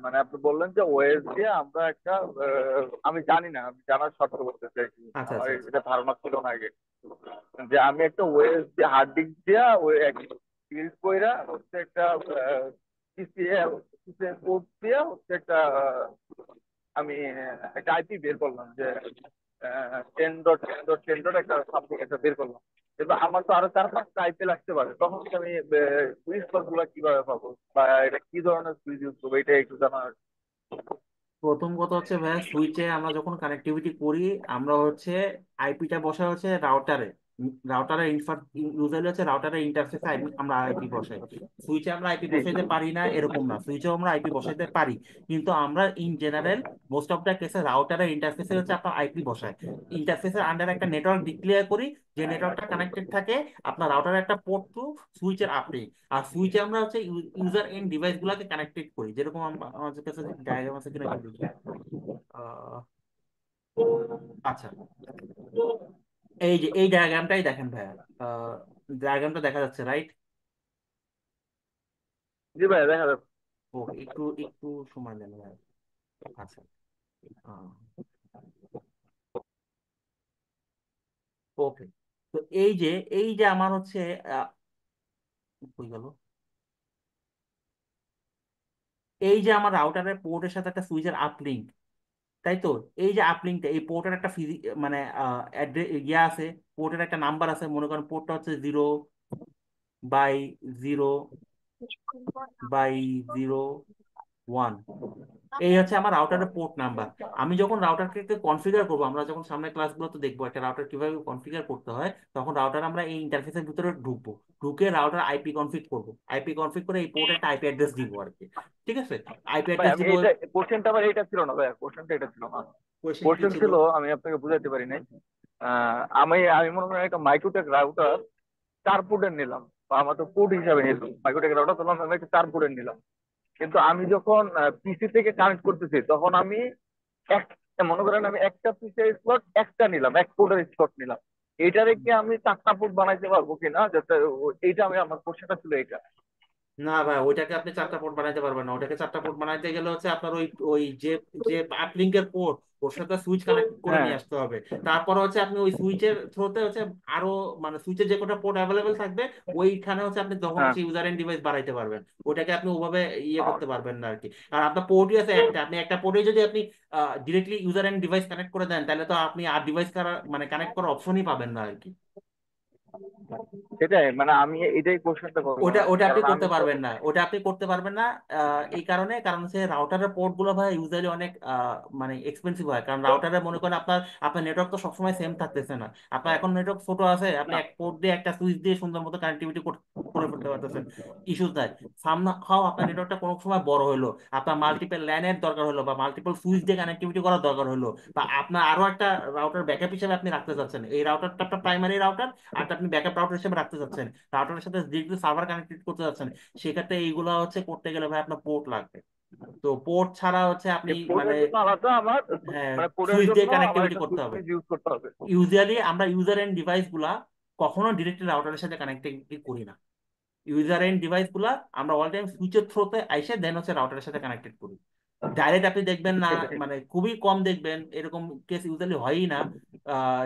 Speaker 4: মানে আপনি বললেন যে ওএস দিয়ে আমরা একটা আমি জানি না, আমি জানার শর্ত করতেছি আর কি,
Speaker 3: আচ্ছা
Speaker 4: আমার
Speaker 3: আচ্ছা আচ্ছা।
Speaker 4: এটা ধারণা ছিল না আগে, যে আমি একটা ওএস দিয়ে হার্ড ডিস্ক দিয়া ওই বিল্ড কইরা হচ্ছে একটা পিসিএল পোর্ট দিয়া হচ্ছে একটা আমি একটা আইপি বের করলাম যে 10.10.10 একটা সামথিং একটা বের করলাম। কিন্তু আমার তো আরো 4-5টা আইপি লাগতে পারে, তখন কি আমি সুইচ গুলা কিভাবে পাবো, বা এটা কি ধরনের সুইচ ইউজ করবো, এটা একটু জানার।
Speaker 3: প্রথম কথা হচ্ছে ভাইয়া, সুইচে আমরা যখন কানেক্টিভিটি করি, আমরা হচ্ছে আইপিটা বসাই হচ্ছে রাউটারে। রাউটারের ইউজুয়ালি হচ্ছে রাউটারের ইন্টারফেসে আমরা আইপি বসাই। সুইচে আমরা আইপি
Speaker 4: জি।
Speaker 3: বসাইতে পারি না এরকম না, সুইচেও আমরা আইপি বসাইতে পারি। কিন্তু আমরা in general most of the কেসে রাউটারের ইন্টারফেসে হচ্ছে আপনার আইপি বসাই। ইন্টারফেসের আন্ডার একটা নেটওয়ার্ক ডিক্লেয়ার করি, যে নেটওয়ার্কটা কানেক্টেড থাকে আপনার রাউটারের একটা পোর্ট টু সুইচের আপনি। আর সুইচে আমরা হচ্ছে ইউজার এন্ড ডিভাইস গুলাকে কানেক্টেড করি, যেরকম আমাদের কাছে ডায়াগ্রাম আছে কিনা একটু দেখি। আহ, আচ্ছা, এই যে এই ডায়াগ্রামটাই দেখেন ভাইয়া, ডায়াগ্রামটা দেখা যাচ্ছে, রাইট?
Speaker 4: জি ভাই, দেখা যাচ্ছে।
Speaker 3: ওকে, একটু একটু সময় নেন ভাইয়া। আচ্ছা, ওকে। তো এই যে আমার হচ্ছে আহ, কই গেল, এই যে আমার রাউটারের পোর্টের সাথে একটা সুইচের আপলিঙ্ক, তাই তো? এই যে আপলিঙ্কটা, এই পোর্টের একটা মানে ইয়ে আছে, পোর্টের একটা নাম্বার আছে, মনে করেন পোর্টটা হচ্ছে 0/0/0 1। এই হচ্ছে আমার রাউটারের পোর্ট নাম্বার। আমি যখন রাউটারকে কনফিগার করবো, আমরা যখন সামনে ক্লাসগুলোতে দেখবো একটা রাউটার কিভাবে কনফিগার করতে হয়, তখন রাউটার আমরা এই ইন্টারফেসের ভিতরে ঢুকবো, ঢুকে রাউটার আইপি কনফিগ করবো, আইপি কনফিগ করে এই পোর্টে একটা আইপি অ্যাড্রেস দিব আর কি। ঠিক আছে, আইপি
Speaker 4: ভাই
Speaker 3: অ্যাড্রেস
Speaker 4: আমি
Speaker 3: দিব।
Speaker 4: এটা কোশ্চেনটা আবার এটা ছিল না ভাই, কোশ্চেনটা এটা ছিল না।
Speaker 3: কোয়েশ্চেন কি
Speaker 4: কোশ্চেন
Speaker 3: ছিল?
Speaker 4: ছিল, আমি আপনাকে বুঝাইতে পারি নাই। আমি আমি মনে করেন একটা মাইক্রোটেক রাউটার 4 পোর্টের নিলাম, বা আমার তো পোর্ট হিসাবে নিলাম মাইক্রোটেক রাউটার, তখন আমি একটা 4 পোর্টের নিলাম। কিন্তু আমি যখন পিসি থেকে কানেক্ট করতেছি, তখন আমি এক মনে করেন আমি একটা পিসের স্লট একটা নিলাম, 1 পোর্টের স্লট নিলাম। এইটারে কি আমি 4টা পোর্ট বানাইতে পারবো কিনা, যাতে এইটা আমি আমার কোশ্চেনটা ছিল এটা।
Speaker 3: না ভাই, ওইটাকে আপনি 4টা পোর্ট বানাইতে পারবেন না। ওটাকে 4টা পোর্ট বানাইতে গেলে হচ্ছে আপনার ওই ওই যে যে আপলিঙ্কের পোর্ট, ওর সাথে সুইচ কানেক্ট করে
Speaker 4: হ্যাঁ।
Speaker 3: নিয়ে আসতে হবে। তারপর হচ্ছে আপনি ওই সুইচের থ্রোতে হচ্ছে আরো মানে সুইচের যে কটা পোর্ট অ্যাভেলেবেল থাকবে, ওইখানে হচ্ছে আপনি তখন
Speaker 4: হ্যাঁ।
Speaker 3: হচ্ছে ইউজার এন্ড ডিভাইস বাড়াইতে পারবেন। ওটাকে আপনি ওভাবে ইয়ে করতে পারবেন না আর কি। আর আপনার পোর্টই আছে একটা, আপনি একটা পোর্টে যদি আপনি directly user end device connect করে দেন, তাহলে তো আপনি আর ডিভাইস মানে কানেক্ট করার অপশনই পাবেন না আর কি।
Speaker 4: সেটাই, মানে আমি এটাই কোশ্চেনটা করলাম
Speaker 3: ওটা
Speaker 4: আর কি,
Speaker 3: ওটা আপনি
Speaker 4: কারণ
Speaker 3: করতে
Speaker 4: আমি তো।
Speaker 3: পারবেন না, ওটা আপনি করতে পারবেন না। এই কারণে, কারণ হচ্ছে রাউটারের পোর্ট গুলো ভাই ইউজুয়ালি অনেক মানে এক্সপেন্সিভ হয়। কারণ রাউটারে মনে করেন আপনার আপনার নেটওয়ার্ক তো সবসময় সেম থাকতেছে না। আপনার এখন নেটওয়ার্ক ছোট আছে, আপনি
Speaker 4: না।
Speaker 3: এক পোর্ট দিয়ে একটা সুইচ দিয়ে সুন্দর মতো কানেক্টিভিটি করে ফেলতে পারতেছেন, ইস্যুস নাই। সামহাও আপনার নেটওয়ার্কটা কোনো সময় বড় হলো, আপনার মাল্টিপল ল্যানের দরকার হলো, বা মাল্টিপল সুইচ দিয়ে কানেক্টিভিটি করার দরকার হলো, বা আপনার আরো একটা রাউটার ব্যাকআপ হিসেবে আপনি রাখতে চাচ্ছেন, এই রাউটারটা আপনার প্রাইমারি রাউটার, আর আপনি ব্যাকআপ রাউটার হিসেবে রাখতে চাচ্ছেন, রাউটারের সাথে ডিরেক্টলি সার্ভার কানেক্টেড করতে যাচ্ছেন, সেক্ষেত্রে এইগুলা হচ্ছে করতে গেলে ভাই আপনার পোর্ট লাগবে। তো পোর্ট ছাড়া হচ্ছে আপনি মানে
Speaker 4: পোর্টের জন্য আলাদা আমার,
Speaker 3: হ্যাঁ
Speaker 4: মানে পোর্টের
Speaker 3: সুইচ দিয়ে
Speaker 4: জন্য আমার
Speaker 3: কানেক্টিভিটি
Speaker 4: একটা
Speaker 3: করতে হবে।
Speaker 4: সুইচ ইউজ করতে হবে।
Speaker 3: ইউজুয়ালি আমরা ইউজার এন্ড ডিভাইস গুলা কখনো ডিরেক্টলি রাউটারের সাথে কানেক্টিভিটি করি না। ইউজার এন্ড ডিভাইস গুলা আমরা অল টাইম সুইচের থ্রোতে আইসে দেন হচ্ছে রাউটারের সাথে কানেক্টেড করি। ডাইরেক্ট আপনি দেখবেন না,
Speaker 4: সেটাই।
Speaker 3: মানে খুবই কম দেখবেন, এরকম কেস ইউজুয়ালি হয়ই না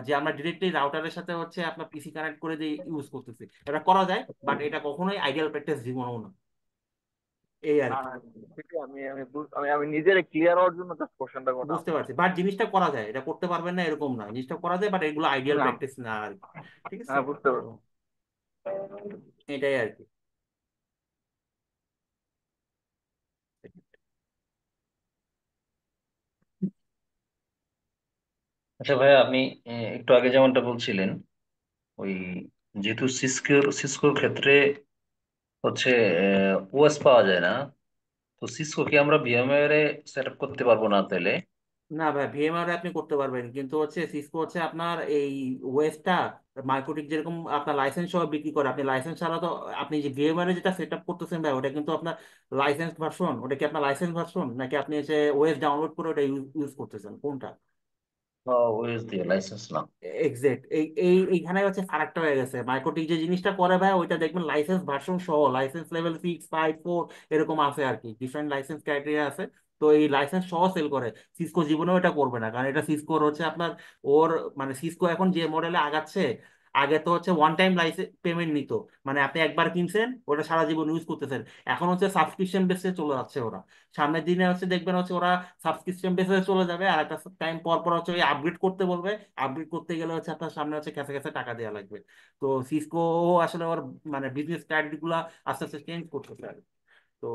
Speaker 3: যে আমরা ডিরেক্টলি রাউটারের সাথে হচ্ছে আপনার পিসি কানেক্ট করে দিয়ে ইউজ করতেছি। এটা করা যায়, বাট এটা কখনোই আইডিয়াল প্র্যাকটিস জীবনেও না। এই আর
Speaker 4: না,
Speaker 3: কি।
Speaker 4: না, সেটাই আমি নিজের ক্লিয়ার হওয়ার জন্য জাস্ট কোশ্চেনটা করা
Speaker 3: বুঝতে
Speaker 4: আপনার।
Speaker 3: পারছি, বাট জিনিসটা করা যায়, এটা করতে পারবেন না এরকম না, জিনিসটা করা যায়, বাট এগুলো আইডিয়াল
Speaker 4: না।
Speaker 3: প্র্যাকটিস না আর কি। ঠিক আছে,
Speaker 4: হ্যাঁ, বুঝতে
Speaker 3: তো
Speaker 4: পারছি।
Speaker 3: এটাই আর কি।
Speaker 5: আচ্ছা ভাইয়া, আপনি একটু আগে যেমনটা বলছিলেন, ওই যেহেতু সিসকোর ক্ষেত্রে হচ্ছে ওএস পাওয়া যায় না, তো সিসকো কি আমরা ভিএমওয়্যার এ সেট আপ করতে পারবো না তাহলে?
Speaker 3: না ভাই, ভিএমআর আপনি করতে পারবেন, কিন্তু হচ্ছে সিসকো হচ্ছে আপনার এই ওয়েসটা মাইক্রোটিক যেরকম আপনার লাইসেন্স সহ বিক্রি করে, আপনি লাইসেন্স ছাড়া তো আপনি যে ভিএমআর এ যেটা সেট আপ করতেছেন ভাই, ওটা কিন্তু আপনার লাইসেন্স ভার্সন, ওটা কি আপনার লাইসেন্স ভার্সন নাকি আপনি হচ্ছে ওয়েস ডাউনলোড করে ওটা ইউজ করতেছেন, কোনটা?
Speaker 5: ওএস দিয়ে লাইসেন্স না।
Speaker 3: এক্সাক্ট, এইখানে হচ্ছে ফারাকটা হয়ে গেছে। মাইক্রোটিক যে জিনিসটা করে ভাই, ওইটা দেখবেন লাইসেন্স ভার্সন সহ, লাইসেন্স লেভেল 6, 5, 4 এরকম আছে আর কি, ডিফারেন্ট লাইসেন্স ক্রাইটেরিয়া আছে। তো এই লাইসেন্স সহ সেল করে। সিসকো জীবনেও এটা করবে না, কারণ এটা সিসকোর হচ্ছে আপনার ওর মানে সিসকো এখন যে মডেলে আগাচ্ছে, আগে তো হচ্ছে ওয়ান টাইম লাইসেন্স পেমেন্ট নিত, মানে আপনি একবার কিনছেন ওটা সারা জীবন ইউজ করতেছেন। এখন হচ্ছে সাবস্ক্রিপশন বেসে চলে যাচ্ছে ওরা। সামনের দিনে হচ্ছে দেখবেন হচ্ছে ওরা সাবস্ক্রিপশন বেসে চলে যাবে, আর একটা টাইম পর পর হচ্ছে আপগ্রেড করতে বলবে। আপগ্রেড করতে গেলে হচ্ছে আপনার সামনে হচ্ছে কাছে কাছে টাকা দেওয়া লাগবে। তো সিসকো আসলে ওর মানে বিজনেস স্ট্র্যাটেজি গুলা আস্তে আস্তে চেঞ্জ করতেছে আর কি। তো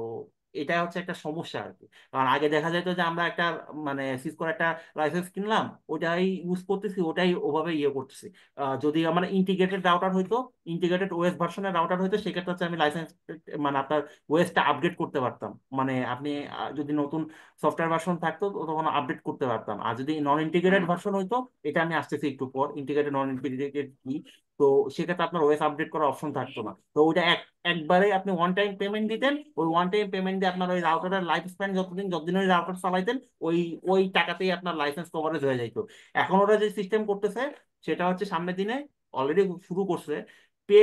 Speaker 3: এটা হচ্ছে একটা সমস্যা আর কি। কারণ আগে দেখা যেত যে আমরা একটা মানে সিসকোর একটা লাইসেন্স কিনলাম, ওটাই ইউজ করতেছি, ওটাই ওভাবে ইয়ে করতেছি। যদি আমার ইন্টিগ্রেটেড রাউটার হইতো, ইন্টিগ্রেটেড ওএস ভার্সনের রাউটার হইতো, সেক্ষেত্রে হচ্ছে আমি লাইসেন্স মানে আপনার ওএসটা আপডেট করতে পারতাম। মানে আপনি যদি নতুন সফটওয়্যার ভার্সন থাকতো তো তখন আপডেট করতে পারতাম। আর যদি নন ইন্টিগ্রেটেড ভার্সন হইতো, এটা আমি আসতেছি একটু পর, ইন্টিগ্রেটেড নন ইন্টিগ্রেটেড কি, তো সেক্ষেত্রে আপনার ওএস আপডেট করার অপশন থাকতো না। তো ওইটা একবারে আপনি ওয়ান টাইম পেমেন্ট দিতেন, ওই ওয়ান টাইম পেমেন্ট দিয়ে আপনার ওই রাউটারের লাইফ স্প্যান যতদিন ওই রাউটার চালাইতেন, ওই ওই টাকাতেই আপনার লাইসেন্স কভারেজ হয়ে যাইতো। এখন ওরা যে সিস্টেম করতেছে, সেটা হচ্ছে সামনের দিনে অলরেডি শুরু করছে, পে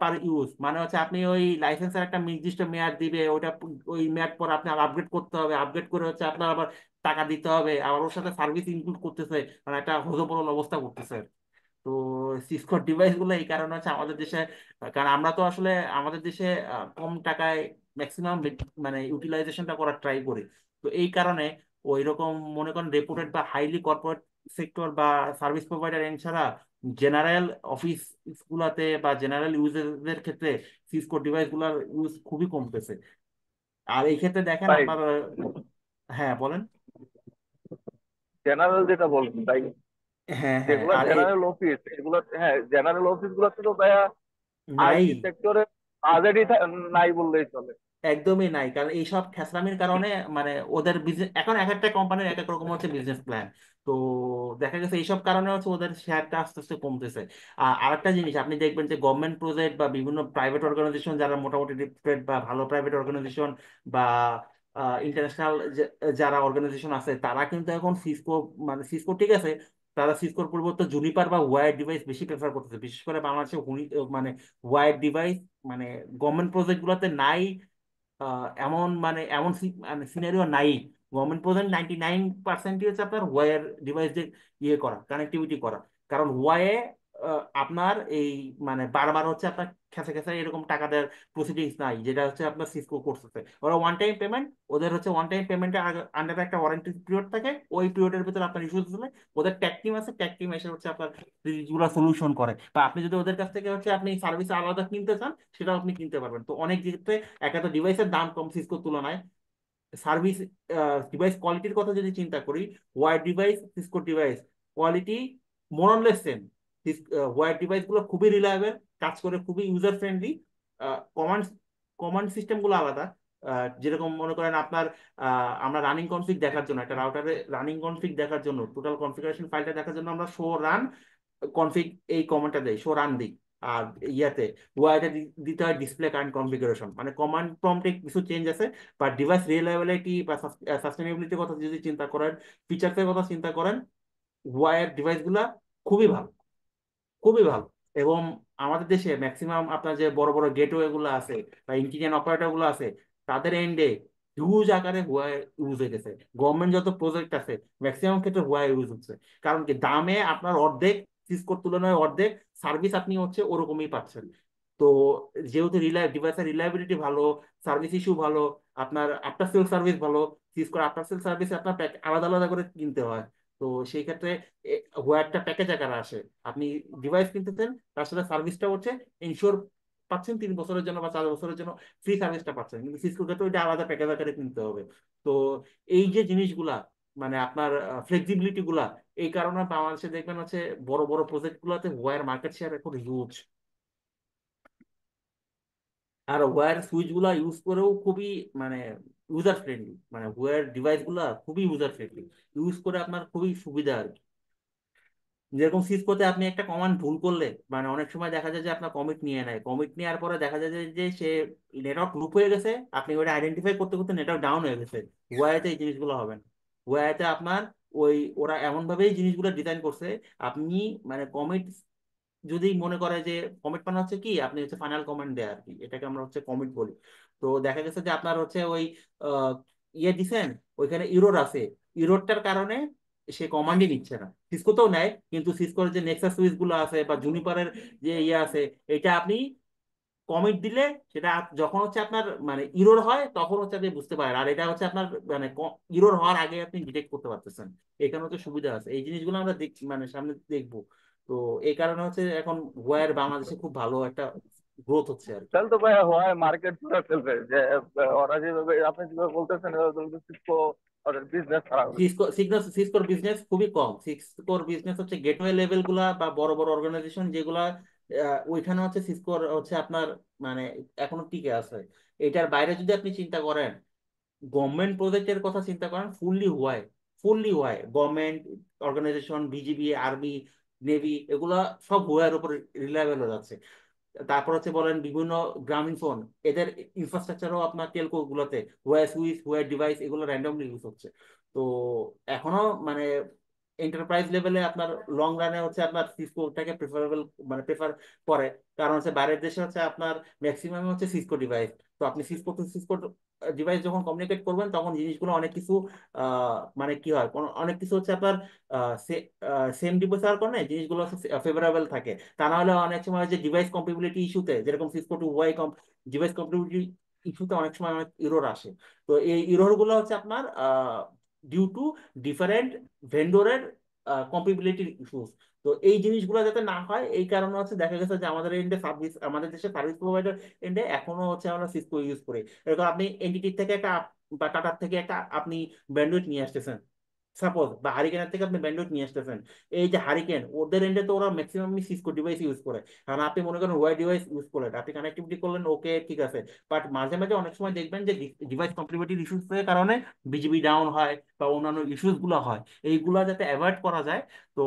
Speaker 3: পার ইউজ, মানে হচ্ছে আপনি ওই লাইসেন্সের একটা নির্দিষ্ট মেয়াদ দিবে, ওটা ওই মেয়াদ পর আপনার আপগ্রেড করতে হবে, আপগ্রেড করে হচ্ছে আপনার আবার টাকা দিতে হবে, আবার ওর সাথে সার্ভিস ইনক্লুড করতেছে, মানে একটা হজবরল অবস্থা করতেছে। তো সিসকোর ডিভাইস গুলো এই কারণে হচ্ছে আমাদের দেশে, কারণ আমরা তো আসলে আমাদের দেশে কম টাকায় ম্যাক্সিমাম মানে ইউটিলাইজেশনটা করার ট্রাই করি। তো এই কারণে ওই রকম মনে করেন রেপুটেড বা হাইলি কর্পোরেট সেক্টর বা সার্ভিস প্রোভাইডার ছাড়া জেনারেল অফিস গুলাতে বা জেনারেল ইউজের ক্ষেত্রে সিসকো ডিভাইস গুলার ইউজ খুবই কমতেছে। আর এই ক্ষেত্রে দেখেন
Speaker 4: ভাই,
Speaker 3: আপনার হ্যাঁ বলেন।
Speaker 4: জেনারেল যেটা বলবেন তাই,
Speaker 3: হ্যাঁ হ্যাঁ
Speaker 4: যেগুলো
Speaker 3: আর
Speaker 4: জেনারেল অফিস এগুলো, হ্যাঁ জেনারেল অফিস গুলোতে তো ভাইয়া
Speaker 3: নাই,
Speaker 4: আইটি সেক্টরে বাজেটই নাই বললেই চলে।
Speaker 3: একদমই নাই, কারণ এইসব খেসরামির কারণে মানে ওদের বিজনেস এখন এক একটা কোম্পানির এক এক রকম হচ্ছে বিজনেস প্ল্যান। তো দেখা গেছে এইসব কারণে হচ্ছে ওদের শেয়ারটা আস্তে আস্তে কমতেছে। আর আরেকটা জিনিস আপনি দেখবেন যে গভর্নমেন্ট প্রজেক্ট বা বিভিন্ন প্রাইভেট অর্গানাইজেশন যারা মোটামুটি রেপুটেড বা ভালো প্রাইভেট অর্গানাইজেশন বা ইন্টারন্যাশনাল যারা অর্গানাইজেশন আছে তারা কিন্তু এখন সিসকো, মানে সিসকো ঠিক আছে, তারা সিসকোর পরিবর্তে জুনিপার বা ওয়্যার ডিভাইস বেশি প্রেফার করতেছে, বিশেষ করে বাংলাদেশে মানে ওয়্যার ডিভাইস মানে গভর্নমেন্ট প্রজেক্ট গুলোতে নাই। এমন মানে এমন মানে সিনারিও নাই। গভর্নমেন্ট প্রজেক্ট 99% হচ্ছে আপনার ওয়্যার ডিভাইস দিয়ে ইয়ে করা, কানেক্টিভিটি করা। কারণ ওয়ায়ে আপনার এই মানে বারবার হচ্ছে আপনার খেসে খেসে এরকম টাকা দেওয়ার প্রসিডিংস নাই, যেটা হচ্ছে আপনার সিসকো করতেছে। ওরা ওয়ান টাইম পেমেন্ট, ওদের হচ্ছে ওয়ান টাইম পেমেন্টের আন্ডারে একটা ওয়ারেন্টি পিরিয়ড থাকে, ওই পিরিয়ডের ভিতরে আপনার ইস্যুস হলে ওদের ট্যাক টিম আছে, ট্যাক টিম এসে হচ্ছে আপনার জিনিসগুলো সলিউশন করে। বা আপনি যদি ওদের কাছ থেকে হচ্ছে আপনি সার্ভিস আলাদা কিনতে চান সেটাও আপনি কিনতে পারবেন। তো অনেক ক্ষেত্রে একটা ডিভাইসের দাম কম সিসকোর তুলনায়, সার্ভিস ডিভাইস কোয়ালিটির কথা যদি চিন্তা করি, wire device Cisco device quality more or less same. Wire device গুলো খুবই রিলায়েবল, কাজ করে খুবই user friendly. Command command system গুলো আলাদা। যেরকম মনে করেন আপনার আমরা রানিং কনফিগ দেখার জন্য একটা রাউটারে রানিং কনফিগ দেখার জন্য টোটাল কনফিগারেশন ফাইলটা দেখার জন্য আমরা শো রান কনফিগ এই কমান্ডটা দেই, শো রান দিই। আর ইয়াতে ওয়াইতে দিতে হয় ডিসপ্লে কারেন্ট কনফিগারেশন, মানে কমান্ড প্রম্পটে কিছু চেঞ্জ আছে। বা ডিভাইস রিলায়েবিলিটি বা সাস্টেনেবিলিটির কথা যদি চিন্তা করেন, ফিচার্সের কথা চিন্তা করেন, ওয়াইয়ের ডিভাইসগুলা খুবই ভালো, খুবই ভালো। এবং আমাদের দেশে ম্যাক্সিমাম আপনার যে বড় বড় গেটওয়ে গুলো আছে বা ইন্টিরিয়ার অপারেটর গুলো আছে, তাদের এন্ডে হিউজ আকারে হুয়াই ইউজ হয়ে গেছে। গভর্নমেন্ট যত প্রজেক্ট আছে ম্যাক্সিমাম ক্ষেত্রে হুয়াই ইউজ হচ্ছে। কারণ কি, দামে আপনার অর্ধেক, সিসকোর তুলনায় অর্ধেক, সার্ভিস আপনি হচ্ছে ওরকমই পাচ্ছেন। তো যেহেতু ডিভাইসের রিলায়েবিলিটি ভালো, সার্ভিস ইস্যু ভালো, আপনার আফটার সেল সার্ভিস ভালো, সিসকোর আফটার সেল সার্ভিস আপনার আলাদা আলাদা করে কিনতে হয়। তো সেই ক্ষেত্রে একটা প্যাকেজ আকারে আসে, আপনি ডিভাইস কিনতেছেন, তার সাথে সার্ভিসটা হচ্ছে ইনশোর পাচ্ছেন 3 বছরের জন্য বা 4 বছরের জন্য ফ্রি সার্ভিসটা পাচ্ছেন। কিন্তু সিসকোর ক্ষেত্রে ওইটা আলাদা প্যাকেজ আকারে কিনতে হবে। তো এই যে জিনিসগুলা মানে আপনার ফ্লেক্সিবিলিটি গুলা, এই কারণে বাংলাদেশে দেখবেন হচ্ছে বড় বড় প্রজেক্ট গুলোতে ওয়্যার মার্কেট শেয়ার এখন হিউজ। আর ওয়্যার সুইচ গুলা ইউজ করেও খুবই মানে ইউজার ফ্রেন্ডলি, মানে ওয়্যার ডিভাইস গুলা খুবই ইউজার ফ্রেন্ডলি, ইউজ করে আপনার খুবই সুবিধা আর কি। যেরকম সিসকোতে আপনি একটা কমান্ড ভুল করলে মানে অনেক সময় দেখা যায় যে আপনার কমিট নিয়ে নেয়, কমিট নেওয়ার পরে দেখা যায় যে সে নেটওয়ার্ক লুপ হয়ে গেছে, আপনি ওটা আইডেন্টিফাই করতে করতে নেটওয়ার্ক ডাউন হয়ে গেছে। ওয়াইতে এই জিনিসগুলো হবে না। ওয়াইতে আপনার ওই ওরা এমন ভাবেই জিনিসগুলো ডিজাইন করছে, আপনি মানে কমিট যদি মনে করে যে কমিট মানে হচ্ছে কি, আপনি হচ্ছে ফাইনাল কমেন্ট দেয় আর কি, এটাকে আমরা হচ্ছে কমিট বলি। তো দেখা গেছে যে আপনার হচ্ছে ওই আহ, ইয়ে দিছেন, ওইখানে ইরোর আছে, ইরোরটার কারণে সে কমান্ডই নিচ্ছে না। সিসকোতেও নেয়, কিন্তু সিসকোর যে নেক্সাস সুইচ গুলো আছে বা জুনিপারের যে ইয়ে আছে, এটা আপনি কমিট দিলে সেটা যখন হচ্ছে আপনার মানে ইরোর হয় তখন হচ্ছে আপনি বুঝতে পারেন, আর এটা হচ্ছে আপনার মানে ইরোর হওয়ার আগে আপনি ডিটেক্ট করতে পারতেছেন। এখানে হচ্ছে সুবিধা আছে, এই জিনিসগুলো আমরা মানে সামনে দেখবো। তো এই কারণে হচ্ছে এখন ওয়্যার বাংলাদেশে খুব ভালো একটা গ্রোথ হচ্ছে আর কি।
Speaker 4: তাহলে তো ভাইয়া হয় মার্কেট পুরো ফেলবে যে ওরা যেভাবে আপনি যেভাবে বলতেছেন সিসকো ওদের বিজনেস খারাপ হয়েছে।
Speaker 3: সিসকোর বিজনেস খুবই কম। সিসকোর বিজনেস হচ্ছে গেটওয়ে লেভেল গুলা বা বড় বড় অর্গানাইজেশন যেগুলা, ওইখানে হচ্ছে সিসকোর হচ্ছে আপনার মানে এখনো টিকে আছে। এটার বাইরে যদি আপনি চিন্তা করেন, গভর্নমেন্ট প্রজেক্টের কথা চিন্তা করেন, ফুললি হয় government organization, BGB, army, navy, এগুলা সব হুয়ার উপর রিলায়েবল হয়ে যাচ্ছে। তারপর হচ্ছে বলেন বিভিন্ন গ্রামীণ ফোন, এদের ইনফ্রাস্ট্রাকচারও আপনার টেলকো গুলোতে ওয়্যার সুইচ, ওয়্যার ডিভাইস এগুলো র্যান্ডমলি ইউজ হচ্ছে। তো এখনো মানে এন্টারপ্রাইজ লেভেলে আপনার লং রানে হচ্ছে আপনার সিসকোটাকে প্রেফারেবল মানে প্রেফার করে। কারণ হচ্ছে বাইরের দেশে হচ্ছে আপনার ম্যাক্সিমাম হচ্ছে সিসকো ডিভাইস। তো আপনি সিসকো টু সিসকো ডিভাইস যখন কমিউনিকেট করবেন তখন জিনিসগুলো অনেক কিছু মানে কি হয়, অনেক কিছু হচ্ছে আপনার সেম ডিভাইস হওয়ার কারণে জিনিসগুলো ফেভারেবল থাকে। তা না হলে অনেক সময় যে ডিভাইস কম্পেটিবিলিটি ইস্যুতে, যেরকম Cisco to Y device compatibility ইস্যুতে অনেক সময় অনেক ইরোর আসে। তো এই ইরোর গুলো হচ্ছে আপনার ডিউ টু ডিফারেন্ট ভেন্ডরের কম্পেটিবিলিটি ইস্যুস। তো এই জিনিসগুলো যাতে না হয় এই কারণে হচ্ছে দেখা গেছে যে আমাদের এন্ডে আমাদের দেশে সার্ভিস প্রোভাইডার এন্ডে এখনো হচ্ছে আমরা সিসকো ইউজ করি। এরকম আপনি এনটিটি থেকে একটা বা টাটার থেকে একটা আপনি ব্যান্ডউইথ নিয়ে আসতেছেন, সাপোজ, বা হারিকেনের থেকে আপনি ব্যান্ডউইথ নিয়ে আসতেছেন। এই যে হারিকেন, ওদের এন্ডে তো ওরা ম্যাক্সিমাম সিসকো ডিভাইস ইউজ করে, কারণ আপনি মনে করেন ওয়াই ডিভাইস ইউজ করলেন, আপনি কানেক্টিভিটি করলেন, ওকে ঠিক আছে, বাট মাঝে মাঝে অনেক সময় দেখবেন যে ডিভাইস কম্প্যাটিবিলিটি ইস্যুস এর কারণে বিজিবি ডাউন হয় বা অন্যান্য ইস্যুস গুলো হয়। এইগুলা যাতে অ্যাভয়েড করা যায়, তো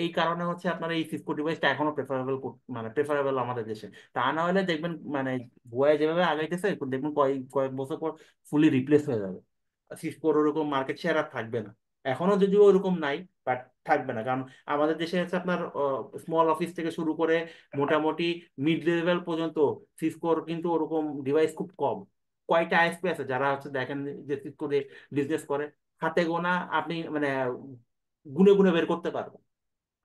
Speaker 3: এই কারণে হচ্ছে আপনার এই সিসকো ডিভাইসটা এখনো প্রেফারেবল, মানে প্রেফারেবল আমাদের দেশে। তা না হলে দেখবেন মানে ভুয়া যেভাবে আগাইতেছে, দেখবেন কয়েক কয়েক বছর পর ফুলি রিপ্লেস হয়ে যাবে, সিসকোর ওরকম মার্কেট শেয়ার আর থাকবে না। এখনো যদিও ওরকম নাই, বাট থাকবে না, কারণ আমাদের দেশে হচ্ছে আপনার স্মল অফিস থেকে শুরু করে মোটামুটি মিড লেভেল পর্যন্ত সিসকোর কিন্তু ওরকম ডিভাইস খুব কম। কয়টা আইএসপি আছে যারা হচ্ছে দেখেন যে সিসকো দিয়ে বিজনেস করে, হাতে গোনা আপনি মানে গুনে গুনে বের করতে পারবেন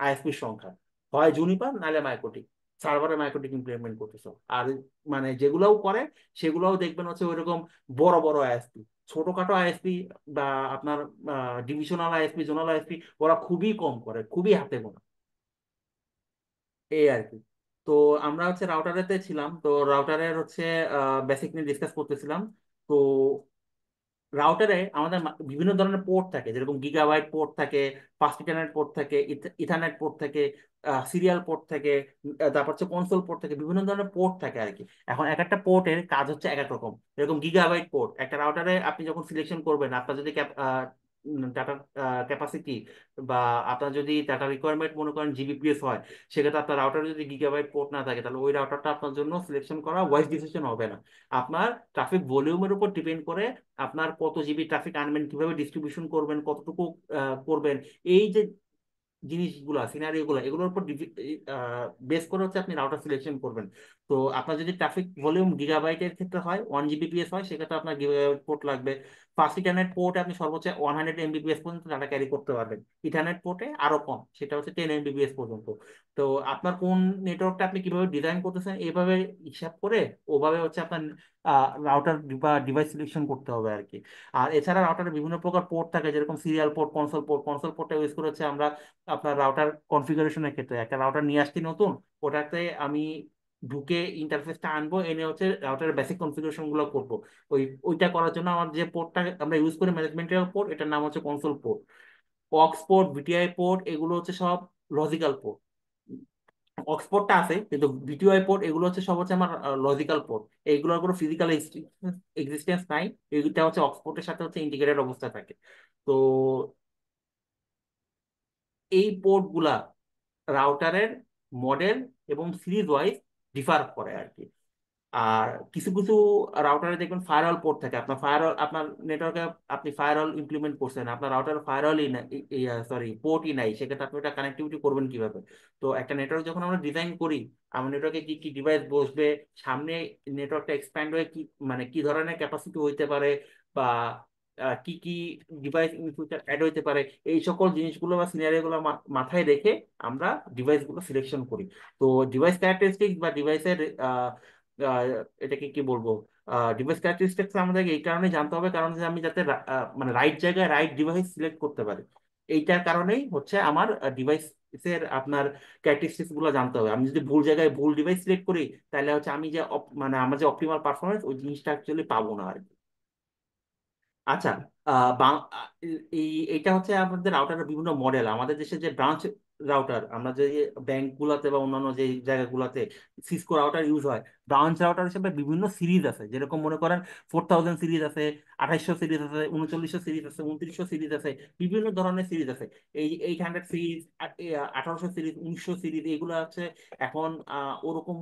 Speaker 3: আইএসপির সংখ্যা, হয় জুনিপার নাহলে মাইক্রোটিক, সার্ভারে মাইক্রোটিক ইমপ্লিমেন্ট করতেছে। আর মানে যেগুলোও করে সেগুলোও দেখবেন হচ্ছে ওইরকম বড় বড় আইএসপি, ছোটখাটো আইএসপি বা আপনার ডিভিশনাল আইএসপি, জোনাল আইএসপি ওরা খুবই কম করে, খুবই হাতে গোনা, এই আর কি। তো আমরা হচ্ছে রাউটারেতে ছিলাম, তো রাউটারের হচ্ছে বেসিক নিয়ে ডিসকাস করতেছিলাম। তো রাউটারে আমাদের বিভিন্ন ধরনের পোর্ট থাকে, যেরকম গিগাবাইট পোর্ট থাকে, ফাস্ট ইথারনেট পোর্ট থাকে, ইথারনেট পোর্ট থাকে, সিরিয়াল পোর্ট থাকে, তারপর হচ্ছে কনসোল পোর্ট থাকে, বিভিন্ন ধরনের পোর্ট থাকে আর কি। এখন এক একটা পোর্টের কাজ হচ্ছে এক এক রকম। এরকম গিগাবাইট পোর্ট একটা রাউটারে আপনি যখন সিলেকশন করবেন, আপনার যদি ডাটা ক্যাপাসিটি বা আপনার যদি ডাটা রিকোয়ারমেন্ট মনে করেন জিবিপিএস হয়, সেক্ষেত্রে আপনার রাউটারে যদি গিগাবাইট পোর্ট না থাকে, তাহলে ওই রাউটারটা আপনার জন্য সিলেকশন করা ওয়াইজ ডিসিশন হবে না। আপনার ট্রাফিক ভলিউমের উপর ডিপেন্ড করে আপনার কত জিবি ট্রাফিক আনবেন, কিভাবে ডিস্ট্রিবিউশন করবেন, কতটুকু করবেন, এই যে জিনিসগুলো সিনারিও গুলো, এগুলোর উপর বেস করে হচ্ছে আপনি রাউটার সিলেকশন করবেন। তো আপনার যদি ট্রাফিক ভলিউম গিগাবাইটের ক্ষেত্রে হয়, 1 Gbps হয়, সেক্ষেত্রে আপনার গিগাবাইট পোর্ট লাগবে। ফাস্ট ইথারনেট পোর্টে আপনি সর্বোচ্চ 100 Mbps পর্যন্ত ডাটা ক্যারি করতে পারবেন, ইথারনেট পোর্টে আরো কম, সেটা হচ্ছে 10 Mbps পর্যন্ত। তো আপনার কোন নেটওয়ার্কটা আপনি কিভাবে ডিজাইন করতেছেন, এইভাবে হিসাব করে ওভাবে হচ্ছে আপনার রাউটার বা ডিভাইস সিলেকশন করতে হবে আর কি। আর এছাড়া রাউটারে বিভিন্ন প্রকার পোর্ট থাকে, যেরকম serial port, console port. Console পোর্টটা ইউজ করে হচ্ছে আমরা আপনার রাউটার কনফিগারেশনের ক্ষেত্রে, একটা রাউটার নিয়ে আসছি নতুন, ওটাতে আমি ঢুকে ইন্টারফেসটা আনবো, এনে হচ্ছে রাউটারের বেসিক কনফিগারেশন গুলো করবো। ওইটা করার জন্য আমার যে পোর্টটা আমরা ইউজ করি, ম্যানেজমেন্টের পোর্ট, এটার নাম হচ্ছে console port. Aux port, VTI port, এগুলো হচ্ছে সব লজিক্যাল পোর্ট। অক্সপোর্টটা আছে কিন্তু ভিটিআই পোর্ট এগুলো হচ্ছে সব হচ্ছে আমার লজিক্যাল পোর্ট, এইগুলোর কোনো ফিজিক্যাল এক্সিস্টেন্স নাই। এইটা হচ্ছে অক্সপোর্টের সাথে হচ্ছে ইন্টিগ্রেটেড অবস্থা থাকে। তো এই পোর্ট গুলা রাউটারের মডেল এবং সিরিজ ওয়াইজ ডিফার করে আর কি। আর কিছু কিছু রাউটারে দেখবেন ফায়ারওয়াল পোর্ট থাকে, আপনার ফায়ারওয়াল, আপনার নেটওয়ার্কে আপনি ফায়ারওয়াল ইমপ্লিমেন্ট করছেন, আপনার রাউটার ফায়ারওয়ালই না, সরি পোর্টই নাই, সেক্ষেত্রে আপনি ওটা কানেক্টিভিটি করবেন কিভাবে? তো একটা নেটওয়ার্ক যখন আমরা ডিজাইন করি, আমার নেটওয়ার্কে কি কি ডিভাইস বসবে, সামনে নেটওয়ার্কটা এক্সপ্যান্ড হয়ে কি মানে কি ধরনের ক্যাপাসিটি হইতে পারে, বা কি কি ডিভাইস ইন ফিউচার অ্যাড হইতে পারে, এই সকল জিনিসগুলো বা সিনারিও গুলো মাথায় রেখে আমরা ডিভাইস গুলো সিলেকশন করি। তো ডিভাইস ক্যারেক্টারিস্টিক বা ডিভাইসের এটাকে কি বলবো, ডিভাইস ক্যারেক্টারিস্টিক্স আমাদেরকে এই কারণে জানতে হবে, কারণ যে আমি যাতে মানে রাইট জায়গায় রাইট ডিভাইস সিলেক্ট করতে পারি, এইটার কারণেই হচ্ছে আমার ডিভাইসের আপনার ক্যারেক্টারিস্টিক্স গুলো জানতে হবে। আমি যদি ভুল জায়গায় ভুল ডিভাইস সিলেক্ট করি, তাহলে হচ্ছে আমি যে মানে আমার যে অপটিমাল পারফরমেন্স, ওই জিনিসটা অ্যাকচুয়ালি পাবো না আর কি। আচ্ছা, এইটা হচ্ছে আমাদের রাউটারের বিভিন্ন মডেল। আমাদের দেশে যে ব্রাঞ্চ রাউটার, আমরা যে ব্যাংক গুলাতে বা অন্যান্য যে জায়গাগুলোতে সিসকো রাউটার ইউজ হয়, ব্রাঞ্চ রাউটার হিসেবে বিভিন্ন সিরিজ আছে, যেরকম মনে করেন 4000 সিরিজ আছে, 2800 সিরিজ আছে, 3900 সিরিজ আছে, 2900 সিরিজ আছে, বিভিন্ন ধরনের সিরিজ আছে। এই 800 সিরিজ, 1800 সিরিজ, 1900 সিরিজ, এগুলো হচ্ছে এখন ওরকম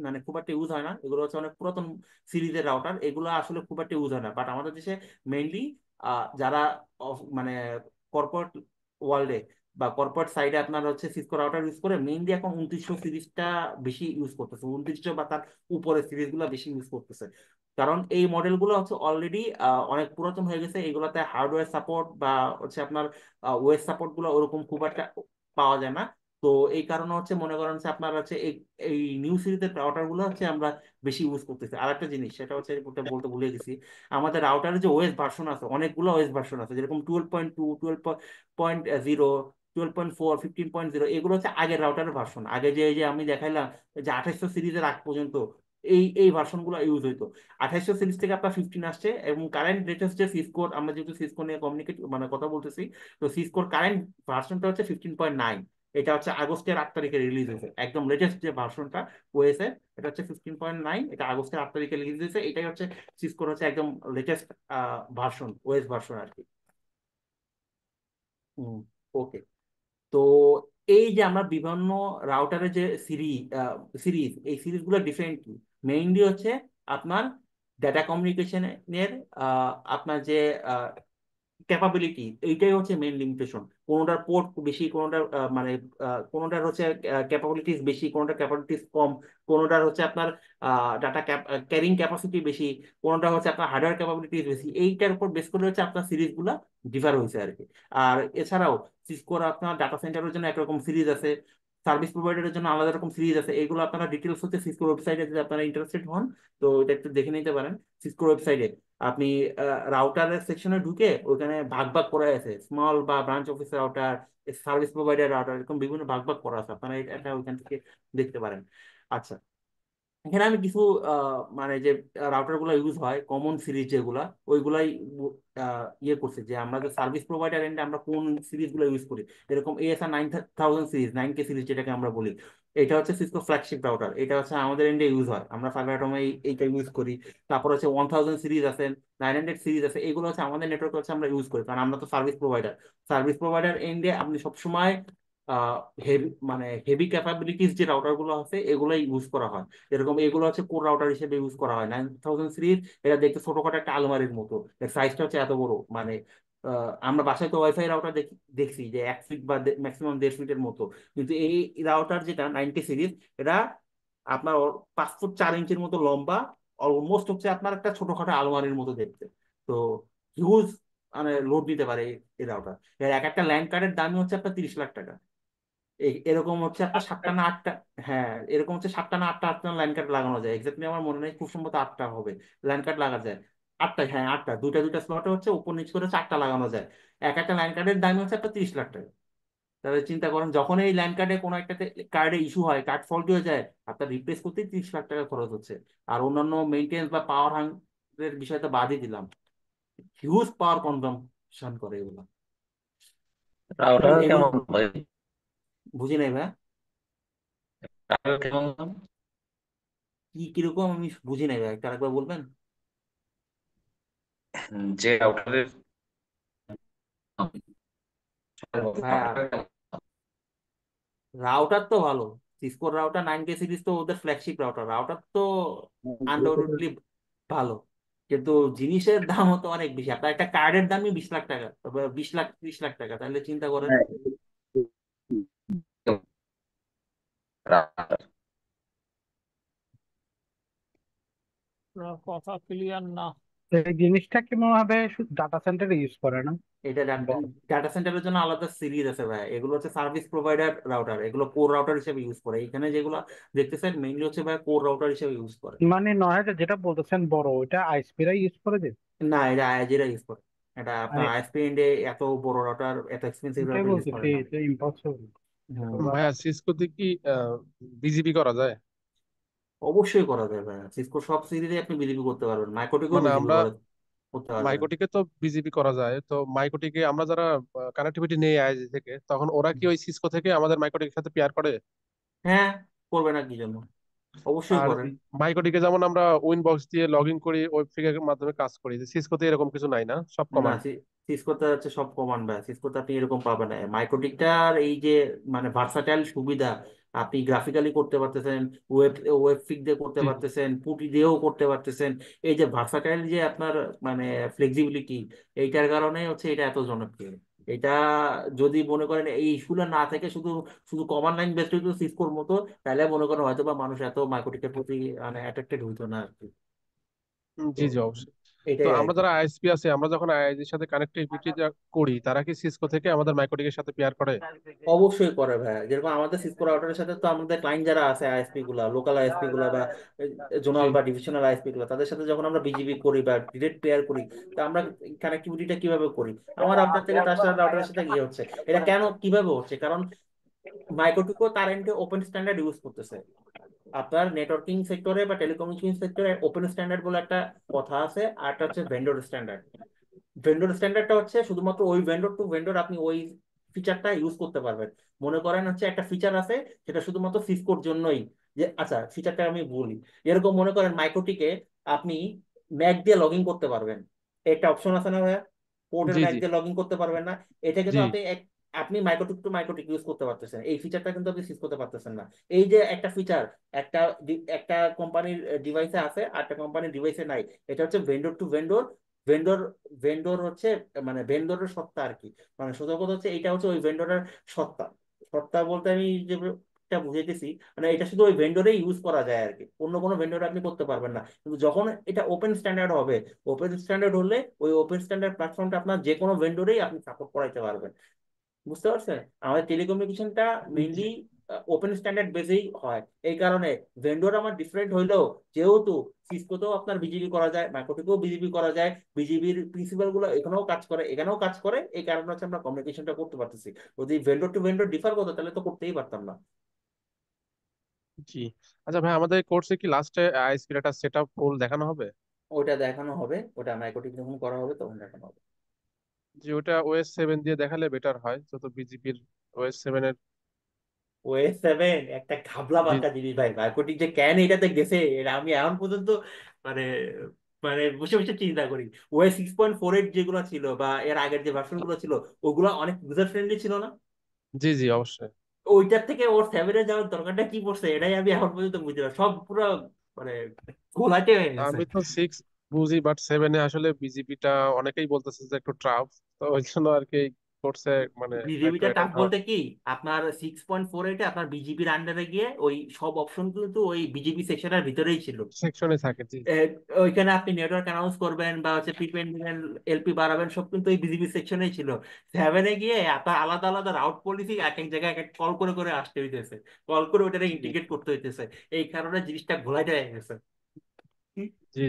Speaker 3: মানে খুব একটা ইউজ হয় না, এগুলো হচ্ছে অনেক পুরাতন সিরিজের রাউটার, এগুলো আসলে খুব একটা ইউজ হয় না। বাট আমাদের দেশে মেইনলি যারা মানে কর্পোরেট ওয়ার্ল্ডে বা কর্পোরেট সাইডে আপনার হচ্ছে সিসকো রাউটার ইউজ করে, মেইনলি এখন 2900 সিরিজটা বেশি ইউজ করতেছে, 2900 বা তার উপরে সিরিজগুলো বেশি ইউজ করতেছে। কারণ এই মডেলগুলো হচ্ছে অলরেডি অনেক পুরাতন হয়ে গেছে, এগুলোতে হার্ডওয়্যার সাপোর্ট বা হচ্ছে আপনার ওয়েব সাপোর্ট গুলো ওরকম খুব একটা পাওয়া যায় না। তো এই কারণে হচ্ছে মনে করেন হচ্ছে আপনার হচ্ছে এই নিউ সিরিজের রাউটার গুলো হচ্ছে আমরা বেশি ইউজ করতেছি। আর একটা জিনিস সেটা হচ্ছে বলতে ভুলে গেছি, আমাদের রাউটারের যে ওএস ভার্সন আছে, অনেকগুলো ওএস ভার্সন আছে, যেরকম 12.2, 12.0, 12.4, 15.0, এগুলো হচ্ছে আগের রাউটারের ভার্সন। আগে যে আমি দেখাইলাম যে 2800 সিরিজের আগ পর্যন্ত, এই ভার্সন গুলো ইউজ হইতো। 2800 সিরিজ থেকে আপনার 15 আসছে, এবং কারেন্ট লেটেস্ট যে সিসকোর, আমরা যেহেতু সিসকো নিয়ে কমিউনিকেট মানে কথা বলতেছি, তো সিসকোর কারেন্ট ভার্সনটা হচ্ছে 15.9। এটা হচ্ছে আগস্টের 8 তারিখে রিলিজ হয়েছে, একদম লেটেস্ট যে ভার্সনটা ওএস এর, এটা হচ্ছে 15.9, এটা আগস্টের 8 তারিখে রিলিজ হয়েছে। এটাই হচ্ছে সিসকোর হচ্ছে একদম লেটেস্ট ভার্সন, ওএস ভার্সন আর কি। ওকে। তো এই যে আমরা বিভিন্ন রাউটারের যে সিরিজ এই সিরিজগুলো ডিফারেন্ট কি, মেইনলি হচ্ছে আপনার ডাটা কমিউনিকেশনের আপনার যে ক্যাপাবিলিটি, এইটাই হচ্ছে মেইন লিমিটেশন। কোনোটার পোর্ট বেশি, কোনোটার মানে কোনোটার হচ্ছে ক্যাপাবিলিটিস বেশি, কোনোটার ক্যাপাবিলিটিস কম, কোনোটার হচ্ছে আপনার ডাটা ক্যারিং ক্যাপাসিটি বেশি, কোনোটা হচ্ছে আপনার হার্ডওয়্যার ক্যাপাবিলিটিস বেশি। এইটার উপর বেস করে হচ্ছে আপনার সিরিজগুলো ডিফার হয়েছে আর কি। আর এছাড়াও সিসকোর আপনার ডাটা সেন্টারের জন্য একরকম সিরিজ আছে, সার্ভিস প্রোভাইডারের জন্য আলাদা রকম সিরিজ আছে। এইগুলো আপনারা ডিটেলস হচ্ছে সিসকোর ওয়েবসাইটে যদি আপনারা ইন্টারেস্টেড হন, তো এটা একটু দেখে নিতে পারেন। সিসকোর ওয়েবসাইটে আপনি রাউটারের সেকশনে ঢুকে ওখানে ভাগ ভাগ করা আছে, স্মল বা branch office router, service provider router, এরকম বিভিন্ন ভাগ ভাগ করা আছে, আপনারা এটা ওইখান থেকে দেখতে পারেন। আচ্ছা, এখানে আমি কিছু মানে যে রাউটার গুলো ইউজ হয় কমন সিরিজ যেগুলা, ওইগুলাই ইয়ে করছে যে আমরা যে সার্ভিস প্রোভাইডার এন্ডে আমরা কোন সিরিজ গুলো ইউজ করি। এরকম ASR 9000 সিরিজ, 9K সিরিজ যেটাকে আমরা বলি, এটা হচ্ছে সিসকো ফ্ল্যাগশিপ রাউটার, এটা হচ্ছে আমাদের এন্ডে ইউজ হয়, আমরা ফাইবার অ্যাটমে এইটা ইউজ করি। তারপর হচ্ছে 1000 সিরিজ আছে, 900 সিরিজ আছে, এগুলো হচ্ছে আমাদের নেটওয়ার্ক হচ্ছে আমরা ইউজ করি, কারণ আমরা তো সার্ভিস প্রোভাইডার এন্ডে আপনি সবসময় হেভি মানে হেভি ক্যাপাবিলিটিস যে রাউটার গুলো আছে এগুলোই ইউজ করা হয়। এরকম এগুলো হচ্ছে কোর রাউটার হিসেবে ইউজ করা হয়। 9000 সিরিজ এটা দেখতে ছোটখাটো একটা আলমারির মতো, এর সাইজটা হচ্ছে এত বড়, মানে আমরা বাসায় তো ওয়াইফাই রাউটার দেখছি যে 1 ফিট বা ম্যাক্সিমাম 1.5 ফিটের মতো, কিন্তু এই রাউটার যেটা 90 সিরিজ, এটা আপনার 5 ফুট 4 ইঞ্চির মতো লম্বা, অলমোস্ট হচ্ছে আপনার একটা ছোটখাটো আলমারির মতো দেখতে। তো হিউজ মানে লোড দিতে পারে এই রাউটার। এর এক একটা ল্যান্ড কার্ডের দামই হচ্ছে আপনার 30 লাখ টাকা। এরকম হচ্ছে আপনার 7টা না 8টা, হ্যাঁ এরকম হচ্ছে 7টা না 8টা লাইন কার্ড লাগানো যায়, এক্স্যাক্টলি আমার মনে নেই, খুব সম্ভবত 8টা হবে লাইন কার্ড লাগা যায়। 8টা, হ্যাঁ 8টা, দুইটা দুইটা স্লটে হচ্ছে উপর নিচ করে 4টা লাগানো যায়। এক একটা লাইন কার্ডের দাম হচ্ছে আপনার 30 লাখ টাকা। তাহলে চিন্তা করেন, যখন এই লাইন কার্ডে কোনো একটা কার্ডে ইস্যু হয়, কার্ড ফল্ট হয়ে যায়, আপনার রিপ্লেস করতেই 30 লাখ টাকা খরচ হচ্ছে। আর অন্যান্য মেনটেন্স বা পাওয়ার হাংয়ের বিষয় তো বাদই দিলাম, হিউজ পাওয়ার কনজাম্পশন করে এগুলো।
Speaker 5: রাউটার
Speaker 3: এগুলো
Speaker 5: কেমন ভাই?
Speaker 3: বুঝি নাই ভাই,
Speaker 5: রাউটার কেমন দাম?
Speaker 3: কিরকম আমি বুঝি নাই ভাই, একটা আরেকবার বলবেন?
Speaker 5: যে রাউটারের
Speaker 3: ভাইয়া রাউটার তো ভালো, সিসকোর রাউটার 9K সিরিজ তো ওদের ফ্ল্যাগশিপ রাউটার, রাউটার তো আনডাউটেডলি ভালো, কিন্তু জিনিসের দামও তো অনেক বেশি। আপনার একটা কার্ডের দামই 20 লাখ টাকা, 20 লাখ 30 লাখ টাকা, তাহলে চিন্তা করেন।
Speaker 6: হ্যাঁ,
Speaker 5: রাউটার
Speaker 7: কথা ক্লিয়ার না।
Speaker 8: এই জিনিসটা কি মনে হবে ডাটা সেন্টারে ইউজ করে না?
Speaker 3: এটা ডাটা সেন্টারের জন্য আলাদা সিরিজ আছে ভাই, এগুলো হচ্ছে সার্ভিস প্রোভাইডার রাউটার, এগুলো কোর রাউটার হিসেবে ইউজ করে। এখানে যেগুলো দেখতেছেন মেইনলি হচ্ছে ভাই কোর রাউটার হিসেবে ইউজ করে।
Speaker 8: মানে 9,000 যেটা বলতেছেন বড়, ওইটা আইএসপিরা ইউজ করে যে?
Speaker 3: না, এটা আইজিরা ইউজ করে। এটা আপনার
Speaker 8: আরে,
Speaker 3: আইএসপি এন্ডে এত বড় রাউটার, এত এক্সপেন্সিভ
Speaker 8: ওটাই
Speaker 3: রাউটার ইউজ করে
Speaker 8: বলতেছি,
Speaker 3: না।
Speaker 8: এটা ইম্পসিবল।
Speaker 3: হ্যাঁ,
Speaker 10: ভাইয়া সিসকোতে কি বিজিবি করা যায়?
Speaker 3: অবশ্যই করা যায় ভাই, সিসকো সব সিরিজে আপনি বিজিবি করতে পারবেন, মাইক্রোটিকেও
Speaker 10: মানে
Speaker 3: বিজিবি
Speaker 10: আমরা
Speaker 3: করতে পারবেন।
Speaker 10: মাইকোটিকে তো বিজিবি করা যায়, তো মাইকোটিকে আমরা যারা কানেক্টিভিটি নেই আইজি থেকে, তখন ওরা কি ওই সিসকো থেকে আমাদের মাইকোটিকের সাথে পেয়ার করে?
Speaker 3: হ্যাঁ, করবে না কি জন্য, অবশ্যই
Speaker 10: আর
Speaker 3: করেন।
Speaker 10: মাইকোটিকে যেমন আমরা উইনবক্স দিয়ে লগ ইন করি, ওয়েবফিগের মাধ্যমে কাজ করি, সিসকোতে এরকম কিছু নাই না, সব
Speaker 3: না,
Speaker 10: কমান্ড?
Speaker 3: সিসকোতে হচ্ছে সব কমান্ড ভাই, সিসকোতে আপনি এরকম পাবেন না। মাইক্রোটিকটার এই যে মানে ভার্সাটাইল সুবিধা, আপনি গ্রাফিক্যালি করতে পারতেছেন, ওয়েব ফিক দিয়ে করতে
Speaker 10: জি জি।
Speaker 3: পারতেছেন, পুটি দিয়েও করতে পারতেছেন। এই যে ভার্সাটাইল যে আপনার মানে ফ্লেক্সিবিলিটি, এইটার কারণে হচ্ছে এটা এত জনপ্রিয়। এটা যদি মনে করেন এই ইস্যুটা না থেকে শুধু শুধু কমান্ড লাইন বেসড হইতো সিসকোর মতো, তাহলে মনে করেন হয়তো বা মানুষ এত মাইক্রোটিকের প্রতি মানে অ্যাট্রাক্টেড হইতো না আর কি। তো
Speaker 10: জি জি, অবশ্যই। তো
Speaker 3: এটাই আর
Speaker 10: আমরা
Speaker 3: কি।
Speaker 10: যারা আইএসপি আছে, আমরা যখন আইএসপির সাথে কানেক্টিভিটি করি, তারা কি সিসকো থেকে আমাদের মাইকোটিকের সাথে পেয়ার করে?
Speaker 3: অবশ্যই করে ভাই, যেরকম আমাদের সিসকো রাউটারের সাথে তো আমাদের ক্লায়েন্ট যারা আছে আইএসপি গুলা, লোকাল আইএসপি গুলা বা
Speaker 10: জি।
Speaker 3: জোনাল বা ডিভিশনাল আইএসপি গুলা, তাদের সাথে যখন আমরা বিজিবি করি বা ডিরেক্ট পেয়ার করি, তা আমরা কানেক্টিভিটিটা কিভাবে করি, আমার আপনার থেকে তার সাথে রাউটারের সাথে গিয়ে হচ্ছে। এটা কেন কিভাবে হচ্ছে, কারণ মাইক্রোটিকো তার এন্ডে ওপেন স্ট্যান্ডার্ড ইউজ করতেছে। আপনার নেটওয়ার্কিং সেক্টরে বা টেলিকমিউনিকেশন সেক্টরে ওপেন স্ট্যান্ডার্ড বলে একটা কথা আছে, আর একটা হচ্ছে ভেন্ডর স্ট্যান্ডার্ড। ভেন্ডর স্ট্যান্ডার্ডটা হচ্ছে শুধুমাত্র ওই ভেন্ডর টু ভেন্ডর আপনি ওই ফিচারটা ইউজ করতে পারবেন। মনে করেন হচ্ছে একটা ফিচার আছে সেটা শুধুমাত্র সিসকোর জন্যই, যে আচ্ছা ফিচারটা আমি বলি, এরকম মনে করেন মাইক্রোটিকে আপনি ম্যাক দিয়ে লগ ইন করতে পারবেন, একটা অপশন আছে না ভাইয়া, পোর্টের
Speaker 10: জি
Speaker 3: ম্যাক
Speaker 10: জি
Speaker 3: দিয়ে লগ ইন করতে পারবেন না। এটা
Speaker 10: জি
Speaker 3: কিন্তু আপনি মাইক্রোটিক টু মাইক্রোটিক ইউজ করতে পারতেছেন, এই ফিচারটা কিন্তু আপনি সিস করতে পারতেছেন না। এই যে একটা ফিচার একটা একটা কোম্পানির ডিভাইসে আছে আর একটা কোম্পানির ডিভাইসে নাই, এটা হচ্ছে vendor to vendor. Vendor vendor হচ্ছে মানে ভেন্ডরের সত্তা আর কি, মানে সোজা কথা হচ্ছে এটা হচ্ছে ওই ভেন্ডরের সত্তা। সত্তা বলতে আমি যেটা বুঝাইতেছি, মানে এটা শুধু ওই ভেন্ডরে ইউজ করা যায় আর কি, অন্য কোনো ভেন্ডরে আপনি করতে পারবেন না। কিন্তু যখন এটা ওপেন স্ট্যান্ডার্ড হবে, ওপেন স্ট্যান্ডার্ড হলে ওই ওপেন স্ট্যান্ডার্ড প্ল্যাটফর্মটা আপনার যে কোনো ভেন্ডরেই আপনি সাপোর্ট করাইতে পারবেন। বুঝতে পারছেন? আমাদের টেলিকমিউনিকেশনটা মেইনলি
Speaker 10: জি
Speaker 3: ওপেন স্ট্যান্ডার্ড বেসেই হয়। এই কারণে ভেন্ডর আমার ডিফারেন্ট হইলেও, যেহেতু সিসকোতেও আপনার বিজিবি করা যায়, মাইক্রোটেকেও বিজিবি করা যায়, বিজিবির প্রিন্সিপাল গুলো এখানেও কাজ করে এখানেও কাজ করে, এই কারণে হচ্ছে আমরা কমিউনিকেশনটা করতে পারতেছি। যদি ভেন্ডর টু ভেন্ডর ডিফার করতো তাহলে তো করতেই পারতাম না।
Speaker 10: জি। আচ্ছা ভাই, আমাদের কোর্সে কি লাস্টে আইএসপির একটা সেট আপ ফুল দেখানো হবে?
Speaker 3: ওটা দেখানো হবে, ওটা মাইক্রোটেক যখন করা হবে তখন দেখানো হবে।
Speaker 10: যে ওটা ওএস 7 দিয়ে দেখালে বেটার হয়, যত বিজিপির ওএস 7 এর।
Speaker 3: ওএস সেভেন একটা ঘাবলা
Speaker 10: জি
Speaker 3: বার্তা জিনিস ভাই, নার্কোটিক যে কেন এটাতে গেছে এটা আমি এখন পর্যন্ত মানে মানে বসে বসে চিন্তা করি। ওএস 6.48 যেগুলো ছিল বা এর আগের যে ভার্সন গুলো ছিল, ওগুলো অনেক ইউজার ফ্রেন্ডলি ছিল না?
Speaker 10: জি জি অবশ্যই।
Speaker 3: ওইটার থেকে ওর সেভেনে যাওয়ার দরকারটা কি পড়ছে, এটাই আমি এখন পর্যন্ত বুঝতে পারি, সব পুরো মানে ঘোলাটে হয়ে গেছে।
Speaker 10: আমি তো 6 বুঝি, বাট 7-এ আসলে বিজিপিটা অনেকেই বলতেছে যে একটু ট্রাফ, তো ওই জন্য আর কি কোর্সে মানে একটু
Speaker 3: বিজিবিটা টাফ
Speaker 10: অ্যাটেন্ড হওয়া।
Speaker 3: বলতে কি, আপনার 6.48-এ আপনার বিজিবির আন্ডারে গিয়ে ওই সব অপশন কিন্তু ওই বিজিবি সেকশনের ভিতরেই ছিল।
Speaker 10: সেকশনে থাকে, জি
Speaker 3: এ, ওইখানে আপনি নেটওয়ার্ক অ্যানাউন্স করবেন বা হচ্ছে প্রিপেড দিবেন, এলপি বাড়াবেন, সব কিন্তু এই বিজিবি সেকশনেই ছিল। সেভেনে গিয়ে আপনার আলাদা আলাদা রাউট পলিসি এক এক জায়গায় এক এক কল করে করে আসতে হইতেছে, কল করে ওটাকে
Speaker 10: জি
Speaker 3: ইন্টিগ্রেট করতে হইতেছে। এই কারণে জিনিসটা ঘোলাটে হয়ে গেছে।
Speaker 10: জি জি।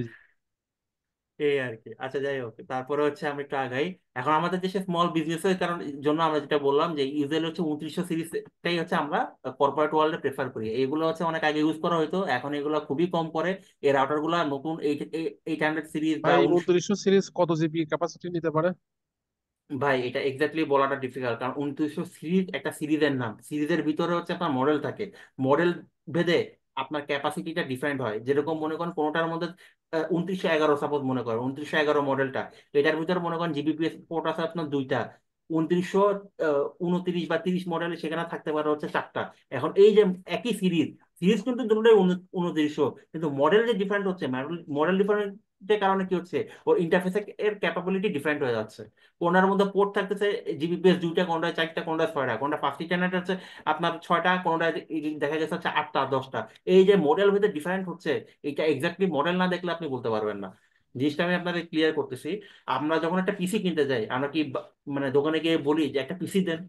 Speaker 3: এই আর কি। আচ্ছা যাই হোক, তারপরে হচ্ছে আমি একটু আগাই। এখন আমাদের দেশে স্মল বিজনেস এর কারণ জন্য আমরা যেটা বললাম যে ইউজুয়ালি হচ্ছে 2900 সিরিজটাই হচ্ছে আমরা কর্পোরেট ওয়ার্ল্ডে প্রেফার করি। এইগুলো হচ্ছে অনেক আগে ইউজ করা হতো, এখন এগুলো খুবই কম করে। এই রাউটার গুলা নতুন 800 সিরিজ বা
Speaker 10: ভাই 2900 সিরিজ কত জিবি ক্যাপাসিটি নিতে পারে?
Speaker 3: ভাই এটা এক্স্যাক্টলি বলাটা ডিফিকাল্ট, কারণ 2900 সিরিজ একটা সিরিজের নাম, সিরিজের ভিতরে হচ্ছে আপনার মডেল থাকে, মডেল ভেদে আপনার ক্যাপাসিটিটা ডিফারেন্ট হয়। যেরকম মনে করেন কোনোটার মধ্যে 2911, সাপোজ মনে করেন 2911 মডেলটা, এটার ভিতরে মনে করেন জিবিপিএস পোর্ট আছে আপনার দুইটা। 2929 বা 30 মডেলে সেখানে থাকতে পারে হচ্ছে চারটা। এখন এই যে একই সিরিজ, সিরিজ কিন্তু দুটোই 2900, কিন্তু মডেল যে ডিফারেন্ট হচ্ছে, মডেল ডিফারেন্টের কারণে কি হচ্ছে, ওর ইন্টারফেস এর ক্যাপাবিলিটি ডিফারেন্ট হয়ে যাচ্ছে। কোনটার মধ্যে পোর্ট থাকতেছে জিবিপিএস দুইটা, কোনটায় চারটা, কোনটায় ছয়টা, কোনটা ফার্স্ট ইন্টারনেট হচ্ছে আপনার ছয়টা, কোনটায় দেখা গেছে হচ্ছে আটটা 10টা। এই যে মডেল ভেদে ডিফারেন্ট হচ্ছে, এটা এক্স্যাক্টলি মডেল না দেখলে আপনি বলতে পারবেন না। জিনিসটা আমি আপনাকে ক্লিয়ার করতেছি। আমরা যখন একটা পিসি কিনতে যাই, আমরা কি মানে দোকানে গিয়ে বলি যে একটা পিসি দেন?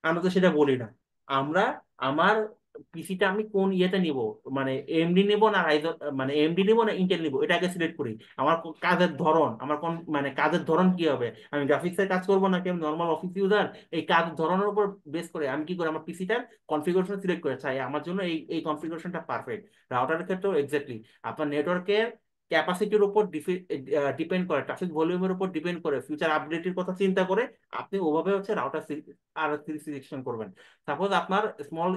Speaker 3: আমরা তো সেটা বলি না। আমরা আমার পিসিটা আমি কোন ইয়েতে নিব, মানে এমডি নিব না রাইজেন, মানে এমডি নিব না ইন্টেল নিব, এটা আগে সিলেক্ট করি। আমার কাজের ধরন, আমার কোন মানে কাজের ধরন কি হবে, আমি গ্রাফিক্সের কাজ করবো নাকি আমি নর্মাল অফিস ইউজার, এই কাজের ধরনের উপর বেস করে আমি কি করি, আমার পিসিটার কনফিগারেশন সিলেক্ট করে চাই আমার জন্য এই এই কনফিগারেশনটা পারফেক্ট। রাউটারের ক্ষেত্রেও এক্স্যাক্টলি আপনার নেটওয়ার্কের ক্যাপাসিটির উপর ডিপেন্ড করে, ট্রাফিক ভলিউমের উপর ডিপেন্ড করে, ফিউচার আপডেটের কথা চিন্তা করে আপনি ওভাবে হচ্ছে রাউটার আর সিলেকশন করবেন। সাপোজ আপনার স্মল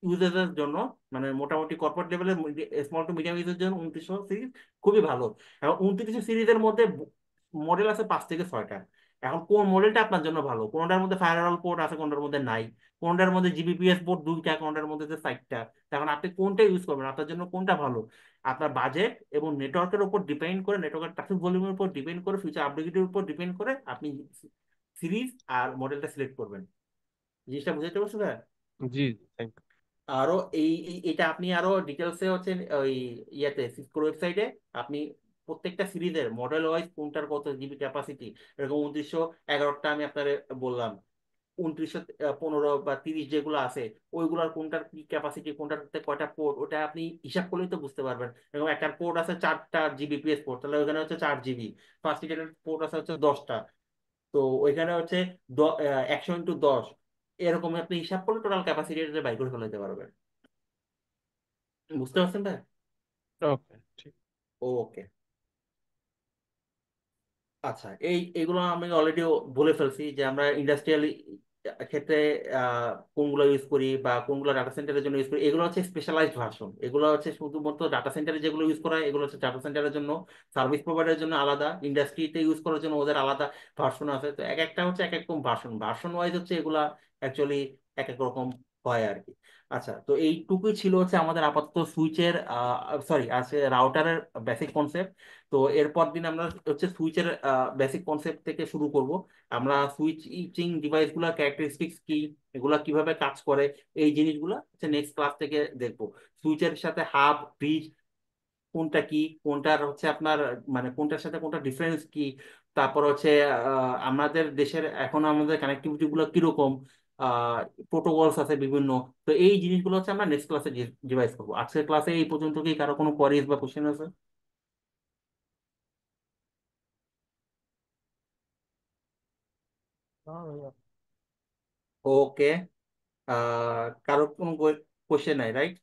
Speaker 3: ইউজেসের জন্য, মানে মোটামুটি কর্পোরেট লেভেলের স্মল টু মিডিয়াম ইউজের জন্য 2900 সিরিজ খুবই ভালো। এখন 2900 সিরিজের মধ্যে মডেল আছে 5 থেকে 6টা। এখন কোন মডেলটা আপনার জন্য ভালো, কোনটার মধ্যে ফায়ারওয়াল পোর্ট আছে, কোনটার মধ্যে নাই, কোনটার মধ্যে জিবিপিএস পোর্ট দুইটা, কোনটার মধ্যে 4টা। এখন আপনি কোনটা ইউজ করবেন, আপনার জন্য কোনটা ভালো, আপনার বাজেট এবং নেটওয়ার্কের উপর ডিপেন্ড করে, নেটওয়ার্কের ট্রাফিক ভলিউমের উপর ডিপেন্ড করে, ফিউচার আপডেটের উপর ডিপেন্ড করে আপনি সিরিজ আর মডেলটা সিলেক্ট করবেন। জিনিসটা বুঝতে পারছো ভাই?
Speaker 10: জি থ্যাংক
Speaker 3: আরো এটা আপনি আরো ডিটেলসে হচ্ছে ওই ইয়েতে সিসকোর ওয়েবসাইটে আপনি প্রত্যেকটা সিরিজের মডেল ওয়াইজ কোনটার কত জিবি ক্যাপাসিটি, এরকম 2911টা আমি আপনার বললাম, 2915 বা 30 যেগুলো আছে ওইগুলোর কোনটার কি ক্যাপাসিটি, কোনটাতে কয়টা পোর্ট, ওটা আপনি হিসাব করলেই তো বুঝতে পারবেন। এরকম একটা পোর্ট আছে 4টা জিবিপিএস পোর্ট, তাহলে ওখানে হচ্ছে 4 জিবি। ফার্স্ট ইন্টারনেট পোর্ট আছে হচ্ছে 10টা, তো ওইখানে হচ্ছে 100 × 10, এরকম আপনি হিসাব করলে টোটাল ক্যাপাসিটি বাই করে ফেলাতে পারবেন। বুঝতে পারছেন ভাই?
Speaker 10: ওকে, ঠিক।
Speaker 3: ওকে, আচ্ছা, এইগুলো আমি অলরেডি বলে ফেলছি যে আমরা ইন্ডাস্ট্রিয়াল ক্ষেত্রে কোনগুলো ইউজ করি বা কোনগুলো ডাটা সেন্টারের জন্য ইউজ করি। এগুলো হচ্ছে স্পেশালাইজড ভার্সন, এগুলো হচ্ছে শুধুমাত্র ডাটা সেন্টারে যেগুলো ইউজ করা হয় এগুলো হচ্ছে ডাটা সেন্টারের জন্য, সার্ভিস প্রোভাইডারের জন্য আলাদা, ইন্ডাস্ট্রিতে ইউজ করার জন্য ওদের আলাদা ভার্সন আছে। তো এক একটা হচ্ছে এক এক রকম ভার্সন, ভার্সন ওয়াইজ হচ্ছে এগুলা অ্যাকচুয়ালি এক এক রকম হয় আর কি। আচ্ছা, তো এইটুকুই ছিল হচ্ছে আমাদের আপাতত সুইচের, সরি আছে রাউটারের বেসিক কনসেপ্ট। তো এরপর দিন আমরা হচ্ছে সুইচের বেসিক কনসেপ্ট থেকে শুরু করব। আমরা সুইচিং ডিভাইস গুলা ক্যারেক্টারিস্টিক্স কি, এগুলা কিভাবে কাজ করে, এই জিনিসগুলা হচ্ছে নেক্সট ক্লাস থেকে দেখবো। সুইচের সাথে হাব ব্রিজ কোনটা কি, কোনটার হচ্ছে আপনার মানে কোনটার সাথে কোনটা ডিফারেন্স কি, তারপর হচ্ছে আমাদের দেশের এখন আমাদের কানেক্টিভিটি গুলো কিরকম, প্রোটোকলস আছে বিভিন্ন। তো এই জিনিসগুলো হচ্ছে আমরা নেক্সট ক্লাসে ডিভাইস করবো। আজকের ক্লাসে এই পর্যন্ত কি কারো কোনো কোয়ারিজ বা কোশ্চেন আছে? ওকে, কারো কোনো কোশ্চেন নাই, রাইট?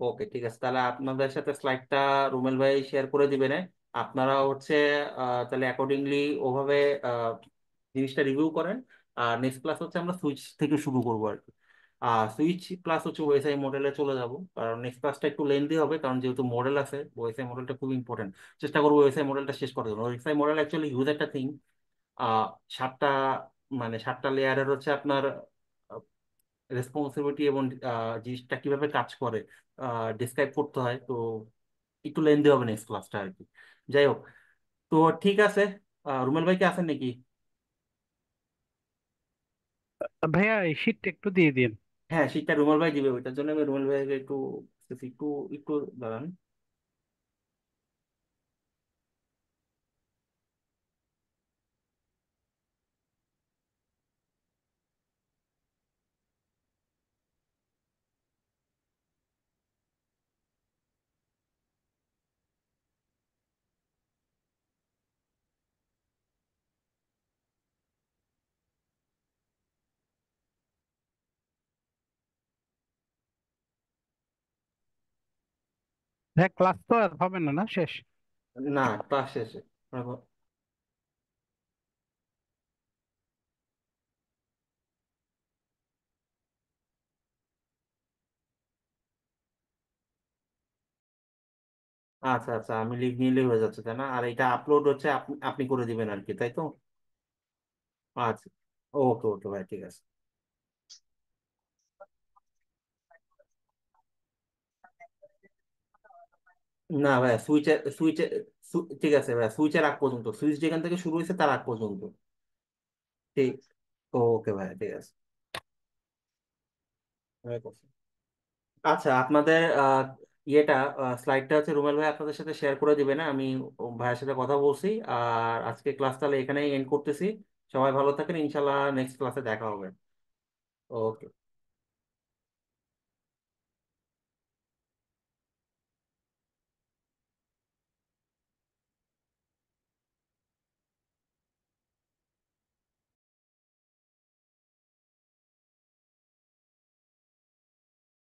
Speaker 3: ওকে, ঠিক আছে, তাহলে আপনাদের সাথে স্লাইডটা রুমেল ভাই শেয়ার করে দিবেন। আপনারা হচ্ছে তাহলে অ্যাকর্ডিংলি ওভাবে জিনিসটা রিভিউ করেন। আর নেক্সট ক্লাস হচ্ছে আমরা সুইচ থেকে শুরু করবো আর কি। সুইচ প্লাস হচ্ছে ওএসআই মডেলে চলে যাব, কারণ নেক্সট ক্লাসটা একটু লেন্দি হবে, কারণ যেহেতু মডেল আছে ওএসআই মডেলটা খুব ইম্পর্টেন্ট। চেষ্টা করবো ওএসআই মডেলটা শেষ করার জন্য। ওএসআই মডেল অ্যাকচুয়ালি ইউজ একটা থিং, আহ সাতটা মানে সাতটা লেয়ারের হচ্ছে আপনার রেসপন্সিবিলিটি এবং জিনিসটা কিভাবে কাজ করে ডিসক্রাইব করতে হয়। তো একটু লেন্দি হবে নেক্সট ক্লাসটা আর কি। যাই হোক, তো ঠিক আছে, রুমেল ভাই কি আছেন নাকি?
Speaker 8: ভাইয়া এই শীটটা একটু দিয়ে দিন।
Speaker 3: হ্যাঁ, শীটটা রুমেল ভাই দিবে, ওইটার জন্য আমি রুমেল ভাইকে একটু একটু একটু দাঁড়ান।
Speaker 8: হ্যাঁ, ক্লাস তো আর হবে না, না শেষ?
Speaker 3: না, ক্লাস শেষে। আচ্ছা আচ্ছা, আমি লিভ নিলেই হয়ে যাচ্ছে তাই না? আর এটা আপলোড হচ্ছে আপনি আপনি করে দিবেন আর কি, তাই তো? আচ্ছা, ওকে ওকে ভাই, ঠিক আছে। না ভাই, সুইচে ঠিক আছে ভাই, সুইচের আগ পর্যন্ত, সুইচ যেখান থেকে শুরু হয়েছে তার আগ পর্যন্ত। ঠিক, ওকে ভাই, ঠিক আছে। আচ্ছা, আপনাদের ইয়েটা স্লাইডটা হচ্ছে রুমেল ভাই আপনাদের সাথে শেয়ার করে দিবেন। আমি ভাইয়ের সাথে কথা বলছি। আর আজকে ক্লাস তাহলে এখানেই এন্ড করতেছি। সবাই ভালো থাকেন, ইনশাল্লাহ নেক্সট ক্লাসে দেখা হবে। ওকে।